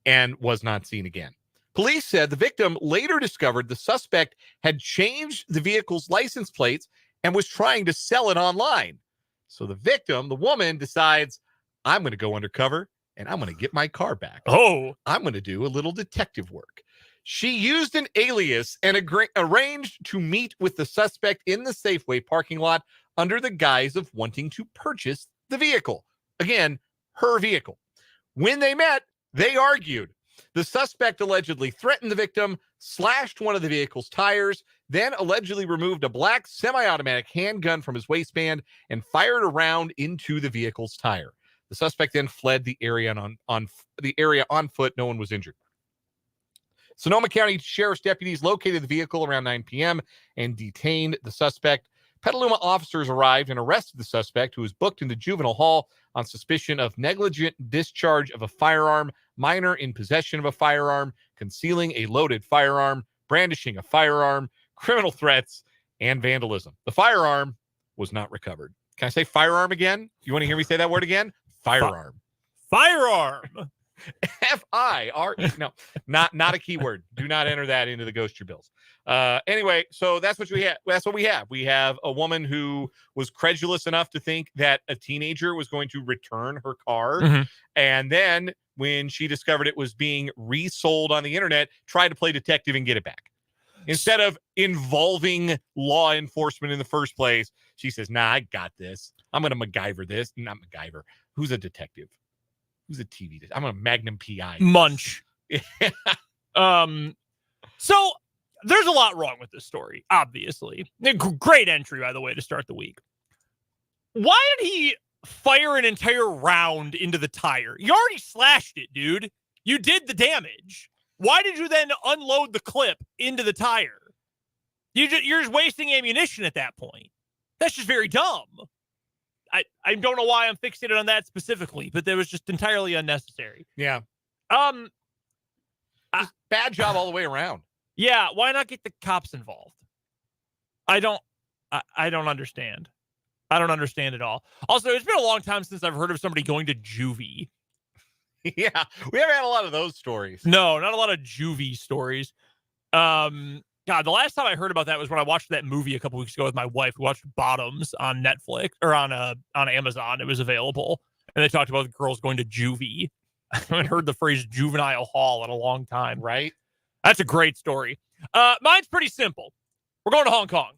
and was not seen again. Police said the victim later discovered the suspect had changed the vehicle's license plates and was trying to sell it online. So the victim, the woman, decides, I'm going to go undercover and I'm going to get my car back. Oh. I'm going to do a little detective work. She used an alias and arranged to meet with the suspect in the Safeway parking lot under the guise of wanting to purchase the vehicle. Again, her vehicle. When they met, they argued. The suspect allegedly threatened the victim, slashed one of the vehicle's tires, then allegedly removed a black semi-automatic handgun from his waistband and fired a round into the vehicle's tire. The suspect then fled the area on foot. No one was injured. Sonoma County Sheriff's deputies located the vehicle around 9 p.m. and detained the suspect. Petaluma officers arrived and arrested the suspect, who was booked into juvenile hall on suspicion of negligent discharge of a firearm, minor in possession of a firearm, concealing a loaded firearm, brandishing a firearm, criminal threats, and vandalism. The firearm was not recovered. Can I say firearm again? You want to hear me say that word again? Firearm. Firearm. F-I-R-E. No, not a keyword. Do not enter that into the Ghost Your Bills. Anyway, so that's what we have. That's what we have. We have a woman who was credulous enough to think that a teenager was going to return her car. Mm-hmm. And then when she discovered it was being resold on the internet, tried to play detective and get it back. Instead of involving law enforcement in the first place, she says, nah, I got this. I'm going to MacGyver this. Not MacGyver. Who's a detective? Who's a TV? I'm a Magnum PI. Munch. So there's a lot wrong with this story, obviously. Great entry, by the way, to start the week. Why did he fire an entire round into the tire? You already slashed it, dude. You did the damage. Why did you then unload the clip into the tire? You're just wasting ammunition at that point. That's just very dumb. I don't know why I'm fixated on that specifically, but that was just entirely unnecessary. Yeah. Bad job all the way around. Yeah, why not get the cops involved? I don't understand. I don't understand at all. Also, it's been a long time since I've heard of somebody going to juvie. Yeah, we haven't had a lot of those stories. No, not a lot of juvie stories. God, the last time I heard about that was when I watched that movie a couple weeks ago with my wife. We watched Bottoms on Netflix or on Amazon. It was available, and they talked about girls going to juvie. I haven't heard the phrase juvenile hall in a long time. Right? That's a great story. Mine's pretty simple. We're going to Hong Kong,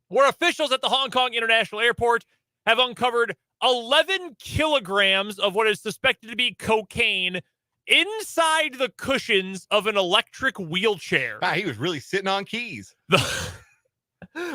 where officials at the Hong Kong International Airport have uncovered 11 kilograms of what is suspected to be cocaine inside the cushions of an electric wheelchair. He was really sitting on keys. The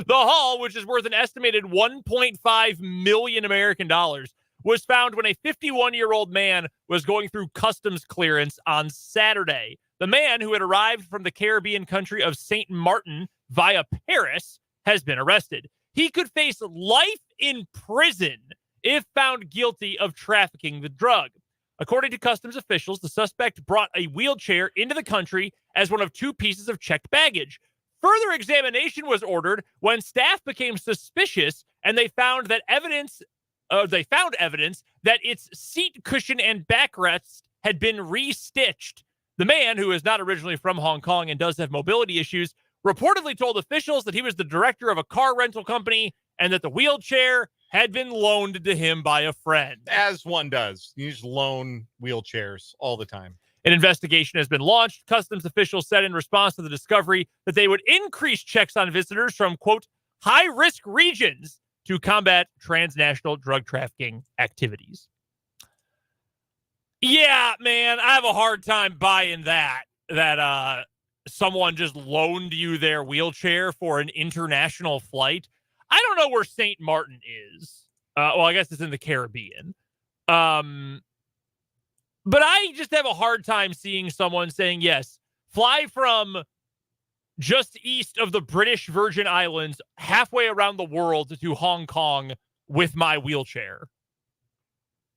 haul, which is worth an estimated 1.5 million American dollars, was found when a 51-year-old man was going through customs clearance on Saturday. The man, who had arrived from the Caribbean country of St. Martin via Paris, has been arrested. He could face life in prison if found guilty of trafficking the drug. According to customs officials, the suspect brought a wheelchair into the country as one of 2 pieces of checked baggage. Further examination was ordered when staff became suspicious, and they found evidence that its seat cushion and backrest had been restitched. The man, who is not originally from Hong Kong and does have mobility issues, reportedly told officials that he was the director of a car rental company and that the wheelchair had been loaned to him by a friend. As one does. You just loan wheelchairs all the time. An investigation has been launched. Customs officials said in response to the discovery that they would increase checks on visitors from, quote, high-risk regions to combat transnational drug trafficking activities. Yeah, man, I have a hard time buying that someone just loaned you their wheelchair for an international flight. I don't know where St. Martin is. Well, I guess it's in the Caribbean. But I just have a hard time seeing someone saying, yes, fly from just east of the British Virgin Islands halfway around the world to Hong Kong with my wheelchair.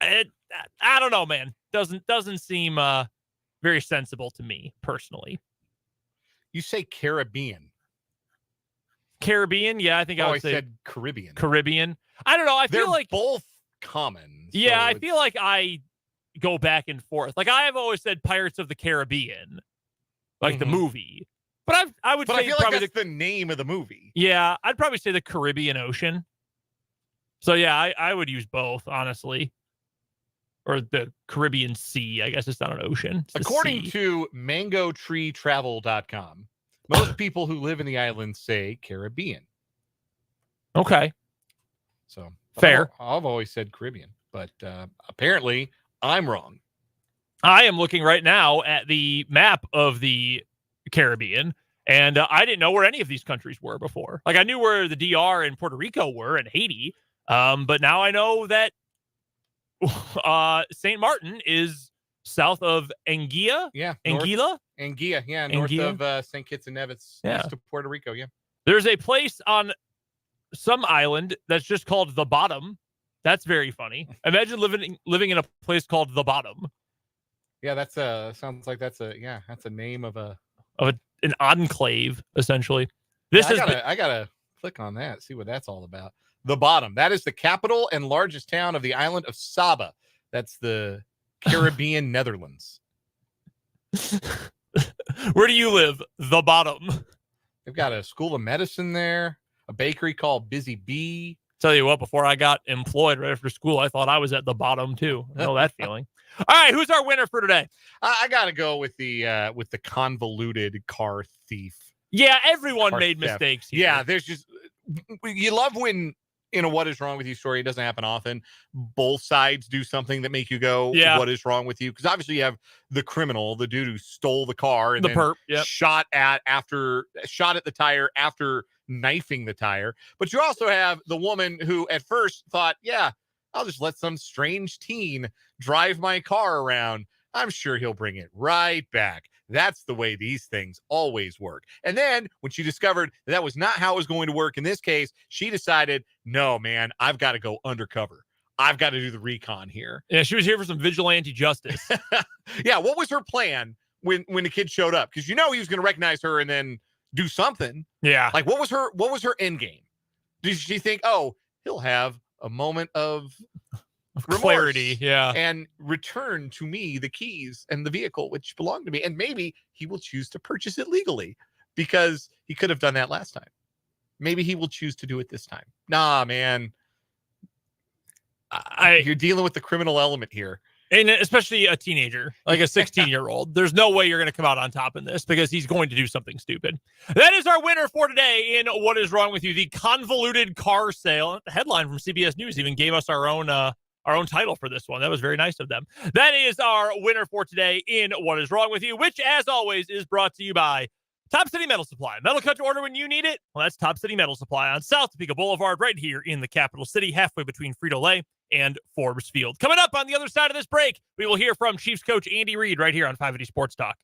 I don't know, man. Doesn't seem very sensible to me personally. You say Caribbean. Caribbean? Yeah, I think I said Caribbean. Caribbean. I don't know. I They're feel like both common. Yeah, so I feel like I go back and forth. Like I have always said Pirates of the Caribbean, like the movie. But I would say I feel probably like that's the name of the movie. Yeah, I'd probably say the Caribbean Ocean. So yeah, I would use both, honestly. Or the Caribbean Sea. I guess it's not an ocean. According to mangotreetravel.com, most people who live in the island say Caribbean. Okay. So fair. I've always said Caribbean, but apparently I'm wrong. I am looking right now at the map of the Caribbean, and I didn't know where any of these countries were before. Like I knew where the DR and Puerto Rico were and Haiti, but now I know that St. Martin is south of Anguilla. Yeah. Anguilla? Anguilla, yeah. North of St. Kitts and Nevis. Yeah. East of Puerto Rico, yeah. There's a place on some island that's just called The Bottom. That's very funny. Imagine living in a place called The Bottom. Yeah, sounds like that's a name of an enclave, essentially. I gotta click on that, see what that's all about. The Bottom. That is the capital and largest town of the island of Saba. That's the Caribbean Netherlands. Where do you live? The Bottom. They've got a school of medicine there, a bakery called Busy Bee. Tell you what, before I got employed right after school, I thought I was at the bottom too. I know that feeling. All right, who's our winner for today? I gotta go with the convoluted car thief. Yeah, everyone made theft. Mistakes here. Yeah, there's just you love when in a What Is Wrong With You story, it doesn't happen often. Both sides do something that make you go, yeah. What is wrong with you? Because obviously you have the criminal, the dude who stole the car and the perp, yep. shot at the tire after knifing the tire. But you also have the woman who at first thought, yeah, I'll just let some strange teen drive my car around. I'm sure he'll bring it right back. That's the way these things always work. And then when she discovered that was not how it was going to work in this case, she decided, no, man, I've got to go undercover. I've got to do the recon here. Yeah, she was here for some vigilante justice. Yeah, what was her plan when the kid showed up? Because he was going to recognize her and then do something. Yeah. Like what was her end game? Did she think, oh, he'll have a moment of clarity, yeah, and return to me the keys and the vehicle which belong to me, and maybe he will choose to purchase it legally because he could have done that last time. Maybe he will choose to do it this time. Nah, man, you're dealing with the criminal element here, and especially a teenager, like a 16-year-old. There's no way you're going to come out on top in this because he's going to do something stupid. That is our winner for today in What Is Wrong With You, the convoluted car sale. The headline from CBS News even gave us our own title for this one. That was very nice of them. That is our winner for today in What Is Wrong With You, which, as always, is brought to you by Top City Metal Supply. Metal cut to order when you need it. Well, that's Top City Metal Supply on South Topeka Boulevard, right here in the capital city, halfway between Frito-Lay and Forbes Field. Coming up on the other side of this break, we will hear from Chiefs coach Andy Reid right here on 580 Sports Talk.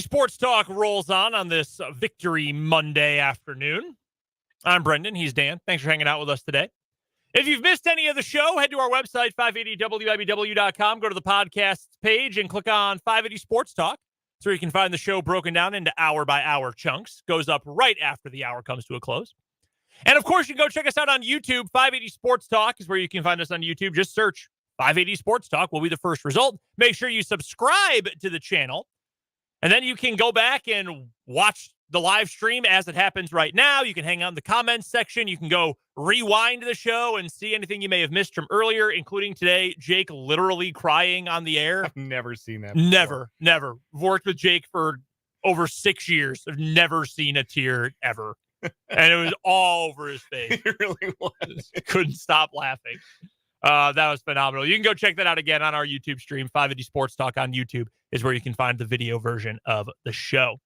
Sports Talk rolls on this Victory Monday afternoon. I'm Brendan. He's Dan. Thanks for hanging out with us today. If you've missed any of the show, head to our website, 580wibw.com. Go to the podcasts page and click on 580 Sports Talk. So you can find the show broken down into hour-by-hour chunks. Goes up right after the hour comes to a close. And, of course, you can go check us out on YouTube. 580 Sports Talk is where you can find us on YouTube. Just search 580 Sports Talk will be the first result. Make sure you subscribe to the channel. And then you can go back and watch the live stream as it happens right now. You can hang out in the comments section. You can go rewind the show and see anything you may have missed from earlier, including today, Jake literally crying on the air. I've never seen that before. Never. I've worked with Jake for over 6 years. I've never seen a tear ever. And it was all over his face. It really was. Couldn't stop laughing. That was phenomenal. You can go check that out again on our YouTube stream. 580 Sports Talk on YouTube is where you can find the video version of the show.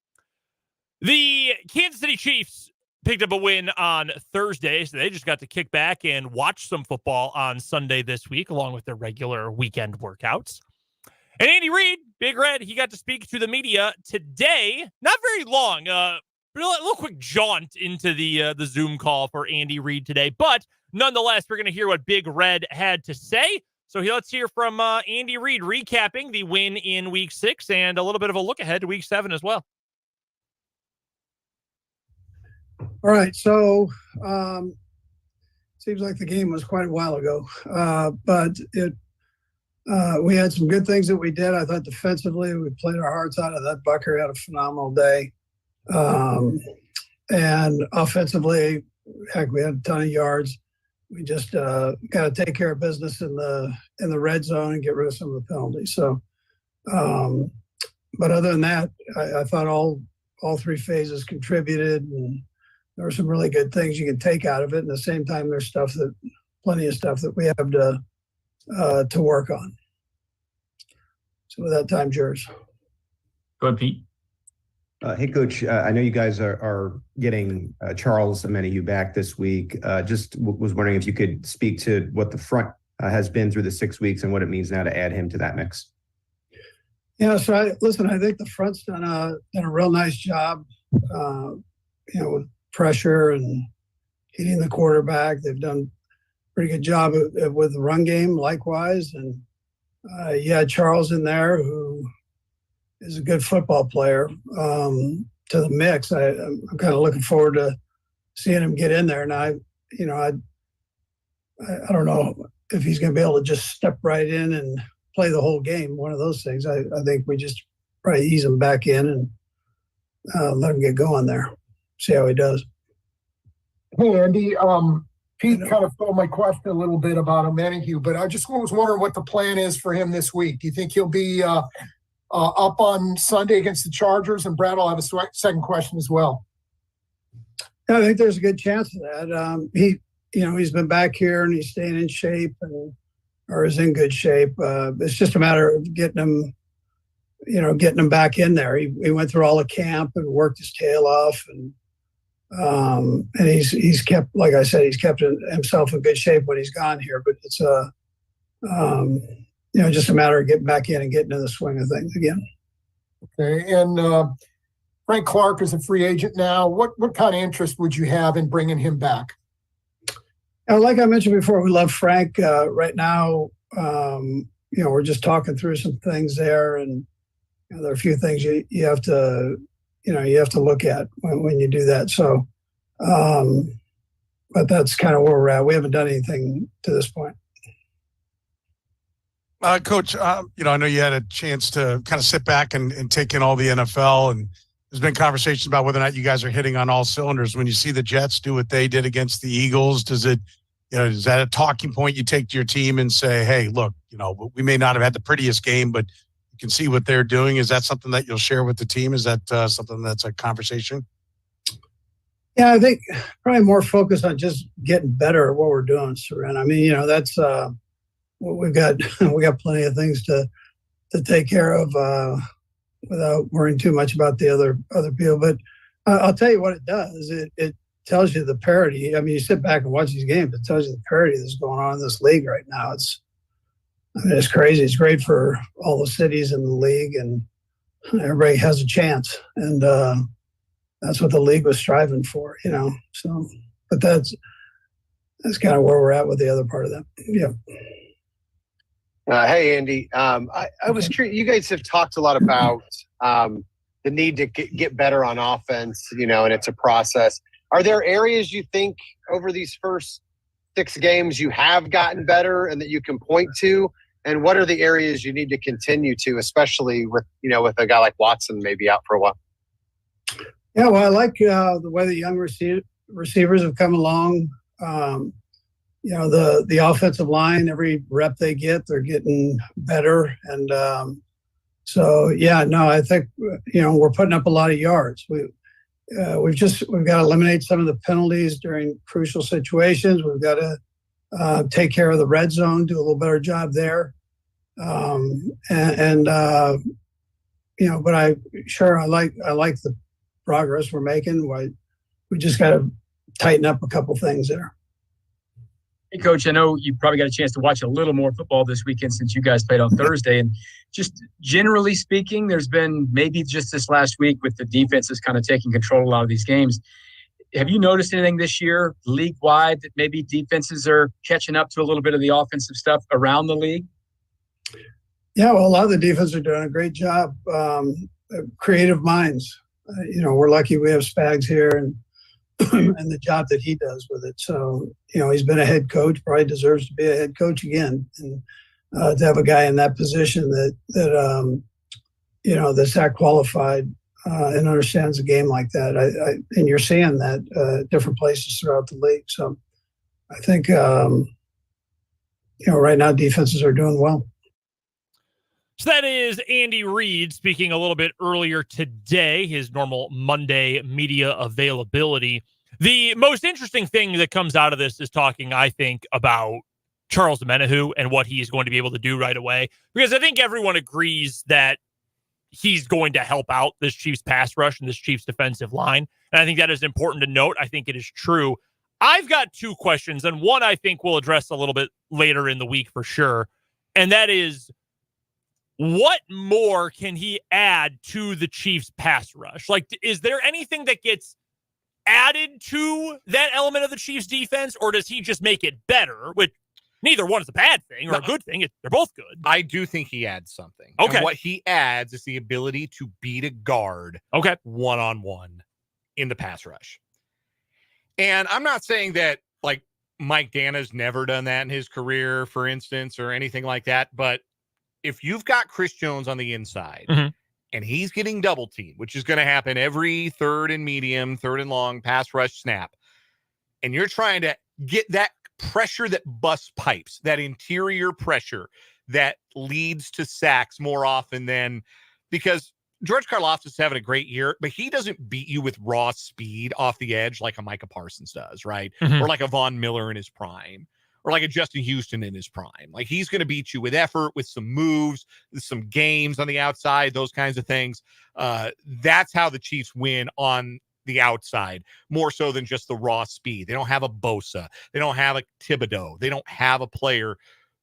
The Kansas City Chiefs picked up a win on Thursday, so they just got to kick back and watch some football on Sunday this week, along with their regular weekend workouts. And Andy Reid, Big Red, he got to speak to the media today. Not very long, a little quick jaunt into the Zoom call for Andy Reid today, but nonetheless, we're going to hear what Big Red had to say. So let's hear from Andy Reid recapping the win in Week 6 and a little bit of a look ahead to Week 7 as well. All right, so seems like the game was quite a while ago, but we had some good things that we did. I thought defensively we played our hearts out. That Bucker had a phenomenal day, and offensively, heck, we had a ton of yards. We just got to take care of business in the red zone and get rid of some of the penalties. So, but other than that, I thought all three phases contributed, and there were some really good things you can take out of it. And at the same time, there's plenty of stuff that we have to work on. So with that, time's yours. Go ahead, Pete. Hey, Coach. I know you guys are getting Charles Omenihu back this week. Was wondering if you could speak to what the front has been through the 6 weeks and what it means now to add him to that mix. Yeah, so I think the front's done a real nice job, with pressure and hitting the quarterback. They've done a pretty good job with the run game, likewise. And Charles in there, who is a good football player, to the mix. I'm kind of looking forward to seeing him get in there. And I don't know if he's going to be able to just step right in and play the whole game. One of those things. I think we just probably ease him back in and let him get going there. See how he does. Hey, Andy. Pete kind of stole my question a little bit about Omenihu, but I just was wondering what the plan is for him this week. Do you think he'll be up on Sunday against the Chargers? And Brad will have a second question as well. I think there's a good chance of that. He's been back here and he's staying in shape or is in good shape. It's just a matter of getting him back in there. He went through all the camp and worked his tail off, and he's kept, like I said, he's kept himself in good shape when he's gone here. But it's just a matter of getting back in and getting in the swing of things again. Okay, and Frank Clark is a free agent now. What kind of interest would you have in bringing him back? Like I mentioned before, we love Frank. Right now, we're just talking through some things there, and there are a few things you have to look at when you do that. So, but that's kind of where we're at. We haven't done anything to this point. Coach, I know you had a chance to kind of sit back and take in all the NFL, and there's been conversations about whether or not you guys are hitting on all cylinders. When you see the Jets do what they did against the Eagles, is that a talking point you take to your team and say, hey, look, we may not have had the prettiest game, but you can see what they're doing? Is that something that you'll share with the team? Is that something that's a conversation? Yeah, I think probably more focused on just getting better at what we're doing, Seren. I mean, that's we've got plenty of things to take care of without worrying too much about the other people. But I'll tell you what it does. It tells you the parity. I mean, you sit back and watch these games, it tells you the parity that's going on in this league right now. It's crazy. It's great for all the cities in the league, and everybody has a chance. And that's what the league was striving for, So, but that's kind of where we're at with the other part of that. Yeah. Hey, Andy. I was curious. You guys have talked a lot about the need to get better on offense, and it's a process. Are there areas you think over these first 6 games you have gotten better and that you can point to? And what are the areas you need to continue to, especially with a guy like Watson maybe out for a while? Yeah, well, I like the way the young receivers have come along. The offensive line, every rep they get, they're getting better. And I think, we're putting up a lot of yards. We've got to eliminate some of the penalties during crucial situations. We've got to take care of the red zone, do a little better job there. But I like the progress we're making. We just got to tighten up a couple things there. Hey, Coach, I know you probably got a chance to watch a little more football this weekend since you guys played on Thursday. And just generally speaking, there's been maybe just this last week with the defenses kind of taking control of a lot of these games. Have you noticed anything this year league-wide that maybe defenses are catching up to a little bit of the offensive stuff around the league? Yeah, well, a lot of the defense are doing a great job. Creative minds. We're lucky we have Spags here and the job that he does with it. So, he's been a head coach, probably deserves to be a head coach again. And to have a guy in that position that's that qualified and understands the game like that. And you're seeing that different places throughout the league. So I think, right now defenses are doing well. So that is Andy Reid speaking a little bit earlier today, his normal Monday media availability. The most interesting thing that comes out of this is talking, I think, about Charles Omenihu and what he's going to be able to do right away. Because I think everyone agrees that he's going to help out this Chiefs pass rush and this Chiefs defensive line. And I think that is important to note. I think it is true. I've got two questions, and one I think we'll address a little bit later in the week for sure. And that is, what more can he add to the Chiefs pass rush? Like, is there anything that gets added to that element of the Chiefs defense, or does he just make it better? Which neither one is a bad thing or a good thing. They're both good. I do think he adds something. Okay. And what he adds is the ability to beat a guard one-on-one in the pass rush. And I'm not saying that like Mike Dana's never done that in his career, for instance, or anything like that. But if you've got Chris Jones on the inside and he's getting double teamed, which is going to happen every third and medium, third and long pass rush snap, and you're trying to get that pressure that busts pipes, that interior pressure that leads to sacks more often than, because George Karlaftis is having a great year, but he doesn't beat you with raw speed off the edge like a Micah Parsons does, right? Or like a Von Miller in his prime, or like a Justin Houston in his prime. Like, he's going to beat you with effort, with some moves, with some games on the outside, those kinds of things. That's how the Chiefs win on the outside, more so than just the raw speed. They don't have a Bosa. They don't have a Thibodeau. They don't have a player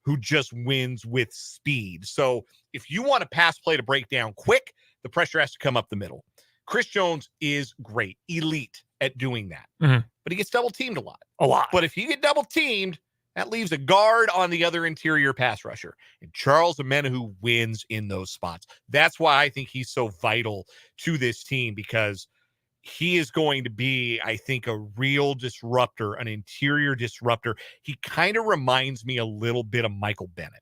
who just wins with speed. So if you want a pass play to break down quick, the pressure has to come up the middle. Chris Jones is great, elite at doing that. But he gets double teamed a lot. But if you get double teamed, that leaves a guard on the other interior pass rusher. And Charles Omenihu wins in those spots. That's why I think he's so vital to this team, because he is going to be, I think, a real disruptor, an interior disruptor. He kind of reminds me a little bit of Michael Bennett.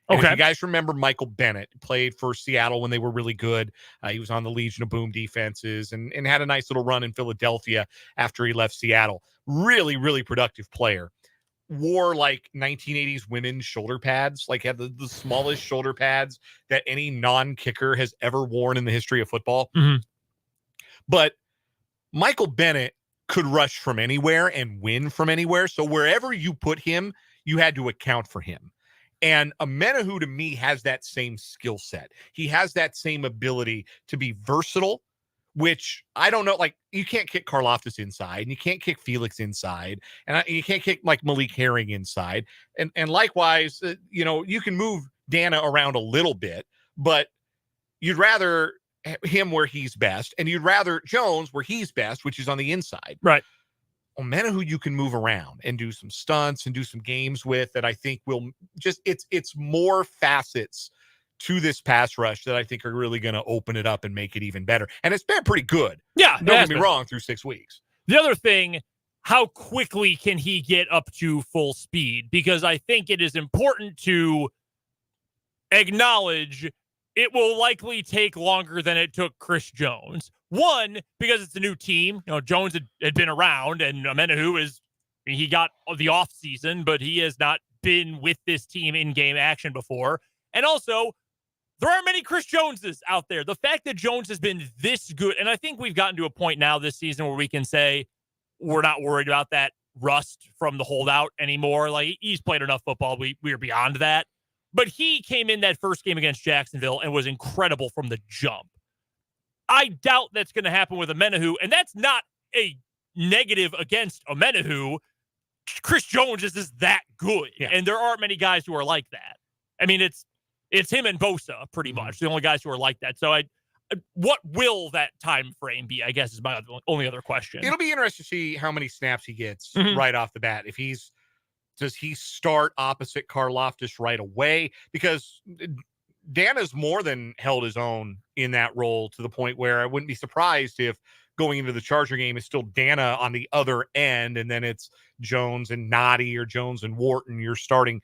And if you guys remember, Michael Bennett played for Seattle when they were really good. He was on the Legion of Boom defenses and had a nice little run in Philadelphia after he left Seattle. Really, really productive player. Wore like 1980s women's shoulder pads, like had the smallest shoulder pads that any non-kicker has ever worn in the history of football. But Michael Bennett could rush from anywhere and win from anywhere. So wherever you put him, you had to account for him. And Omenihu, to me, has that same skill set. He has that same ability to be versatile, which I don't know. Like, you can't kick Karlaftis inside, and you can't kick Felix inside, and you can't kick like Malik Herring inside. And likewise, you can move Dana around a little bit, but you'd rather him where he's best, and you'd rather Jones where he's best, which is on the inside. Right. Omenihu you can move around and do some stunts and do some games with that I think will just, it's more facets to this pass rush that I think are really going to open it up and make it even better. And it's been pretty good. Yeah. Don't get me wrong, through 6 weeks. The other thing, how quickly can he get up to full speed? Because I think it is important to acknowledge it will likely take longer than it took Chris Jones. One, because it's a new team. Jones had been around, and Omenihu he got the off season, but he has not been with this team in game action before. And also, there aren't many Chris Joneses out there. The fact that Jones has been this good, and I think we've gotten to a point now this season where we can say we're not worried about that rust from the holdout anymore. Like, he's played enough football. We are beyond that. But he came in that first game against Jacksonville and was incredible from the jump. I doubt that's going to happen with Omenihu, and that's not a negative against Omenihu. Chris Jones is just that good, and there aren't many guys who are like that. I mean, it's him and Bosa pretty much, the only guys who are like that. So what will that time frame be, I guess, is my only other question. It'll be interesting to see how many snaps he gets right off the bat. Does he start opposite Karlaftis right away? Because Dana's more than held his own in that role, to the point where I wouldn't be surprised if going into the Charger game is still Dana on the other end, and then it's Jones and Noddy or Jones and Wharton, your starting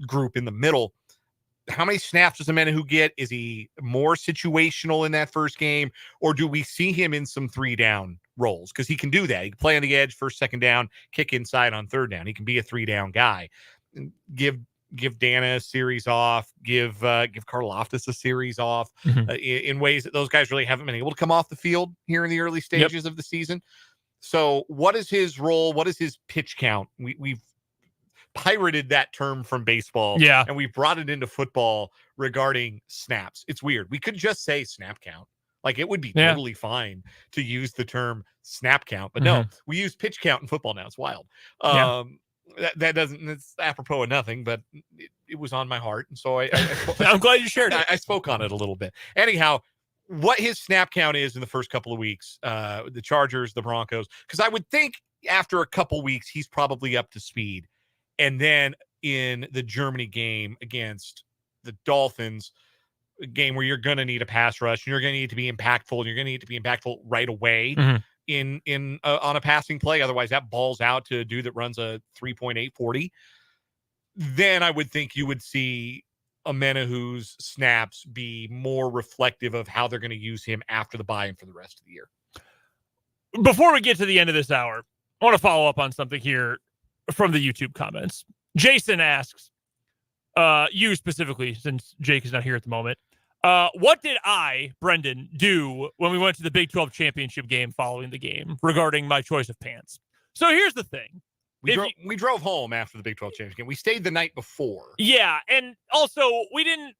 group in the middle. How many snaps does Omenihu get? Is he more situational in that first game, or do we see him in some 3-down roles? Because he can do that. He can play on the edge, first, second down, kick inside on third down. He can be a 3-down guy. Give Dana a series off. Give Karlaftis a series off in ways that those guys really haven't been able to come off the field here in the early stages of the season. So what is his role? What is his pitch count? We've pirated that term from baseball. Yeah. And we brought it into football regarding snaps. It's weird. We could just say snap count. Like, it would be totally fine to use the term snap count, but no, we use pitch count in football now. It's wild. That doesn't, it's apropos of nothing, but it was on my heart. And so I'm glad you shared it. I spoke on it a little bit. Anyhow, what his snap count is in the first couple of weeks, the Chargers, the Broncos, because I would think after a couple weeks, he's probably up to speed. And then in the Germany game against the Dolphins, a game where you're going to need a pass rush and you're going to need to be impactful and you're going to need to be impactful right away in on a passing play. Otherwise, that ball's out to a dude that runs a 3.840. Then I would think you would see Amenahu's snaps be more reflective of how they're going to use him after the bye and for the rest of the year. Before we get to the end of this hour, I want to follow up on something here from the YouTube comments. Jason asks, you specifically, since Jake is not here at the moment, what did I, Brendan, do when we went to the Big 12 championship game following the game regarding my choice of pants? So here's the thing. We drove home after the Big 12 championship game. We stayed the night before. Yeah, and also we didn't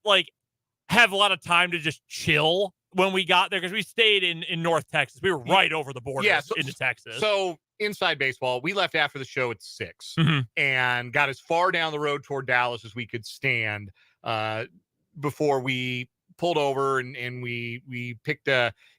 have a lot of time to just chill when we got there because we stayed in North Texas. We were right over the border into Texas. So inside baseball, we left after the show at 6 and got as far down the road toward Dallas as we could stand before we pulled over and we picked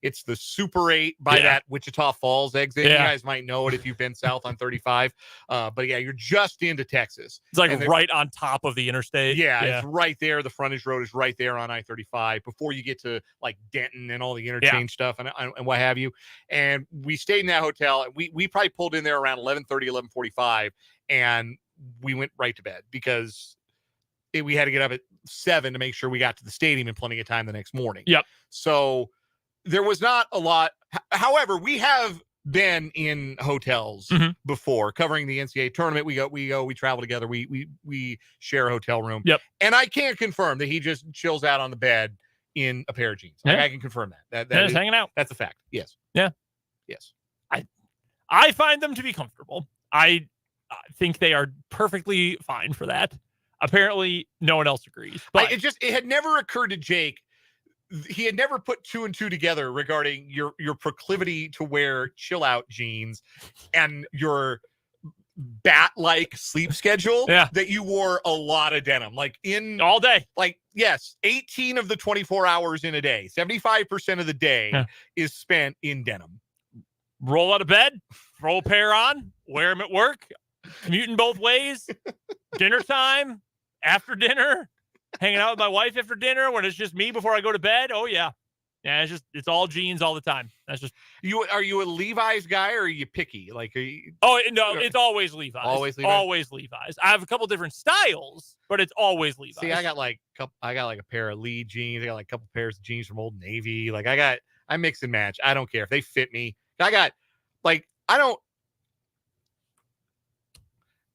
it's the Super 8 by that Wichita Falls exit. You guys might know it if you've been south on 35. But yeah, you're just into Texas. It's like right on top of the interstate. Yeah, it's right there. The frontage road is right there on I-35 before you get to like Denton and all the interchange stuff and what have you. And we stayed in that hotel. We probably pulled in there around 11:30, 11:45, and we went right to bed because we had to get up at 7 to make sure we got to the stadium in plenty of time the next morning. Yep. So there was not a lot. However, we have been in hotels before covering the NCAA tournament. We travel together. We share a hotel room. Yep. And I can confirm that he just chills out on the bed in a pair of jeans. Yeah. I can confirm that. That is hanging out. That's a fact. Yes. Yeah. Yes. I find them to be comfortable. I think they are perfectly fine for that. Apparently, no one else agrees. But it had never occurred to Jake. He had never put 2 and 2 together regarding your proclivity to wear chill out jeans and your bat-like sleep schedule. Yeah. That you wore a lot of denim, like in all day. Like, yes, 18 of the 24 hours in a day, 75% of the day is spent in denim. Roll out of bed, throw a pair on, wear them at work, commuting both ways, dinner time. After dinner, hanging out with my wife after dinner when it's just me before I go to bed. Oh yeah. Yeah. It's all jeans all the time. That's just Are you a Levi's guy or are you picky? Like, no, it's always Levi's. Always Levi's. Always Levi's. I have a couple different styles, but it's always Levi's. See, I got like a pair of Lee jeans. I got like a couple pairs of jeans from Old Navy. Like I mix and match. I don't care if they fit me.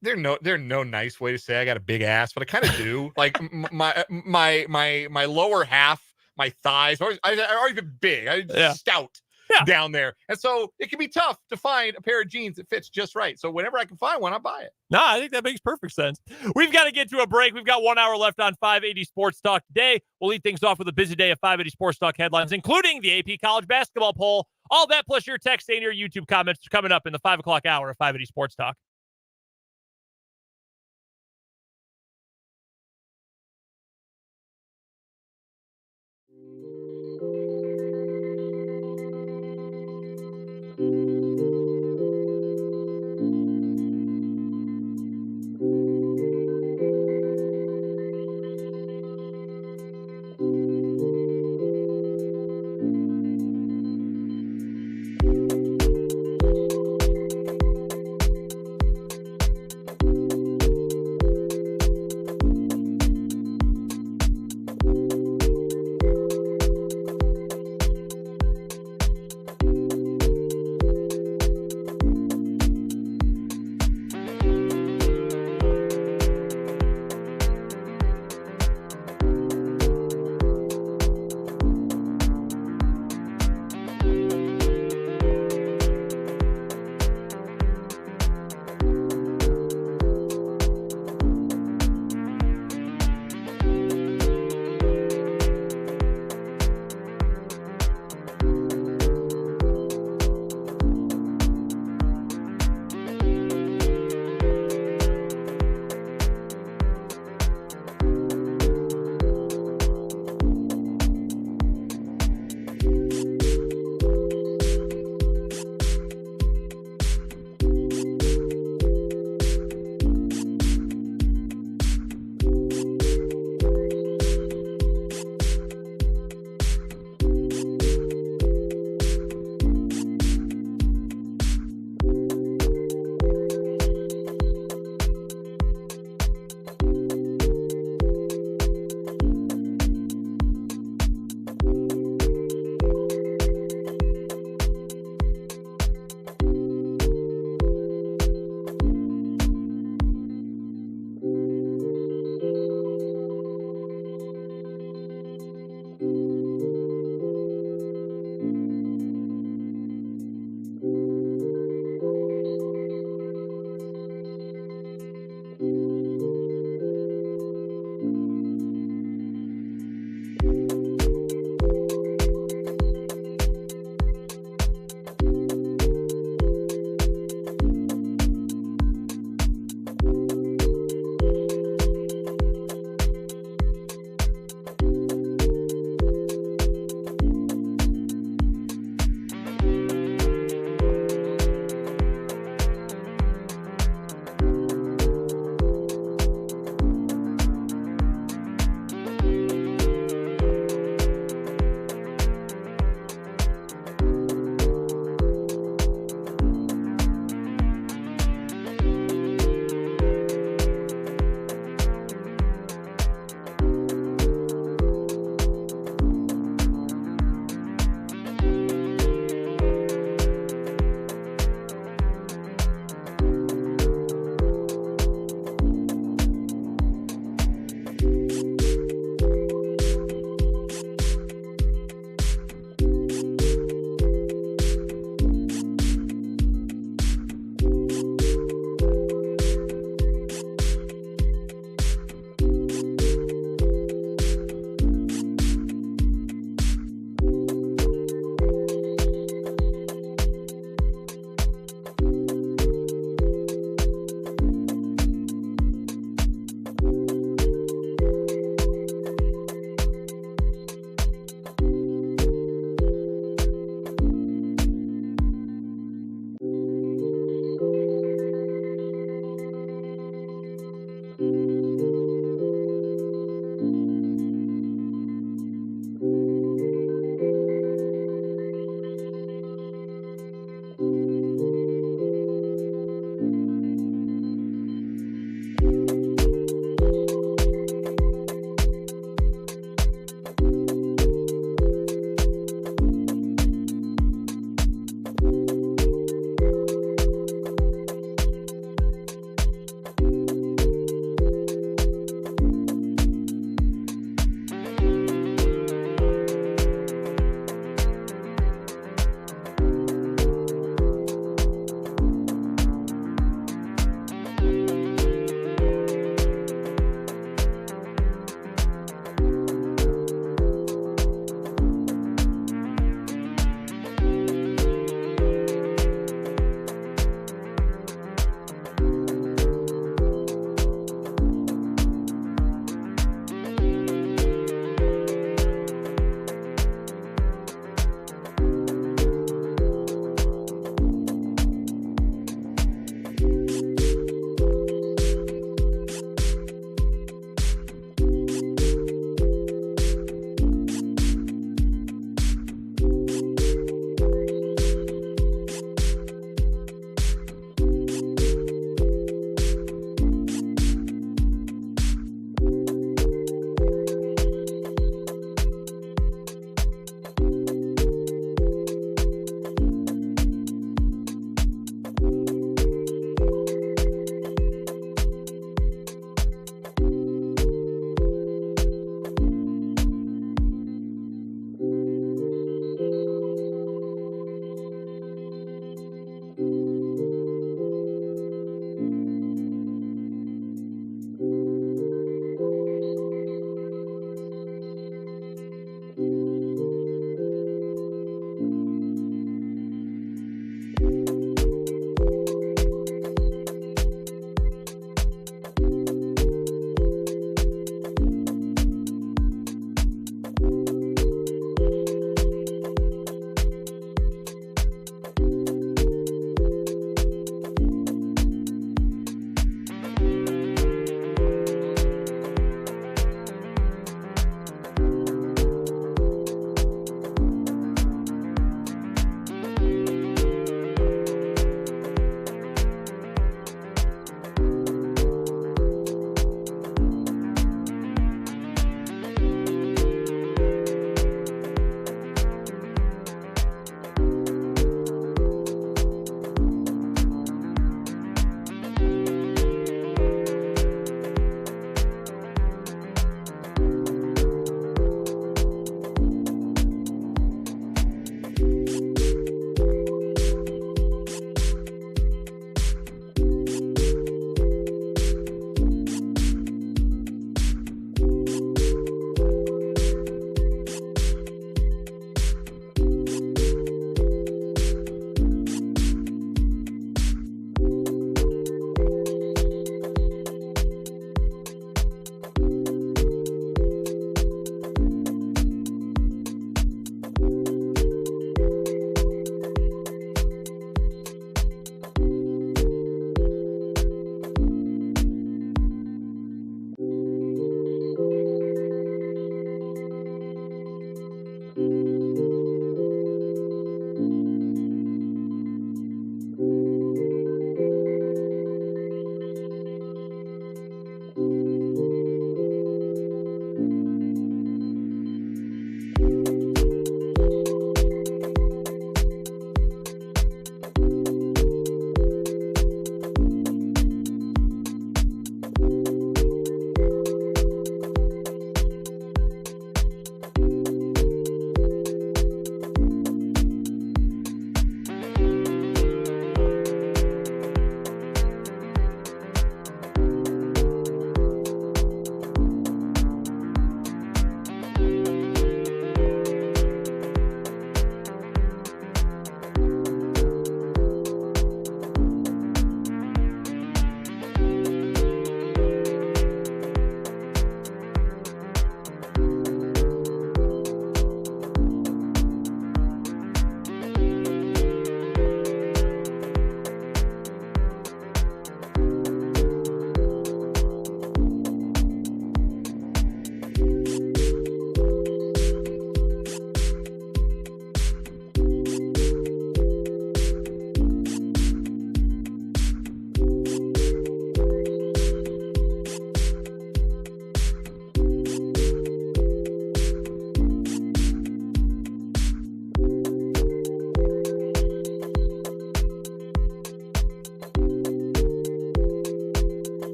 There's no nice way to say I got a big ass, but I kind of do. Like my lower half, my thighs are even big. I'm stout down there, and so it can be tough to find a pair of jeans that fits just right. So whenever I can find one, I buy it. No, I think that makes perfect sense. We've got to get to a break. We've got 1 hour left on 580 Sports Talk today. We'll lead things off with a busy day of 580 Sports Talk headlines, including the AP College basketball poll. All that plus your text and your YouTube comments are coming up in the 5 o'clock hour of 580 Sports Talk.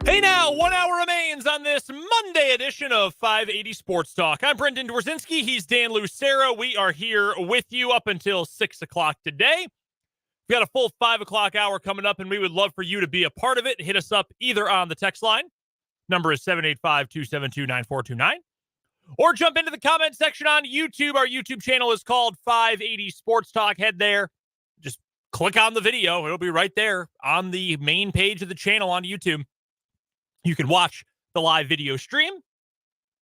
Hey now, 1 hour remains on this Monday edition of 580 Sports Talk. I'm Brendan Dworzinski. He's Dan Lucero. We are here with you up until 6 o'clock today. We got a full 5 o'clock hour coming up, and we would love for you to be a part of it. Hit us up either on the text line. Number is 785-272-9429. Or jump into the comment section on YouTube. Our YouTube channel is called 580 Sports Talk. Head there. Just click on the video. It'll be right there on the main page of the channel on YouTube. You can watch the live video stream.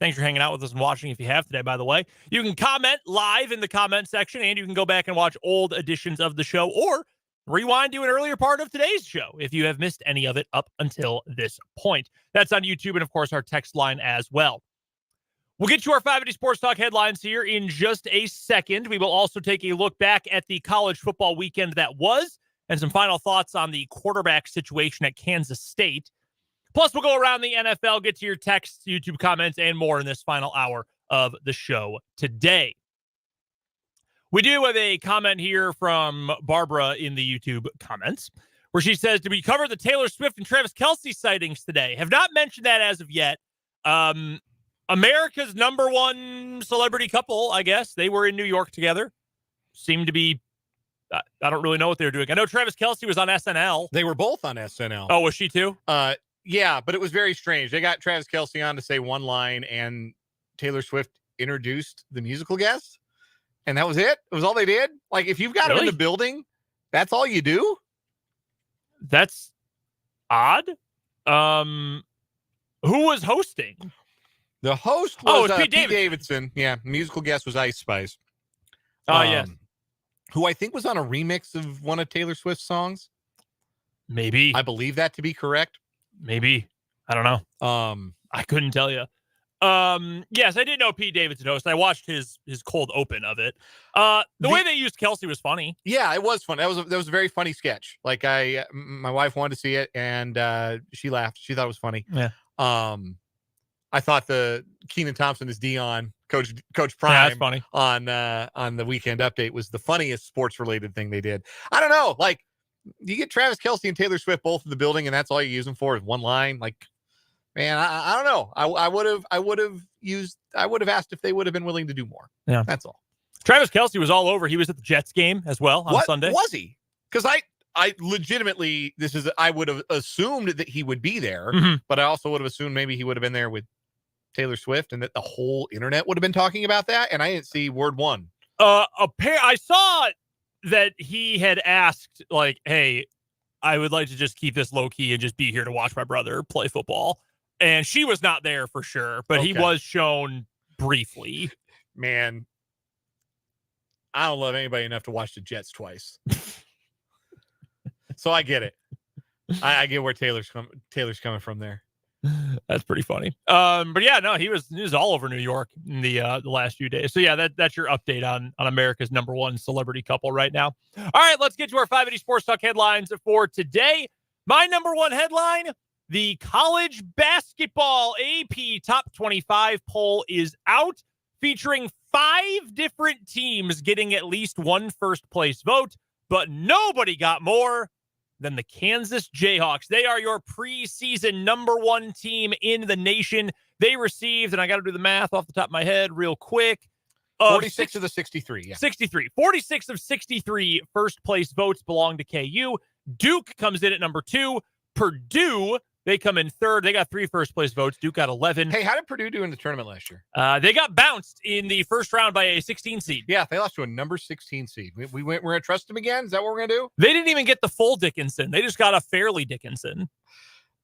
Thanks for hanging out with us and watching if you have today, by the way. You can comment live in the comment section, and you can go back and watch old editions of the show or rewind to an earlier part of today's show if you have missed any of it up until this point. That's on YouTube and, of course, our text line as well. We'll get to our 580 Sports Talk headlines here in just a second. We will also take a look back at the college football weekend that was and some final thoughts on the quarterback situation at Kansas State. Plus, we'll go around the NFL, get to your texts, YouTube comments, and more in this final hour of the show today. We do have a comment here from Barbara in the YouTube comments where she says, did we cover the Taylor Swift and Travis Kelce sightings today? Have not mentioned that as of yet. America's number one celebrity couple, I guess. They were in New York together. Seemed to be, I don't really know what they were doing. I know Travis Kelce was on SNL. They were both on SNL. Oh, was she too? Yeah, but it was very strange. They got Travis Kelce on to say one line, and Taylor Swift introduced the musical guest, and that was it. It was all they did. Like, if you've got them in the building, that's all you do? That's odd. Who was hosting? The host was Pete Davidson. Yeah, musical guest was Ice Spice. Yes. Who I think was on a remix of one of Taylor Swift's songs. Maybe. I believe that to be correct. Maybe. I don't know. I couldn't tell you. Yes, I did know Pete Davidson host. I watched his cold open of it. The way they used Kelce was funny. Yeah, it was fun. That was a very funny sketch. Like my wife wanted to see it, and she laughed. She thought it was funny. Yeah. I thought the Kenan Thompson is Dion, Coach Prime. Yeah, that's funny. On the Weekend Update was the funniest sports related thing they did. I don't know, like. You get Travis Kelce and Taylor Swift both in the building, and that's all you use them for is one line. Like, man, I don't know. I would have asked if they would have been willing to do more. Yeah, that's all. Travis Kelce was all over. He was at the Jets game as well on Sunday. Was he? Because I legitimately, I would have assumed that he would be there, but I also would have assumed maybe he would have been there with Taylor Swift, and that the whole internet would have been talking about that. And I didn't see word one. I saw that he had asked, like, hey, I would like to just keep this low key and just be here to watch my brother play football. And she was not there for sure, but he was shown briefly. Man, I don't love anybody enough to watch the Jets twice. So I get it. I get where Taylor's coming from there. That's pretty funny. But yeah, no, he was all over New York in the last few days. So yeah, that's your update on America's number one celebrity couple right now. All right, let's get to our 580 Sports Talk headlines for today. My number one headline, the college basketball AP Top 25 poll is out, featuring 5 different teams getting at least one first place vote, but nobody got more than the Kansas Jayhawks. They are your preseason number one team in the nation. They received, and I got to do the math off the top of my head real quick. 46 of the 63. Yeah. 63. 46 of 63 first place votes belong to KU. Duke comes in at number 2. Purdue, they come in 3rd. They got 3 first place votes. Duke got 11. Hey, how did Purdue do in the tournament last year? They got bounced in the first round by a 16 seed. Yeah, they lost to a number 16 seed. We're going to trust them again? Is that what we're going to do? They didn't even get the full Dickinson. They just got a fairly Dickinson.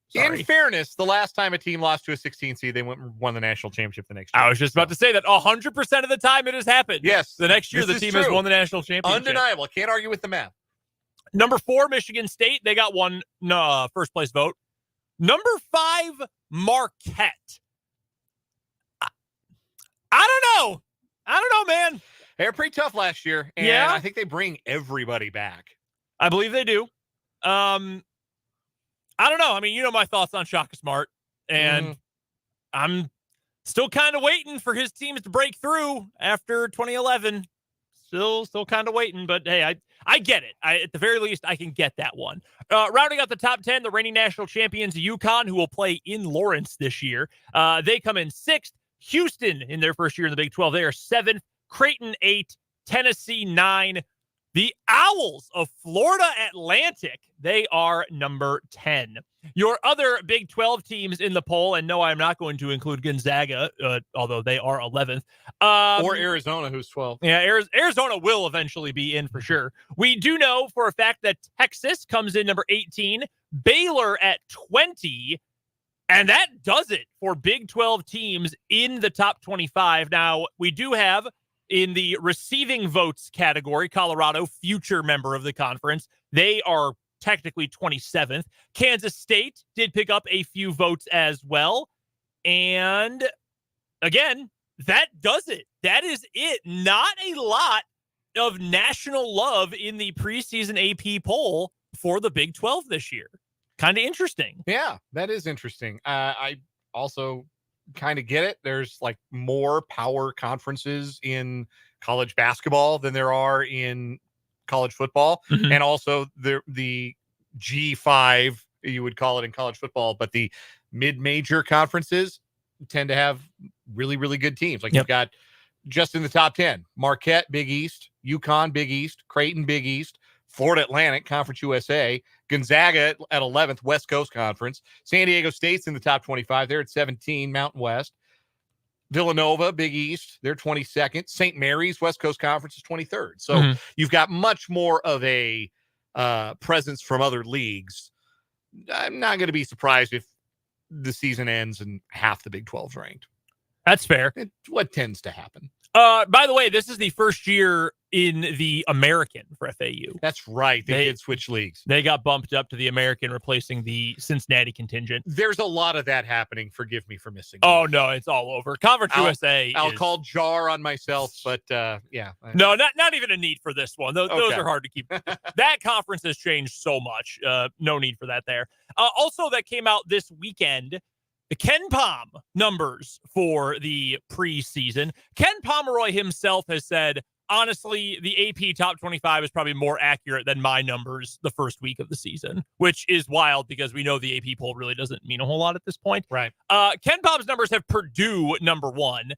Sorry. In fairness, the last time a team lost to a 16 seed, they won the national championship the next year. I was just about to say that 100% of the time it has happened. Yes. The next year, the team has won the national championship. Undeniable. Can't argue with the math. Number 4, Michigan State. They got one first place vote. Number 5, Marquette. I don't know, man. They were pretty tough last year, and I think they bring everybody back. I believe they do. I don't know. I mean, you know my thoughts on Shaka Smart, and I'm still kind of waiting for his teams to break through after 2011. Still kind of waiting, but hey, I get it. At the very least, I can get that one. Rounding out the top 10, the reigning national champions, UConn, who will play in Lawrence this year. They come in 6th. Houston, in their first year in the Big 12, they are 7th. Creighton, 8th. Tennessee, 9. The Owls of Florida Atlantic, they are number 10. Your other Big 12 teams in the poll, and no, I'm not going to include Gonzaga, although they are 11th. Or Arizona, who's 12th. Yeah, Arizona will eventually be in for sure. We do know for a fact that Texas comes in number 18, Baylor at 20, and that does it for Big 12 teams in the top 25. Now, we do have in the receiving votes category, Colorado, future member of the conference. They are technically 27th. Kansas State did pick up a few votes as well. And again, that does it. That is it. Not a lot of national love in the preseason AP poll for the Big 12 this year. Kind of interesting. Yeah, that is interesting. I also kind of get it. There's like more power conferences in college basketball than there are in college football. Mhm. And also the G5, you would call it in college football, but the mid-major conferences tend to have really, really good teams. Like Yep. you've got just in the top 10, Marquette, Big East, UConn, Big East, Creighton, Big East, Florida Atlantic, Conference USA, Gonzaga at 11th, West Coast Conference. San Diego State's in the top 25. They're at 17, Mountain West. Villanova, Big East, they're 22nd. St. Mary's, West Coast Conference is 23rd. So you've got much more of a presence from other leagues. I'm not going to be surprised if the season ends and half the Big 12's ranked. That's fair. It's what tends to happen. By the way, this is the first year in the American for FAU. That's right. They They- did switch leagues. They got bumped up to the American, replacing the Cincinnati contingent. There's a lot of that happening. Forgive me for missing. Oh, no, it's all over. Conference USA I'll is- call jar on myself, but yeah. No, not even a need for this one. Those Okay. are hard to keep. That conference has changed so much. No need for that there. Also, that came out this weekend. The Ken Pom numbers for the preseason. Ken Pomeroy himself has said, honestly, the AP top 25 is probably more accurate than my numbers the first week of the season, which is wild because we know the AP poll really doesn't mean a whole lot at this point. Right. Ken Pom's numbers have Purdue number 1.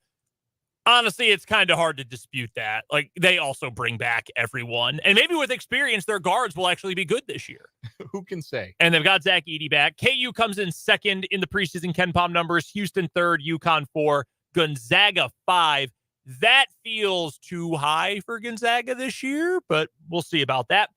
Honestly, it's kind of hard to dispute that. Like, they also bring back everyone. And maybe with experience, their guards will actually be good this year. Who can say? And they've got Zach Edey back. KU comes in 2nd in the preseason Ken Pom numbers. Houston 3rd, UConn 4, Gonzaga 5. That feels too high for Gonzaga this year, but we'll see about that.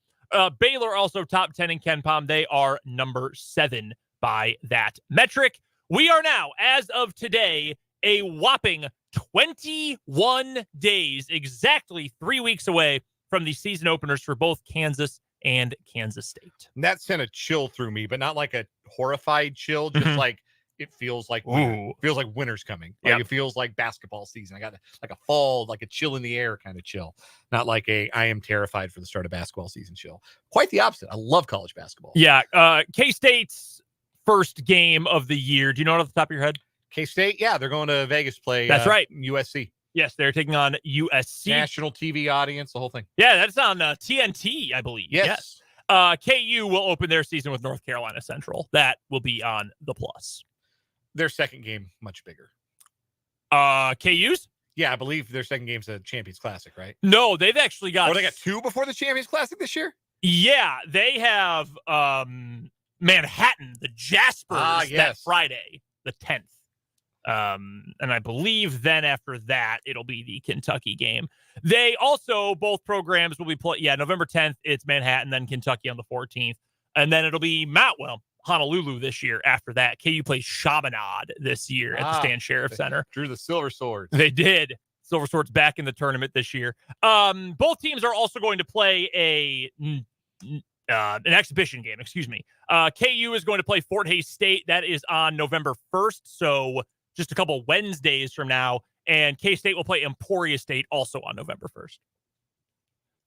Baylor also top 10 in Ken Pom. They are number 7 by that metric. We are now, as of today, a whopping 21 days, exactly 3 weeks away from the season openers for both Kansas and Kansas State. And that sent a chill through me, but not like a horrified chill, just Mhm. like it feels like Ooh. feels like winter's coming. Like Yep. it feels like basketball season. I got like a fall, like a chill in the air kind of chill, not like a I am terrified for the start of basketball season chill. Quite the opposite. I love college basketball. Yeah, K-State's first game of the year. Do you know it off the top of your head? K-State, yeah, they're going to Vegas play. That's right. USC. Yes, they're taking on USC. National TV audience, the whole thing. Yeah, that's on TNT, I believe. Yes. KU will open their season with North Carolina Central. That will be on the Plus. Their second game, much bigger. KU's? Yeah, I believe their second game's a Champions Classic, right? No, they've actually got. Oh, they got 2 before the Champions Classic this year? Yeah, they have Manhattan, the Jaspers, that yes. Friday, the 10th. And I believe then after that, it'll be the Kentucky game. They also, both programs will be November 10th, it's Manhattan, then Kentucky on the 14th. And then it'll be Honolulu this year after that. KU plays Chaminade this year at the Stan Sheriff Center. Drew the Silver Swords. They did. Silver Swords back in the tournament this year. Both teams are also going to play an exhibition game, excuse me. KU is going to play Fort Hays State. That is on November 1st, so just a couple Wednesdays from now. And K-State will play Emporia State also on November 1st.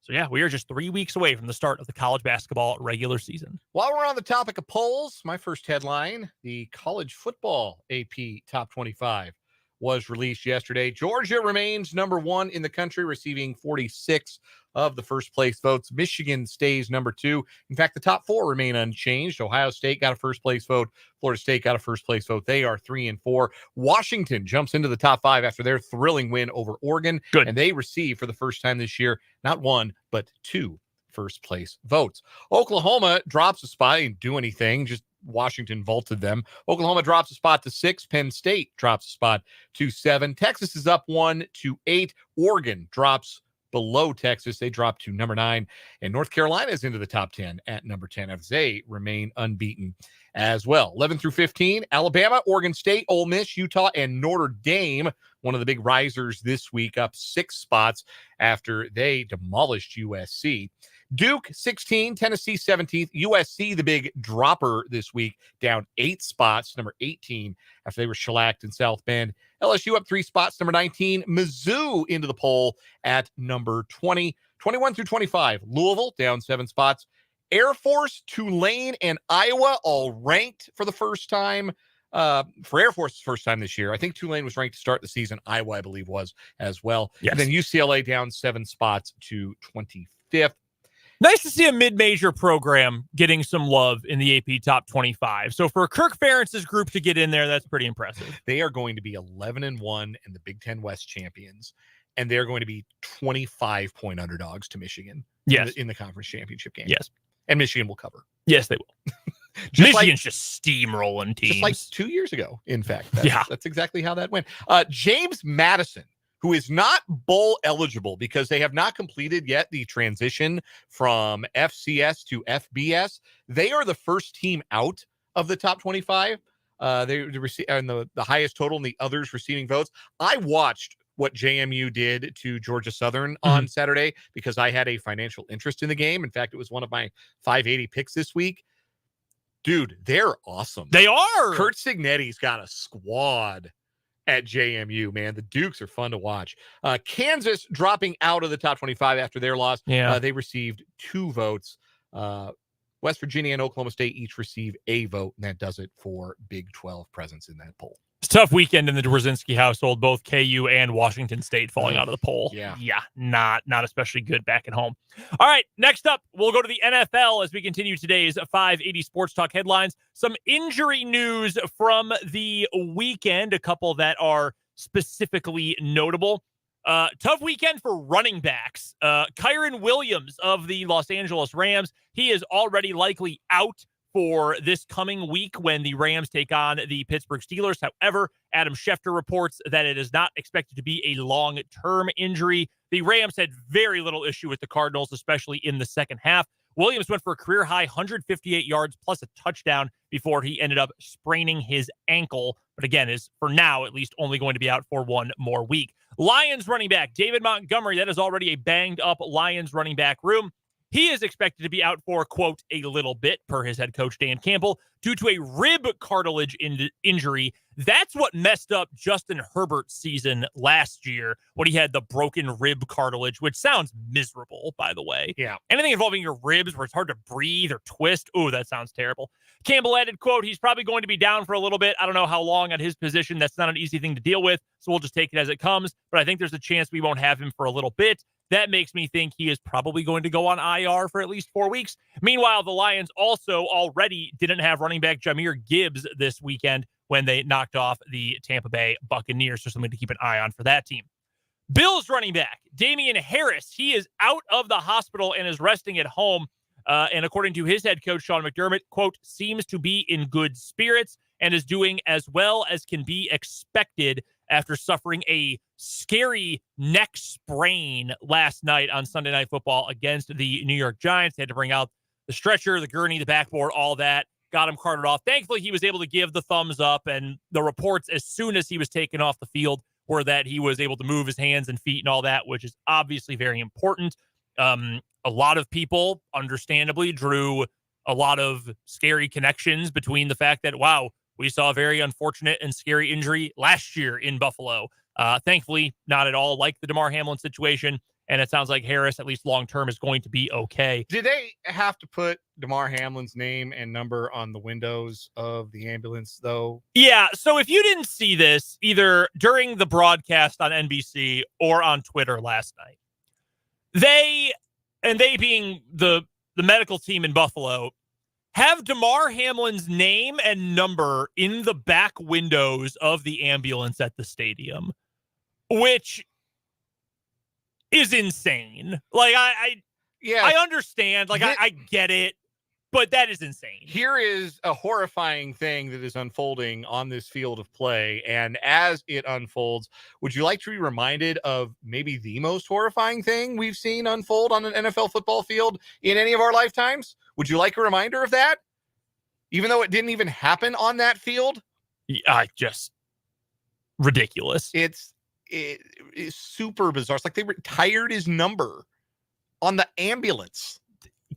So, yeah, we are just 3 weeks away from the start of the college basketball regular season. While we're on the topic of polls, my first headline, the college football AP Top 25. was released yesterday. Georgia remains number 1 in the country, receiving 46 of the first place votes. Michigan stays number 2. In fact, the top 4 remain unchanged. Ohio State got a first place vote. Florida State got a first place vote. They are 3 and 4. Washington jumps into the top 5 after their thrilling win over Oregon. Good. And they receive for the first time this year, not 1, but 2 first place votes. Oklahoma drops a spot. They didn't do anything. Just Washington vaulted them. Oklahoma drops a spot to 6. Penn State drops a spot to 7. Texas is up 1 to 8. Oregon drops below Texas. They drop to number 9. And North Carolina is into the top 10 at number 10 as they remain unbeaten as well. 11 through 15, Alabama, Oregon State, Ole Miss, Utah, and Notre Dame, one of the big risers this week, up 6 spots after they demolished USC. Duke 16, Tennessee 17th, USC, the big dropper this week, down 8 spots, number 18, after they were shellacked in South Bend. LSU up 3 spots, number 19. Mizzou into the poll at number 20. 21 through 25, Louisville down 7 spots. Air Force, Tulane, and Iowa all ranked for the first time. For Air Force's first time this year. I think Tulane was ranked to start the season. Iowa, I believe, was as well. Yes. And then UCLA down 7 spots to 25th. Nice to see a mid-major program getting some love in the AP Top 25. So for Kirk Ferentz's group to get in there, that's pretty impressive. They are going to be 11-1 and the Big Ten West champions, and they're going to be 25-point underdogs to Michigan. Yes. In the conference championship game. Yes. And Michigan will cover. Yes, they will. Michigan's just steamrolling teams. Just like 2 years ago, in fact. Yeah. That's exactly how that went. James Madison, who is not bowl eligible because they have not completed yet the transition from FCS to FBS. They are the first team out of the top 25. They receive and the highest total, and the others receiving votes. I watched what JMU did to Georgia Southern on Saturday because I had a financial interest in the game. In fact, it was one of my 580 picks this week. Dude, they're awesome. They are. Kurt Signetti's got a squad at JMU, man. The Dukes are fun to watch. Kansas dropping out of the top 25 after their loss. Yeah. They received 2 votes. West Virginia and Oklahoma State each receive a vote, and that does it for Big 12 presence in that poll. It's a tough weekend in the Dworzynski household, both KU and Washington State falling out of the poll. Yeah. Not especially good back at home. All right, next up, we'll go to the NFL as we continue today's 580 Sports Talk headlines. Some injury news from the weekend, a couple that are specifically notable. Tough weekend for running backs. Kyren Williams of the Los Angeles Rams, he is already likely out for this coming week when the Rams take on the Pittsburgh Steelers. However, Adam Schefter reports that it is not expected to be a long-term injury. The Rams had very little issue with the Cardinals, especially in the second half. Williams went for a career-high 158 yards plus a touchdown before he ended up spraining his ankle. But again, is for now at least only going to be out for 1 more week. Lions running back David Montgomery, that is already a banged-up Lions running back room. He is expected to be out for, quote, a little bit, per his head coach, Dan Campbell, due to a rib cartilage injury. That's what messed up Justin Herbert's season last year when he had the broken rib cartilage, which sounds miserable, by the way. Yeah. Anything involving your ribs where it's hard to breathe or twist, ooh, that sounds terrible. Campbell added, quote, he's probably going to be down for a little bit. I don't know how long at his position. That's not an easy thing to deal with, so we'll just take it as it comes. But I think there's a chance we won't have him for a little bit. That makes me think he is probably going to go on IR for at least 4 weeks. Meanwhile, the Lions also already didn't have running back Jahmyr Gibbs this weekend when they knocked off the Tampa Bay Buccaneers. So something to keep an eye on for that team. Bills running back Damian Harris, he is out of the hospital and is resting at home. And according to his head coach, Sean McDermott, quote, seems to be in good spirits and is doing as well as can be expected after suffering a scary neck sprain last night on Sunday Night Football against the New York Giants. They had to bring out the stretcher, the gurney, the backboard, all that. Got him carted off. Thankfully, he was able to give the thumbs up, and the reports as soon as he was taken off the field were that he was able to move his hands and feet and all that, which is obviously very important. A lot of people, understandably, drew a lot of scary connections between the fact that, wow, we saw a very unfortunate and scary injury last year in Buffalo. Thankfully, not at all like the Damar Hamlin situation. And it sounds like Harris, at least long-term, is going to be okay. Did they have to put Damar Hamlin's name and number on the windows of the ambulance, though? Yeah, so if you didn't see this either during the broadcast on NBC or on Twitter last night, they being the medical team in Buffalo, have Damar Hamlin's name and number in the back windows of the ambulance at the stadium, which is insane. Like, I understand. Like, I get it, but that is insane. Here is a horrifying thing that is unfolding on this field of play. And as it unfolds, would you like to be reminded of maybe the most horrifying thing we've seen unfold on an NFL football field in any of our lifetimes? Would you like a reminder of that? Even though it didn't even happen on that field? Just ridiculous. It is super bizarre. It's like they retired his number on the ambulance.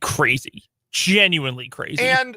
Crazy. Genuinely crazy. And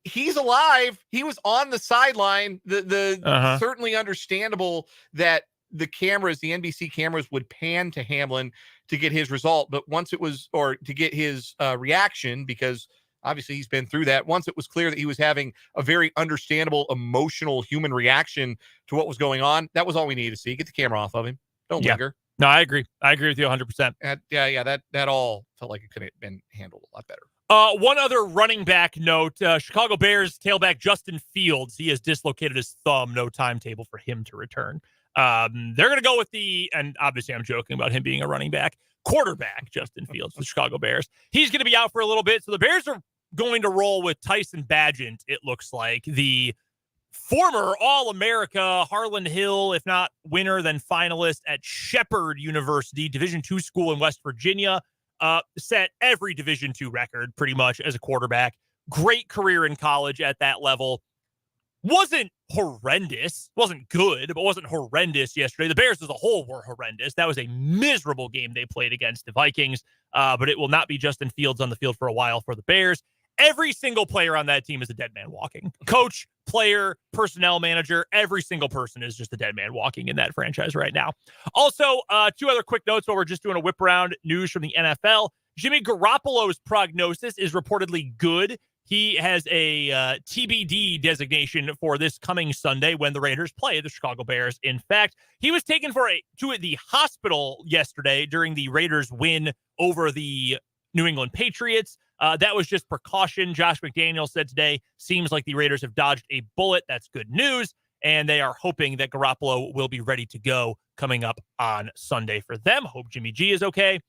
he's alive. He was on the sideline. Certainly understandable that the NBC cameras would pan to Hamlin to get his result. But once it was, or to get his reaction, because obviously he's been through that. Once it was clear that he was having a very understandable, emotional human reaction to what was going on, that was all we needed to see. Get the camera off of him. Don't linger. No, I agree. I agree with you 100%. That all felt like it could have been handled a lot better. One other running back note, Chicago Bears tailback Justin Fields. He has dislocated his thumb. No timetable for him to return. They're going to go with and obviously I'm joking about him being a running back, quarterback Justin Fields for the Chicago Bears. He's going to be out for a little bit. So the Bears are going to roll with Tyson Bagent, it looks like. The former All-America, Harlan Hill, if not winner, then finalist at Shepherd University, Division II school in West Virginia. Set every Division II record pretty much as a quarterback. Great career in college at that level. Wasn't horrendous. Wasn't good, but wasn't horrendous yesterday. The Bears as a whole were horrendous. That was a miserable game they played against the Vikings, but it will not be Justin Fields on the field for a while for the Bears. Every single player on that team is a dead man walking. Coach, player, personnel manager, every single person is just a dead man walking in that franchise right now. Also, two other quick notes while we're just doing a whip around news from the NFL. Jimmy Garoppolo's prognosis is reportedly good. He has a TBD designation for this coming Sunday when the Raiders play the Chicago Bears. In fact, he was taken to the hospital yesterday during the Raiders' win over the New England Patriots. That was just precaution. Josh McDaniels said today, seems like the Raiders have dodged a bullet. That's good news. And they are hoping that Garoppolo will be ready to go coming up on Sunday for them. Hope Jimmy G is okay.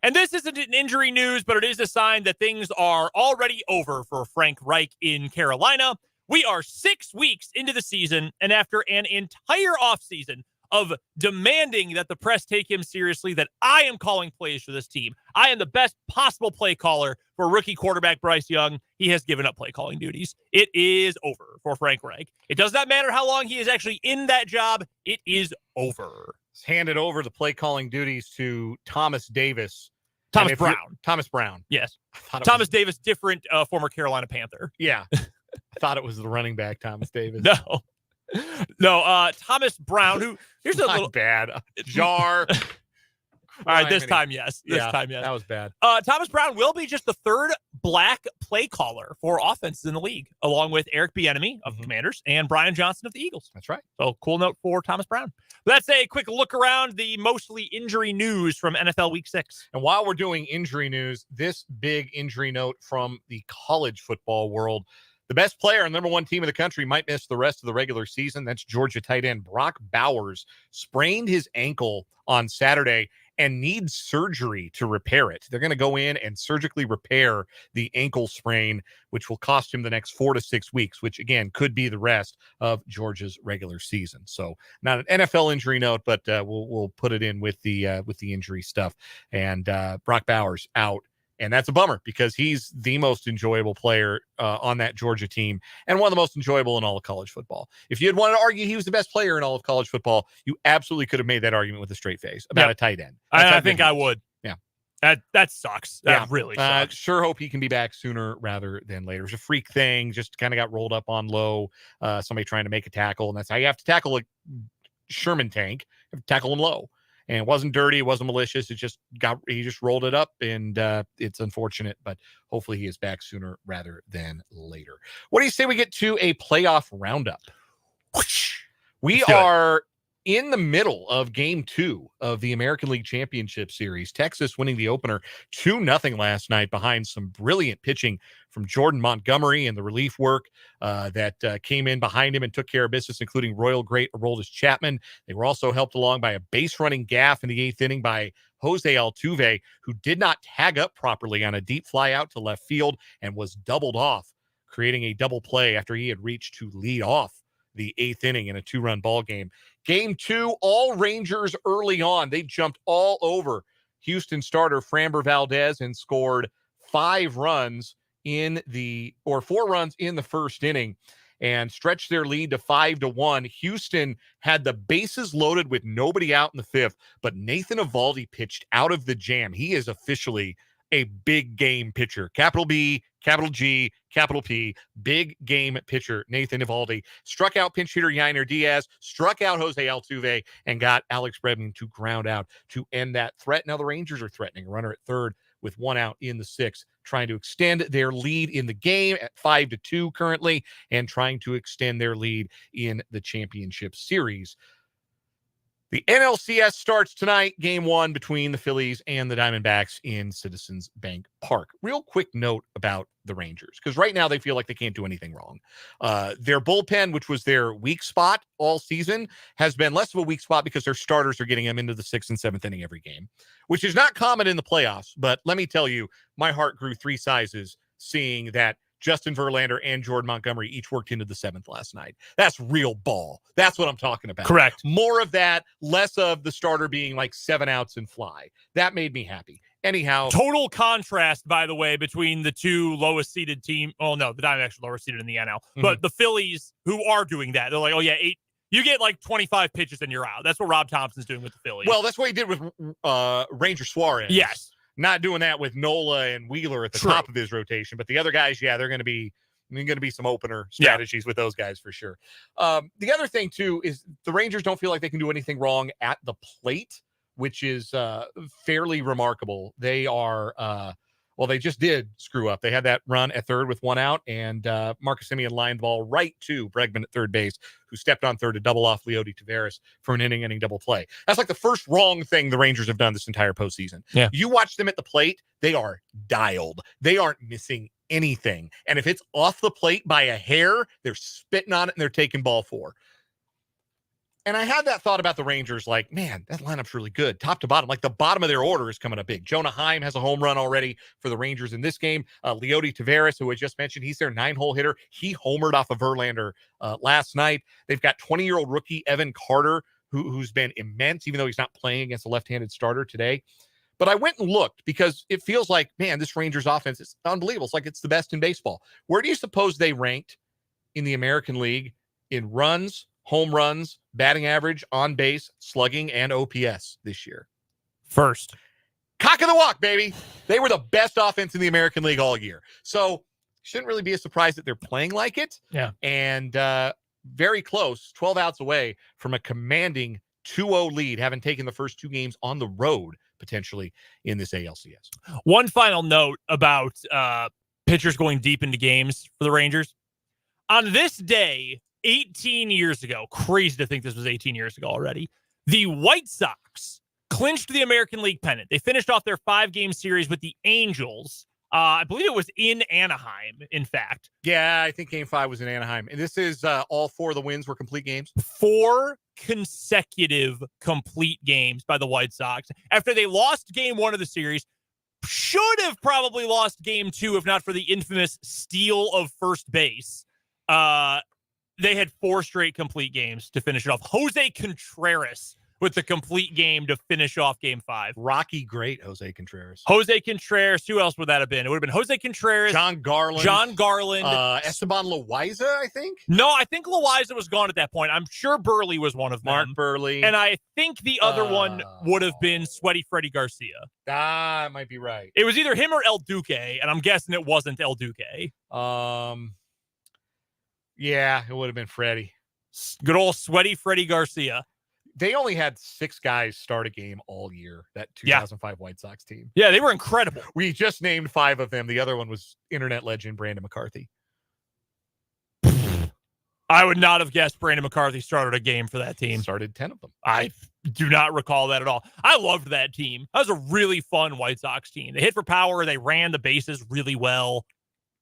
And this isn't an injury news, but it is a sign that things are already over for Frank Reich in Carolina. We are 6 weeks into the season, and after an entire offseason of demanding that the press take him seriously, that I am calling plays for this team, I am the best possible play caller for rookie quarterback Bryce Young. He has given up play calling duties. It is over for Frank Reich. It does not matter how long he is actually in that job. It is over. Handed over the play calling duties to Thomas Davis. Thomas Brown. Thomas Brown. Yes. Thomas Davis, different former Carolina Panther. Yeah. I thought it was the running back, Thomas Davis. No, Thomas Brown, who here's a little bad jar. All right, this time, yes. That was bad. Thomas Brown will be just the third black play caller for offenses in the league, along with Eric Bieniemy of the Commanders and Brian Johnson of the Eagles. That's right. So cool note for Thomas Brown. Let's a quick look around the mostly injury news from NFL Week 6. And while we're doing injury news, this big injury note from the college football world. The best player and number one team in the country might miss the rest of the regular season. That's Georgia tight end Brock Bowers. Sprained his ankle on Saturday and needs surgery to repair it. They're going to go in and surgically repair the ankle sprain, which will cost him the next 4 to 6 weeks, which again could be the rest of Georgia's regular season. So not an NFL injury note, but we'll put it in with the injury stuff. And Brock Bowers out. And that's a bummer because he's the most enjoyable player on that Georgia team and one of the most enjoyable in all of college football. If you had wanted to argue he was the best player in all of college football, you absolutely could have made that argument with a straight face about a tight end. I think I would. Yeah. That sucks. That really sucks. Sure hope he can be back sooner rather than later. It was a freak thing. Just kind of got rolled up on low. Somebody trying to make a tackle. And that's how you have to tackle a Sherman tank. You have to tackle him low. And it wasn't dirty. It wasn't malicious. He just rolled it up, and it's unfortunate, but hopefully he is back sooner rather than later. What do you say we get to a playoff roundup? We are in the middle of game 2 of the American League Championship Series. Texas winning the opener 2-0 last night behind some brilliant pitching from Jordan Montgomery and the relief work that came in behind him and took care of business, including Royal great Aroldis Chapman. They were also helped along by a base running gaff in the 8th inning by Jose Altuve, who did not tag up properly on a deep fly out to left field and was doubled off, creating a double play after he had reached to lead off the 8th inning in a 2-run ball game. Game 2, all Rangers early on. They jumped all over Houston starter Framber Valdez and scored 4 runs in the first inning and stretched their lead to 5-1. Houston had the bases loaded with nobody out in the 5th, but Nathan Eovaldi pitched out of the jam. He is officially a big game pitcher. Capital B, capital G, capital P, big game pitcher. Nathan Eovaldi struck out pinch hitter Yainer Diaz, struck out Jose Altuve, and got Alex Bregman to ground out to end that threat. Now the Rangers are threatening a runner at third with 1 out in the 6th, trying to extend their lead in the game at 5-2 currently, and trying to extend their lead in the championship series. The NLCS starts tonight, game 1 between the Phillies and the Diamondbacks in Citizens Bank Park. Real quick note about the Rangers, because right now they feel like they can't do anything wrong. Their bullpen, which was their weak spot all season, has been less of a weak spot because their starters are getting them into the 6th and 7th inning every game, which is not common in the playoffs. But let me tell you, my heart grew 3 sizes seeing that Justin Verlander and Jordan Montgomery each worked into the 7th last night. That's real ball. That's what I'm talking about. Correct. More of that, less of the starter being like 7 outs and fly. That made me happy. Anyhow. Total contrast, by the way, between the 2 lowest seeded team. Oh, no, the Diamondbacks are lower seeded in the NL. But the Phillies, who are doing that, they're like, oh, yeah, 8. You get like 25 pitches and you're out. That's what Rob Thompson's doing with the Phillies. Well, that's what he did with Ranger Suarez. Yes. Not doing that with Nola and Wheeler at the top of his rotation, but the other guys, they're going to be some opener strategies with those guys for sure. The other thing too is the Rangers don't feel like they can do anything wrong at the plate, which is fairly remarkable. They are they just did screw up. They had that run at third with 1 out, and Marcus Semien lined the ball right to Bregman at third base, who stepped on third to double off Leody Taveras for an inning double play. That's like the first wrong thing the Rangers have done this entire postseason. Yeah. You watch them at the plate, they are dialed. They aren't missing anything. And if it's off the plate by a hair, they're spitting on it and they're taking ball 4. And I had that thought about the Rangers, like, man, that lineup's really good, top to bottom. Like, the bottom of their order is coming up big. Jonah Heim has a home run already for the Rangers in this game. Leody Taveras, who I just mentioned, he's their 9-hole hitter. He homered off of Verlander last night. They've got 20-year-old rookie Evan Carter, who's been immense, even though he's not playing against a left-handed starter today. But I went and looked because it feels like, man, this Rangers offense is unbelievable. It's like it's the best in baseball. Where do you suppose they ranked in the American League in runs, home runs, batting average, on base, slugging, and OPS this year? First. Cock of the walk, baby. They were the best offense in the American League all year. So shouldn't really be a surprise that they're playing like it. Yeah. And very close, 12 outs away from a commanding 2-0 lead, having taken the first 2 games on the road, potentially, in this ALCS. One final note about pitchers going deep into games for the Rangers. On this day, 18 years ago, crazy to think this was 18 years ago already, the White Sox clinched the American League pennant. They finished off their 5-game series with the Angels. I believe it was in Anaheim, in fact. Yeah, I think Game 5 was in Anaheim. And this is all 4 of the wins were complete games? 4 consecutive complete games by the White Sox. After they lost Game 1 of the series, should have probably lost Game 2 if not for the infamous steal of first base. They had 4 straight complete games to finish it off. Jose Contreras with the complete game to finish off Game 5. Rocky great, Jose Contreras. Jose Contreras. Who else would that have been? It would have been Jose Contreras. John Garland. Esteban Loaiza, I think? No, I think Loaiza was gone at that point. I'm sure Burley was one of them. Mark Burley. And I think the other one would have been Sweaty Freddie Garcia. That might be right. It was either him or El Duque, and I'm guessing it wasn't El Duque. Yeah, it would have been Freddie. Good old Sweaty Freddie Garcia. They only had 6 guys start a game all year, that 2005 White Sox team. Yeah, they were incredible. We just named 5 of them. The other one was internet legend Brandon McCarthy. I would not have guessed Brandon McCarthy started a game for that team. Started 10 of them. I do not recall that at all. I loved that team. That was a really fun White Sox team. They hit for power. They ran the bases really well.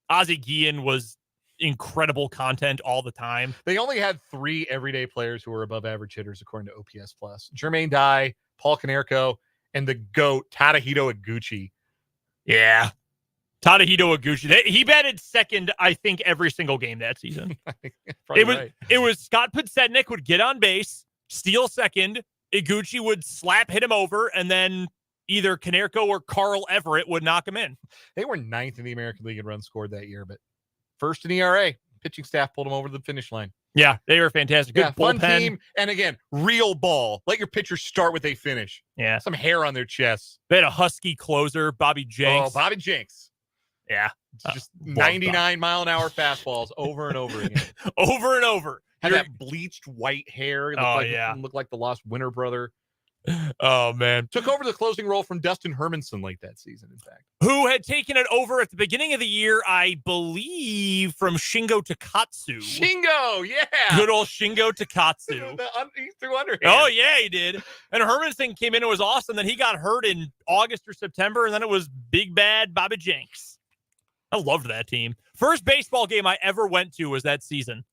Ozzie Guillen was incredible content all the time. They only had 3 everyday players who were above average hitters according to OPS Plus. Jermaine Dye, Paul Konerko, and the GOAT, Tadahito Iguchi. Yeah. Tadahito Iguchi. He batted second, I think, every single game that season. It was Scott Podsednik would get on base, steal second. Iguchi would hit him over, and then either Konerko or Carl Everett would knock him in. They were 9th in the American League in runs scored that year, but first in ERA. Pitching staff pulled them over to the finish line. Yeah, they were fantastic. Good fun bullpen team. And again, real ball. Let your pitchers start with they finish. Yeah. Some hair on their chests. They had a husky closer, Bobby Jenks. Oh, Bobby Jenks. Yeah. Just 99-mile-an-hour fastballs over and over again. Over and over. Had that bleached white hair. Looked like the lost Winter brother. Oh, man. Took over the closing role from Dustin Hermanson late that season, in fact. Who had taken it over at the beginning of the year, I believe, from Shingo Takatsu. Shingo, yeah. Good old Shingo Takatsu. He threw underhand. Oh, yeah, he did. And Hermanson came in and was awesome. Then he got hurt in August or September, and then it was big bad Bobby Jenks. I loved that team. First baseball game I ever went to was that season.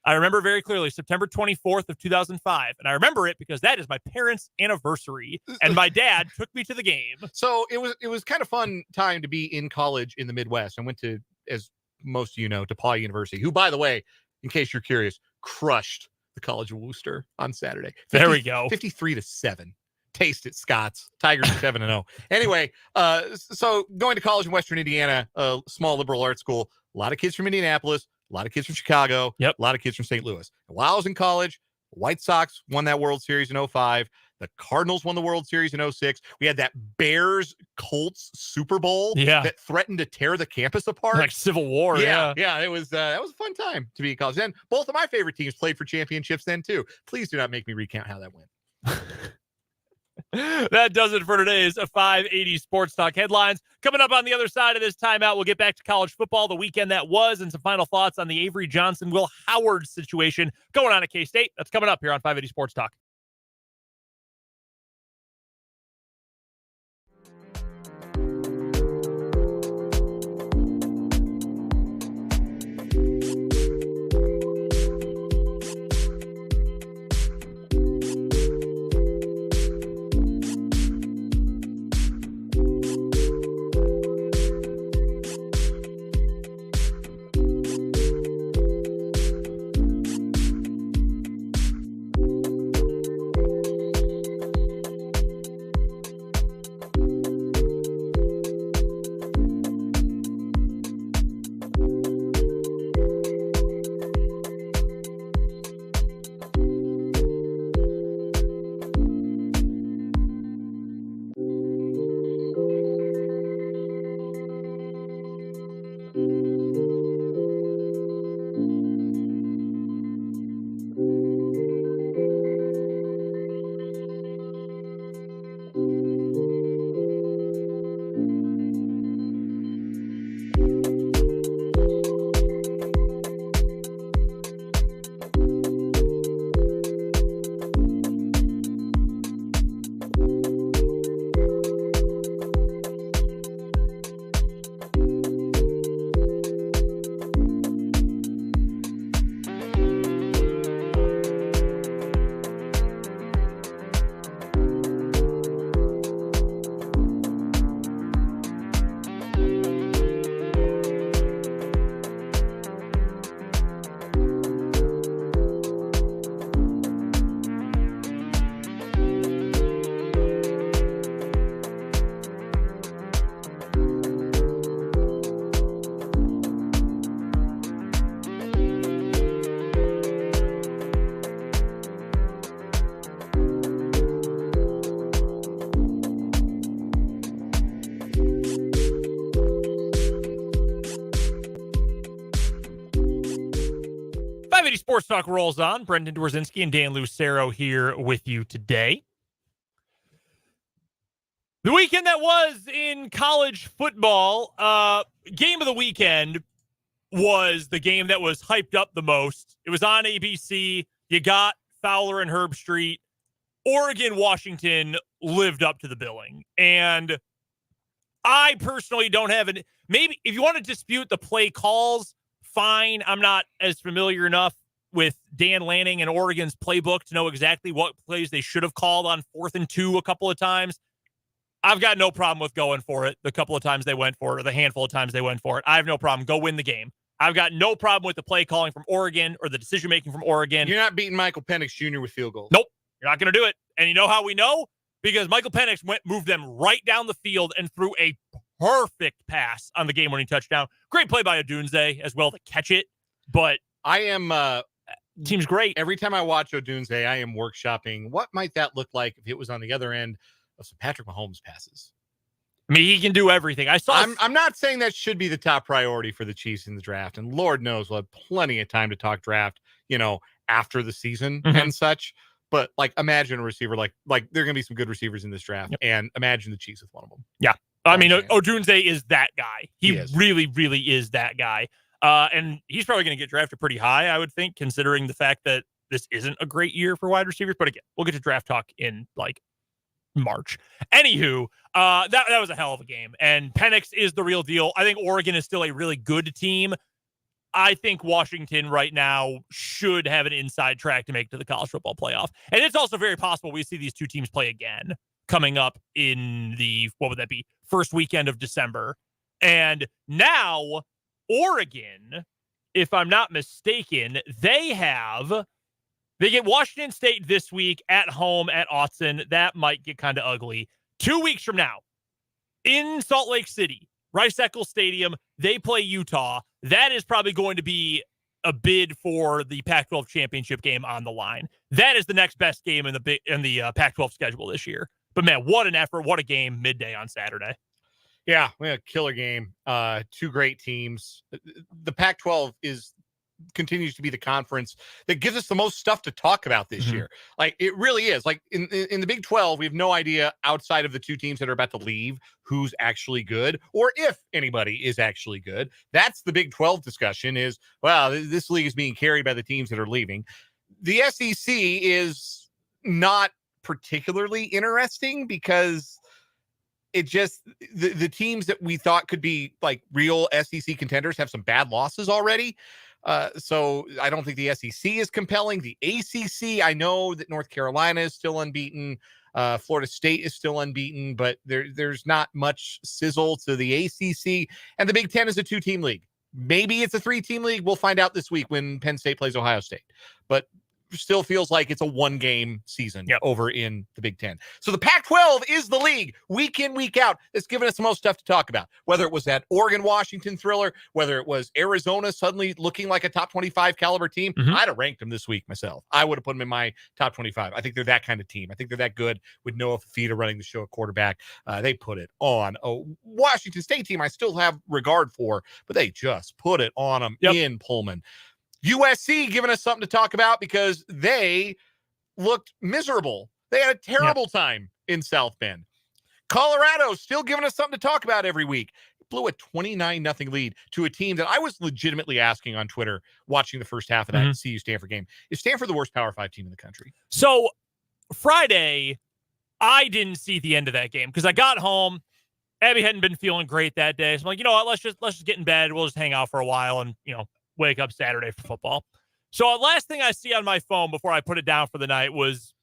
I remember very clearly, September 24th of 2005. And I remember it because that is my parents' anniversary. And my dad took me to the game. So it was kind of fun time to be in college in the Midwest. I went to, as most of you know, DePauw University, who, by the way, in case you're curious, crushed the College of Wooster on Saturday. There we go. 53-7. Taste it, Scots. Tigers 7-0. Anyway, so going to college in Western Indiana, a small liberal arts school, a lot of kids from Indianapolis, a lot of kids from Chicago, a lot of kids from St. Louis. And while I was in college, the White Sox won that World Series in 2005. The Cardinals won the World Series in 2006. We had that Bears-Colts Super Bowl that threatened to tear the campus apart. Like Civil War, Yeah, it was that was a fun time to be in college. And both of my favorite teams played for championships then, too. Please do not make me recount how that went. That does it for today's 580 Sports Talk headlines. Coming up on the other side of this timeout, we'll get back to college football, the weekend that was, and some final thoughts on the Avery Johnson, Will Howard situation going on at K-State. That's coming up here on 580 Sports Talk. 580 Sports Talk rolls on. Brendan Dworzinski and Dan Lucero here with you today. The weekend that was in college football, game of the weekend was the game that was hyped up the most. It was on ABC. You got Fowler and Herb Street. Oregon, Washington lived up to the billing. And I personally don't have an, maybe if you want to dispute the play calls, fine. I'm not as familiar enough with Dan Lanning and Oregon's playbook to know exactly what plays they should have called on 4th and 2 a couple of times. I've got no problem with going for it the couple of times they went for it, or the handful of times they went for it. I have no problem. Go win the game. I've got no problem with the play calling from Oregon or the decision-making from Oregon. You're not beating Michael Penix Jr. with field goals. Nope. You're not going to do it. And you know how we know? Because Michael Penix moved them right down the field and threw a perfect pass on the game-winning touchdown. Great play by Odunze as well to catch it. But I am team's great. Every time I watch Odunze, I am workshopping what might that look like if it was on the other end of some Patrick Mahomes passes. I mean, he can do everything. I'm not saying that should be the top priority for the Chiefs in the draft, and Lord knows we'll have plenty of time to talk draft, after the season and such. But imagine a receiver like there are going to be some good receivers in this draft, and imagine the Chiefs with one of them. Yeah, I mean, Odunze is that guy. He really, really is that guy, and he's probably going to get drafted pretty high, I would think, considering the fact that this isn't a great year for wide receivers. But again, we'll get to draft talk in March. Anywho, that was a hell of a game, and Penix is the real deal. I think Oregon is still a really good team. I think Washington right now should have an inside track to make to the college football playoff. And it's also very possible we see these two teams play again coming up in the, what would that be, first weekend of December. And now Oregon, if I'm not mistaken, they get Washington State this week at home at Autzen. That might get kind of ugly. 2 weeks from now in Salt Lake City, Rice-Eccles Stadium, they play Utah. That is probably going to be a bid for the Pac-12 championship game on the line. That is the next best game in the Pac-12 schedule this year. But man, what an effort! What a game midday on Saturday. Yeah, we had a killer game. Two great teams. The Pac-12 continues to be the conference that gives us the most stuff to talk about this year. It really is. In the Big 12, we have no idea outside of the two teams that are about to leave who's actually good or if anybody is actually good. That's the Big 12 discussion is, well, this league is being carried by the teams that are leaving. The SEC is not particularly interesting because it just the teams that we thought could be real SEC contenders have some bad losses already. So I don't think the SEC is compelling. The ACC, I know that North Carolina is still unbeaten. Florida State is still unbeaten, but there's not much sizzle to the ACC. And the Big Ten is a 2-team league. Maybe it's a 3-team league. We'll find out this week when Penn State plays Ohio State. But still feels like it's a 1-game season over in the Big Ten. So the Pac-12 is the league week in, week out. It's given us the most stuff to talk about, whether it was that Oregon-Washington thriller, whether it was Arizona suddenly looking like a top 25 caliber team. I'd have ranked them this week myself. I would have put them in my top 25. I think they're that kind of team. I think they're that good with Noah Fafita running the show at quarterback. They put it on. A Washington State team I still have regard for, but they just put it on them in Pullman. USC giving us something to talk about because they looked miserable. They had a terrible time in South Bend. Colorado still giving us something to talk about every week. Blew a 29-0 lead to a team that I was legitimately asking on Twitter watching the first half of that CU Stanford game. Is Stanford the worst Power 5 team in the country? So Friday, I didn't see the end of that game because I got home. Abby hadn't been feeling great that day. So I'm like, you know what? Let's just get in bed. We'll just hang out for a while and, wake up Saturday for football. So last thing I see on my phone before I put it down for the night was,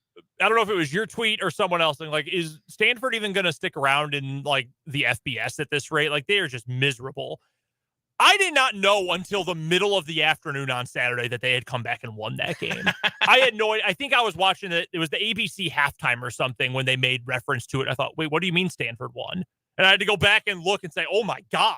I don't know if it was your tweet or someone else, is Stanford even going to stick around in the FBS at this rate? They are just miserable. I did not know until the middle of the afternoon on Saturday that they had come back and won that game. I had no idea. I think I was watching it. It was the ABC halftime or something when they made reference to it. I thought, wait, what do you mean Stanford won? And I had to go back and look and say, oh, my God,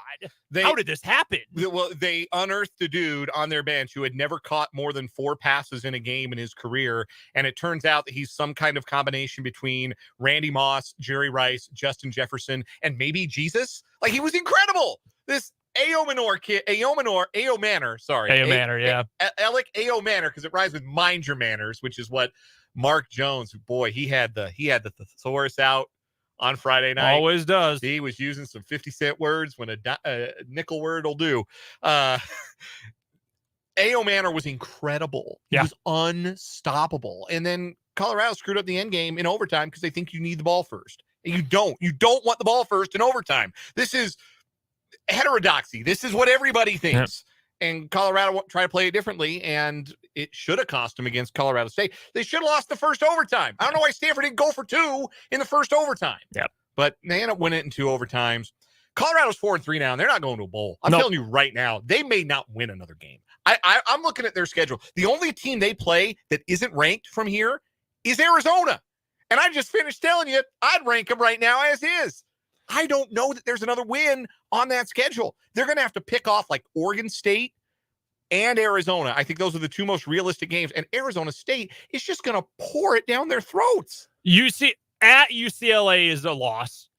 how did this happen? Well, they unearthed a dude on their bench who had never caught more than 4 passes in a game in his career. And it turns out that he's some kind of combination between Randy Moss, Jerry Rice, Justin Jefferson, and maybe Jesus. He was incredible. This Ao Manor, sorry. Ao Manor, yeah. Alec Ao Manor, because it rhymes with mind your manners, which is what Mark Jones, boy, he had the thesaurus out on Friday night. Always does. He was using some 50-cent words when a nickel word will do. Ao Manor was incredible. He was unstoppable. And then Colorado screwed up the end game in overtime because they think you need the ball first. And you don't. You don't want the ball first in overtime. This is heterodoxy. This is what everybody thinks. Yep. And Colorado tried to play it differently, and it should have cost them against Colorado State. They should have lost the first overtime. I don't know why Stanford didn't go for 2 in the first overtime. Yep. But they ended up winning it in 2 overtimes. Colorado's 4-3 now, and they're not going to a bowl. I'm telling you right now, they may not win another game. I'm looking at their schedule. The only team they play that isn't ranked from here is Arizona. And I just finished telling you, I'd rank them right now as is. I don't know that there's another win on that schedule. They're going to have to pick off like Oregon State and Arizona. I think those are the 2 most realistic games. And Arizona State is just going to pour it down their throats. At UCLA is a loss.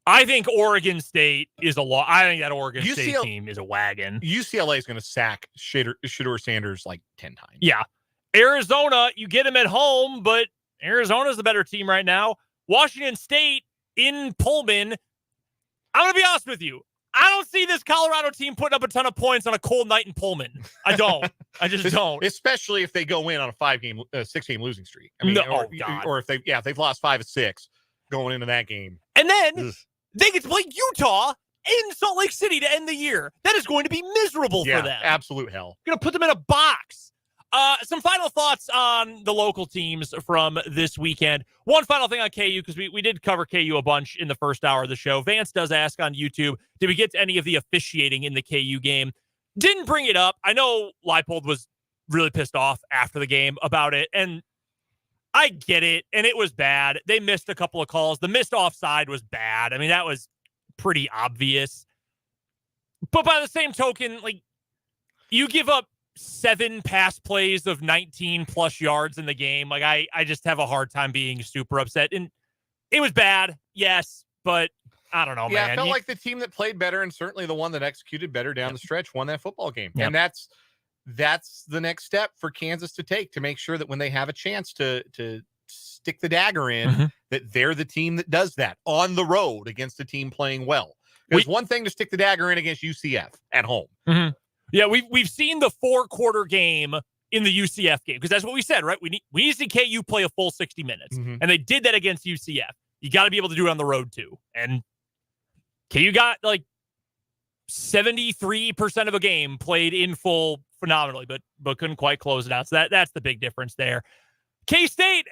I think Oregon State is a loss. I think that Oregon State team is a wagon. UCLA is going to sack Shedeur Sanders like 10 times. Yeah. Arizona, you get them at home, but Arizona's the better team right now. Washington State in Pullman. I'm going to be honest with you. I don't see this Colorado team putting up a ton of points on a cold night in Pullman. I don't. I just don't. Especially if they go in on a 6-game losing streak. I mean, God. Or if they've lost 5 of 6 going into that game. And then they get to play Utah in Salt Lake City to end the year. That is going to be miserable for them. Absolute hell. Going to put them in a box. Some final thoughts on the local teams from this weekend. One final thing on KU, because we did cover KU a bunch in the first hour of the show. Vance does ask on YouTube, did we get to any of the officiating in the KU game? Didn't bring it up. I know Leipold was really pissed off after the game about it, and I get it, and it was bad. They missed a couple of calls. The missed offside was bad. I mean, that was pretty obvious. But by the same token, like, you give up 7 pass plays of 19 plus yards in the game. Like, I just have a hard time being super upset. And it was bad, yes, but I don't know, man. I felt like the team that played better, and certainly the one that executed better down the stretch, won that football game. Yep. And that's the next step for Kansas to take, to make sure that when they have a chance to stick the dagger in, that they're the team that does that on the road against a team playing well. There's one thing to stick the dagger in against UCF at home. Yeah, we've seen the 4-quarter game in the UCF game, because that's what we said, right? We need to see KU play a full 60 minutes, and they did that against UCF. You got to be able to do it on the road too. And KU got like 73% of a game played in full phenomenally, but couldn't quite close it out. So that's the big difference there. K-State,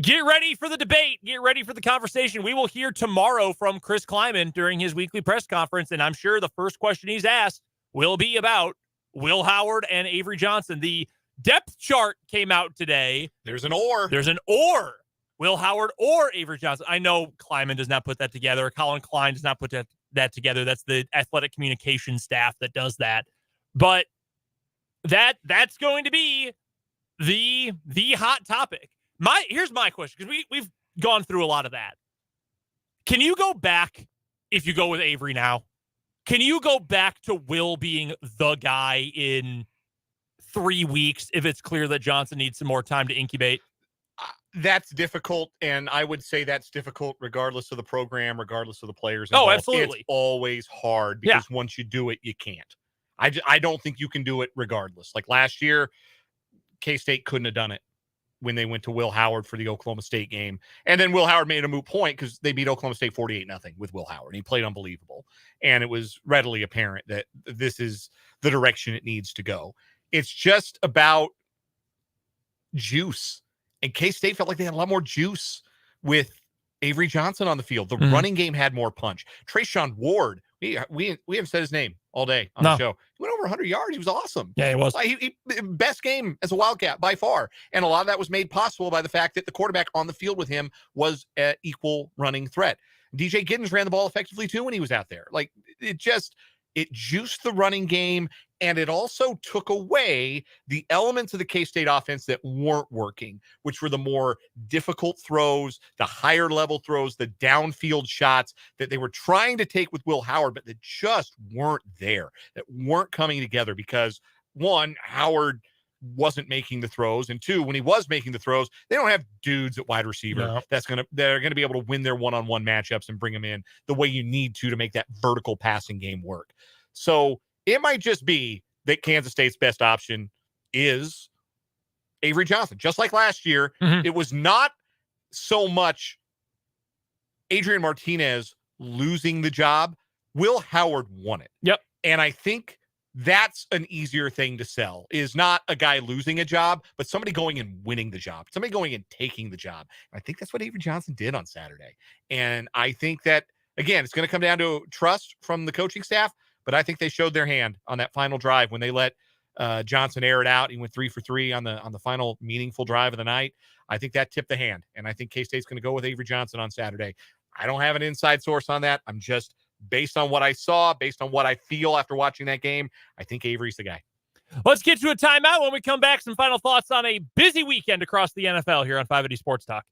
get ready for the debate. Get ready for the conversation. We will hear tomorrow from Chris Kleiman during his weekly press conference, and I'm sure the first question he's asked will be about Will Howard and Avery Johnson. The depth chart came out today. There's an or. Will Howard or Avery Johnson. I know Kleiman does not put that together. Colin Klein does not put that together. That's the athletic communication staff that does that. But that's going to be the hot topic. Here's my question, because we've gone through a lot of that. Can you go back if you go with Avery now? Can you go back to Will being the guy in 3 weeks if it's clear that Johnson needs some more time to incubate? That's difficult, and I would say that's difficult regardless of the program, regardless of the players involved. Oh, absolutely. It's always hard because once you do it, you can't. I don't think you can do it regardless. Like last year, K-State couldn't have done it when they went to Will Howard for the Oklahoma State game. And then Will Howard made a moot point because they beat Oklahoma State 48-0 with Will Howard. He played unbelievable. And it was readily apparent that this is the direction it needs to go. It's just about juice. And K-State felt like they had a lot more juice with Avery Johnson on the field. The running game had more punch. Trayshawn Ward, we haven't said his name all day on the show. He went over 100 yards. He was awesome. Yeah, he was. He best game as a Wildcat by far. And a lot of that was made possible by the fact that the quarterback on the field with him was an equal running threat. DJ Giddens ran the ball effectively too when he was out there. Like, it juiced the running game, and it also took away the elements of the K-State offense that weren't working, which were the more difficult throws, the higher level throws, the downfield shots that they were trying to take with Will Howard, but that just weren't there, that weren't coming together because, one, Howard wasn't making the throws, and two, when he was making the throws, they don't have dudes at wide receiver they're gonna be able to win their one-on-one matchups and bring them in the way you need to make that vertical passing game work. So it might just be that Kansas State's best option is Avery Johnson. Just like last year, it was not so much Adrian Martinez losing the job. Will Howard won it. Yep. And I think that's an easier thing to sell, is not a guy losing a job, but somebody going and winning the job, somebody going and taking the job. I think that's what Avery Johnson did on Saturday. And I think that, again, it's going to come down to trust from the coaching staff, but I think they showed their hand on that final drive when they let Johnson air it out. He went 3 for 3 on the final meaningful drive of the night. I think that tipped the hand, and I think K-State's going to go with Avery Johnson on Saturday. I don't have an inside source on that. I'm just, based on what I saw, based on what I feel after watching that game, I think Avery's the guy. Let's get to a timeout. When we come back, some final thoughts on a busy weekend across the NFL here on 580 Sports Talk.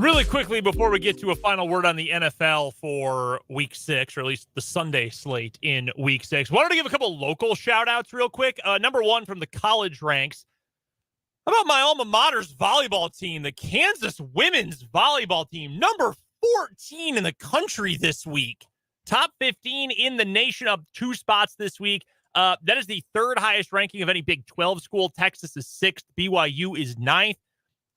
Really quickly, before we get to a final word on the NFL for week 6, or at least the Sunday slate in week 6, wanted to give a couple local shout outs real quick. Number one from the college ranks. How about my alma mater's volleyball team, the Kansas women's volleyball team, number 14 in the country this week. Top 15 in the nation, up 2 spots this week. That is the 3rd highest ranking of any Big 12 school. Texas is 6th. BYU is 9th.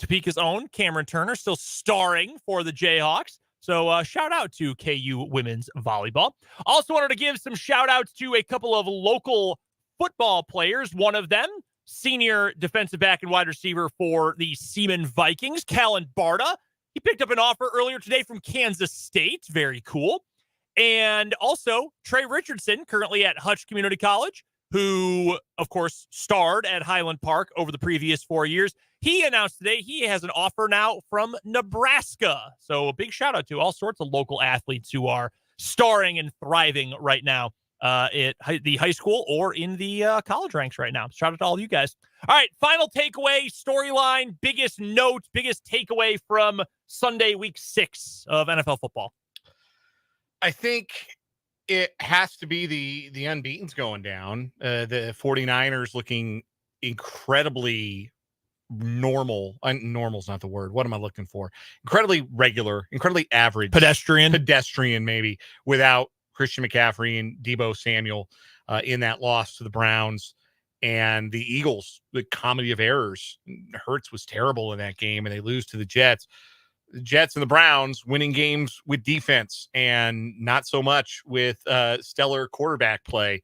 Topeka's own Cameron Turner still starring for the Jayhawks. So shout out to KU women's volleyball. Also wanted to give some shout outs to a couple of local football players. One of them, senior defensive back and wide receiver for the Seaman Vikings, Callan Barta. He picked up an offer earlier today from Kansas State. Very cool. And also Trey Richardson, currently at Hutch Community College, who, of course, starred at Highland Park over the previous 4 years. He announced today he has an offer now from Nebraska. So a big shout out to all sorts of local athletes who are starring and thriving right now at the high school or in the college ranks right now. Shout out to all you guys. All right, final takeaway, storyline, biggest note, biggest takeaway from Sunday, week 6 of NFL football. I think it has to be the unbeatens going down. The 49ers looking incredibly normal. Normal's not the word. What am I looking for? Incredibly regular, incredibly average. Pedestrian, maybe, without Christian McCaffrey and Deebo Samuel in that loss to the Browns. And the Eagles, the comedy of errors. Hurts was terrible in that game, and they lose to the Jets. The Jets and the Browns winning games with defense and not so much with stellar quarterback play.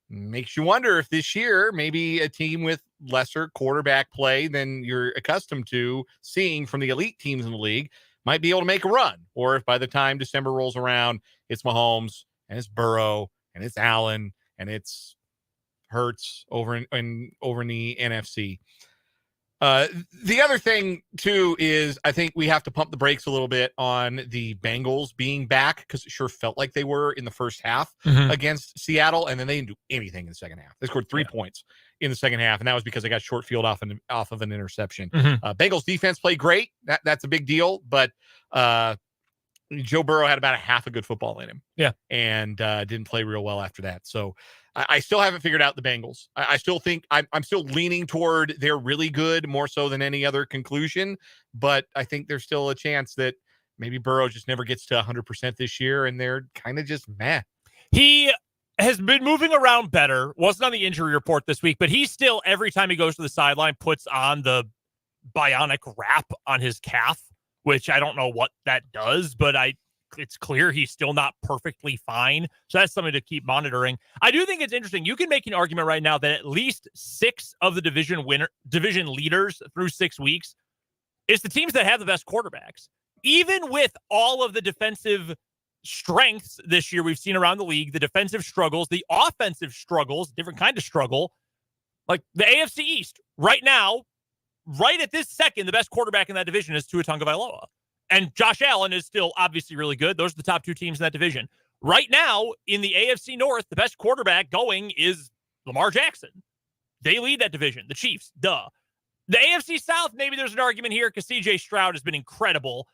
Makes you wonder if this year maybe a team with lesser quarterback play than you're accustomed to seeing from the elite teams in the league might be able to make a run, or if by the time December rolls around, it's Mahomes and it's Burrow and it's Allen and it's Hurts over in the NFC. The other thing, too, is I think we have to pump the brakes a little bit on the Bengals being back, because it sure felt like they were in the first half against Seattle, and then they didn't do anything in the second half. They scored 3 points in the second half, and that was because they got short field off of an interception. Bengals defense played great. That's a big deal, but Joe Burrow had about a half a good football in him. And didn't play real well after that. So I still haven't figured out the Bengals. I still think I'm still leaning toward they're really good, more so than any other conclusion. But I think there's still a chance that maybe Burrow just never gets to 100% this year, and they're kind of just meh. He has been moving around better. Wasn't on the injury report this week, but he still, every time he goes to the sideline, puts on the bionic wrap on his calf, which I don't know what that does, but it's clear he's still not perfectly fine. So that's something to keep monitoring. I do think it's interesting. You can make an argument right now that at least 6 of the division leaders through 6 weeks is the teams that have the best quarterbacks. Even with all of the defensive strengths this year we've seen around the league, the defensive struggles, the offensive struggles, different kind of struggle, like the AFC East right now, right at this second, the best quarterback in that division is Tua Tagovailoa. And Josh Allen is still obviously really good. Those are the top 2 teams in that division. Right now, in the AFC North, the best quarterback going is Lamar Jackson. They lead that division. The Chiefs, duh. The AFC South, maybe there's an argument here because C.J. Stroud has been incredible.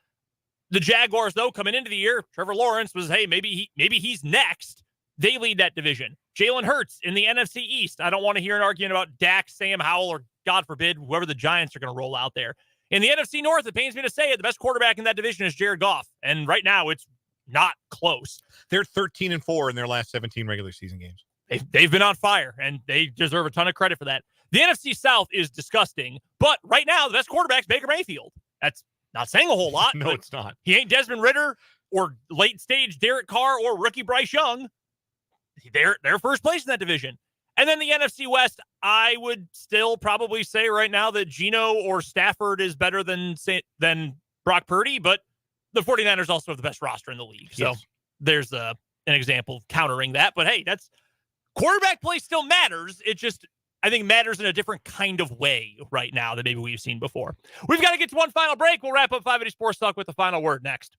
The Jaguars, though, coming into the year, Trevor Lawrence was, hey, maybe he's next. They lead that division. Jalen Hurts in the NFC East. I don't want to hear an argument about Dak, Sam Howell, or God forbid, whoever the Giants are going to roll out there. In the NFC North, it pains me to say it, the best quarterback in that division is Jared Goff. And right now, it's not close. They're 13-4 in their last 17 regular season games. They've been on fire, and they deserve a ton of credit for that. The NFC South is disgusting, but right now, the best quarterback's Baker Mayfield. That's not saying a whole lot. No, it's not. He ain't Desmond Ridder or late-stage Derek Carr or rookie Bryce Young. They're first place in that division. And then the NFC West, I would still probably say right now that Geno or Stafford is better than Brock Purdy, but the 49ers also have the best roster in the league. So there's an example countering that. But hey, that's quarterback play still matters. It just, I think, matters in a different kind of way right now than maybe we've seen before. We've got to get to one final break. We'll wrap up 580 Sports Talk with the final word next.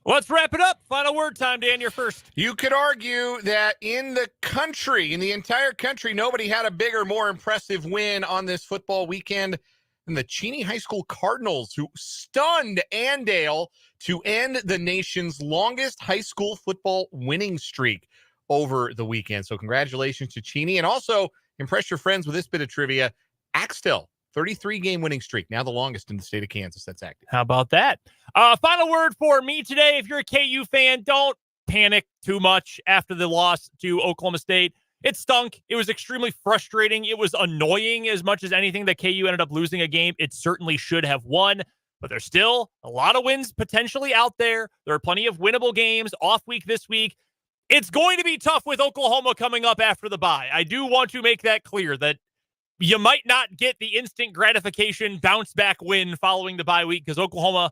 Let's wrap it up. Final word time, Dan. You're first. You could argue that in the entire country, nobody had a bigger, more impressive win on this football weekend than the Cheney High School Cardinals, who stunned Andale to end the nation's longest high school football winning streak over the weekend. So congratulations to Cheney, and also impress your friends with this bit of trivia. Axtell, 33-game winning streak, now the longest in the state of Kansas that's active. How about that? Final word for me today. If you're a KU fan, don't panic too much after the loss to Oklahoma State. It stunk. It was extremely frustrating. It was annoying as much as anything that KU ended up losing a game it certainly should have won. But there's still a lot of wins potentially out there. There are plenty of winnable games, off week this week. It's going to be tough with Oklahoma coming up after the bye. I do want to make that clear that you might not get the instant gratification bounce back win following the bye week because Oklahoma,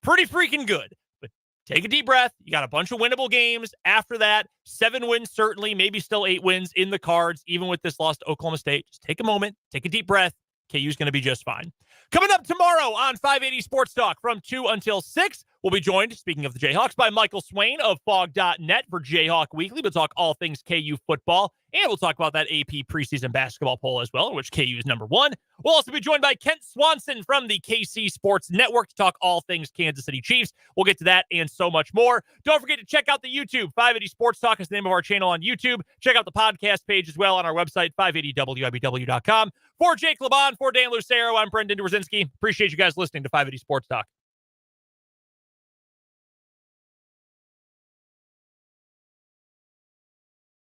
pretty freaking good. But take a deep breath. You got a bunch of winnable games. After that, 7 wins certainly, maybe still 8 wins in the cards, even with this loss to Oklahoma State. Just take a moment, take a deep breath. KU's going to be just fine. Coming up tomorrow on 580 Sports Talk from 2 until 6, we'll be joined, speaking of the Jayhawks, by Michael Swain of Fog.net for Jayhawk Weekly. We'll talk all things KU football, and we'll talk about that AP preseason basketball poll as well, in which KU is number 1. We'll also be joined by Kent Swanson from the KC Sports Network to talk all things Kansas City Chiefs. We'll get to that and so much more. Don't forget to check out the YouTube. 580 Sports Talk is the name of our channel on YouTube. Check out the podcast page as well on our website, 580wibw.com. For Jake Laban, for Dan Lucero, I'm Brendan Dworzinski. Appreciate you guys listening to 580 Sports Talk.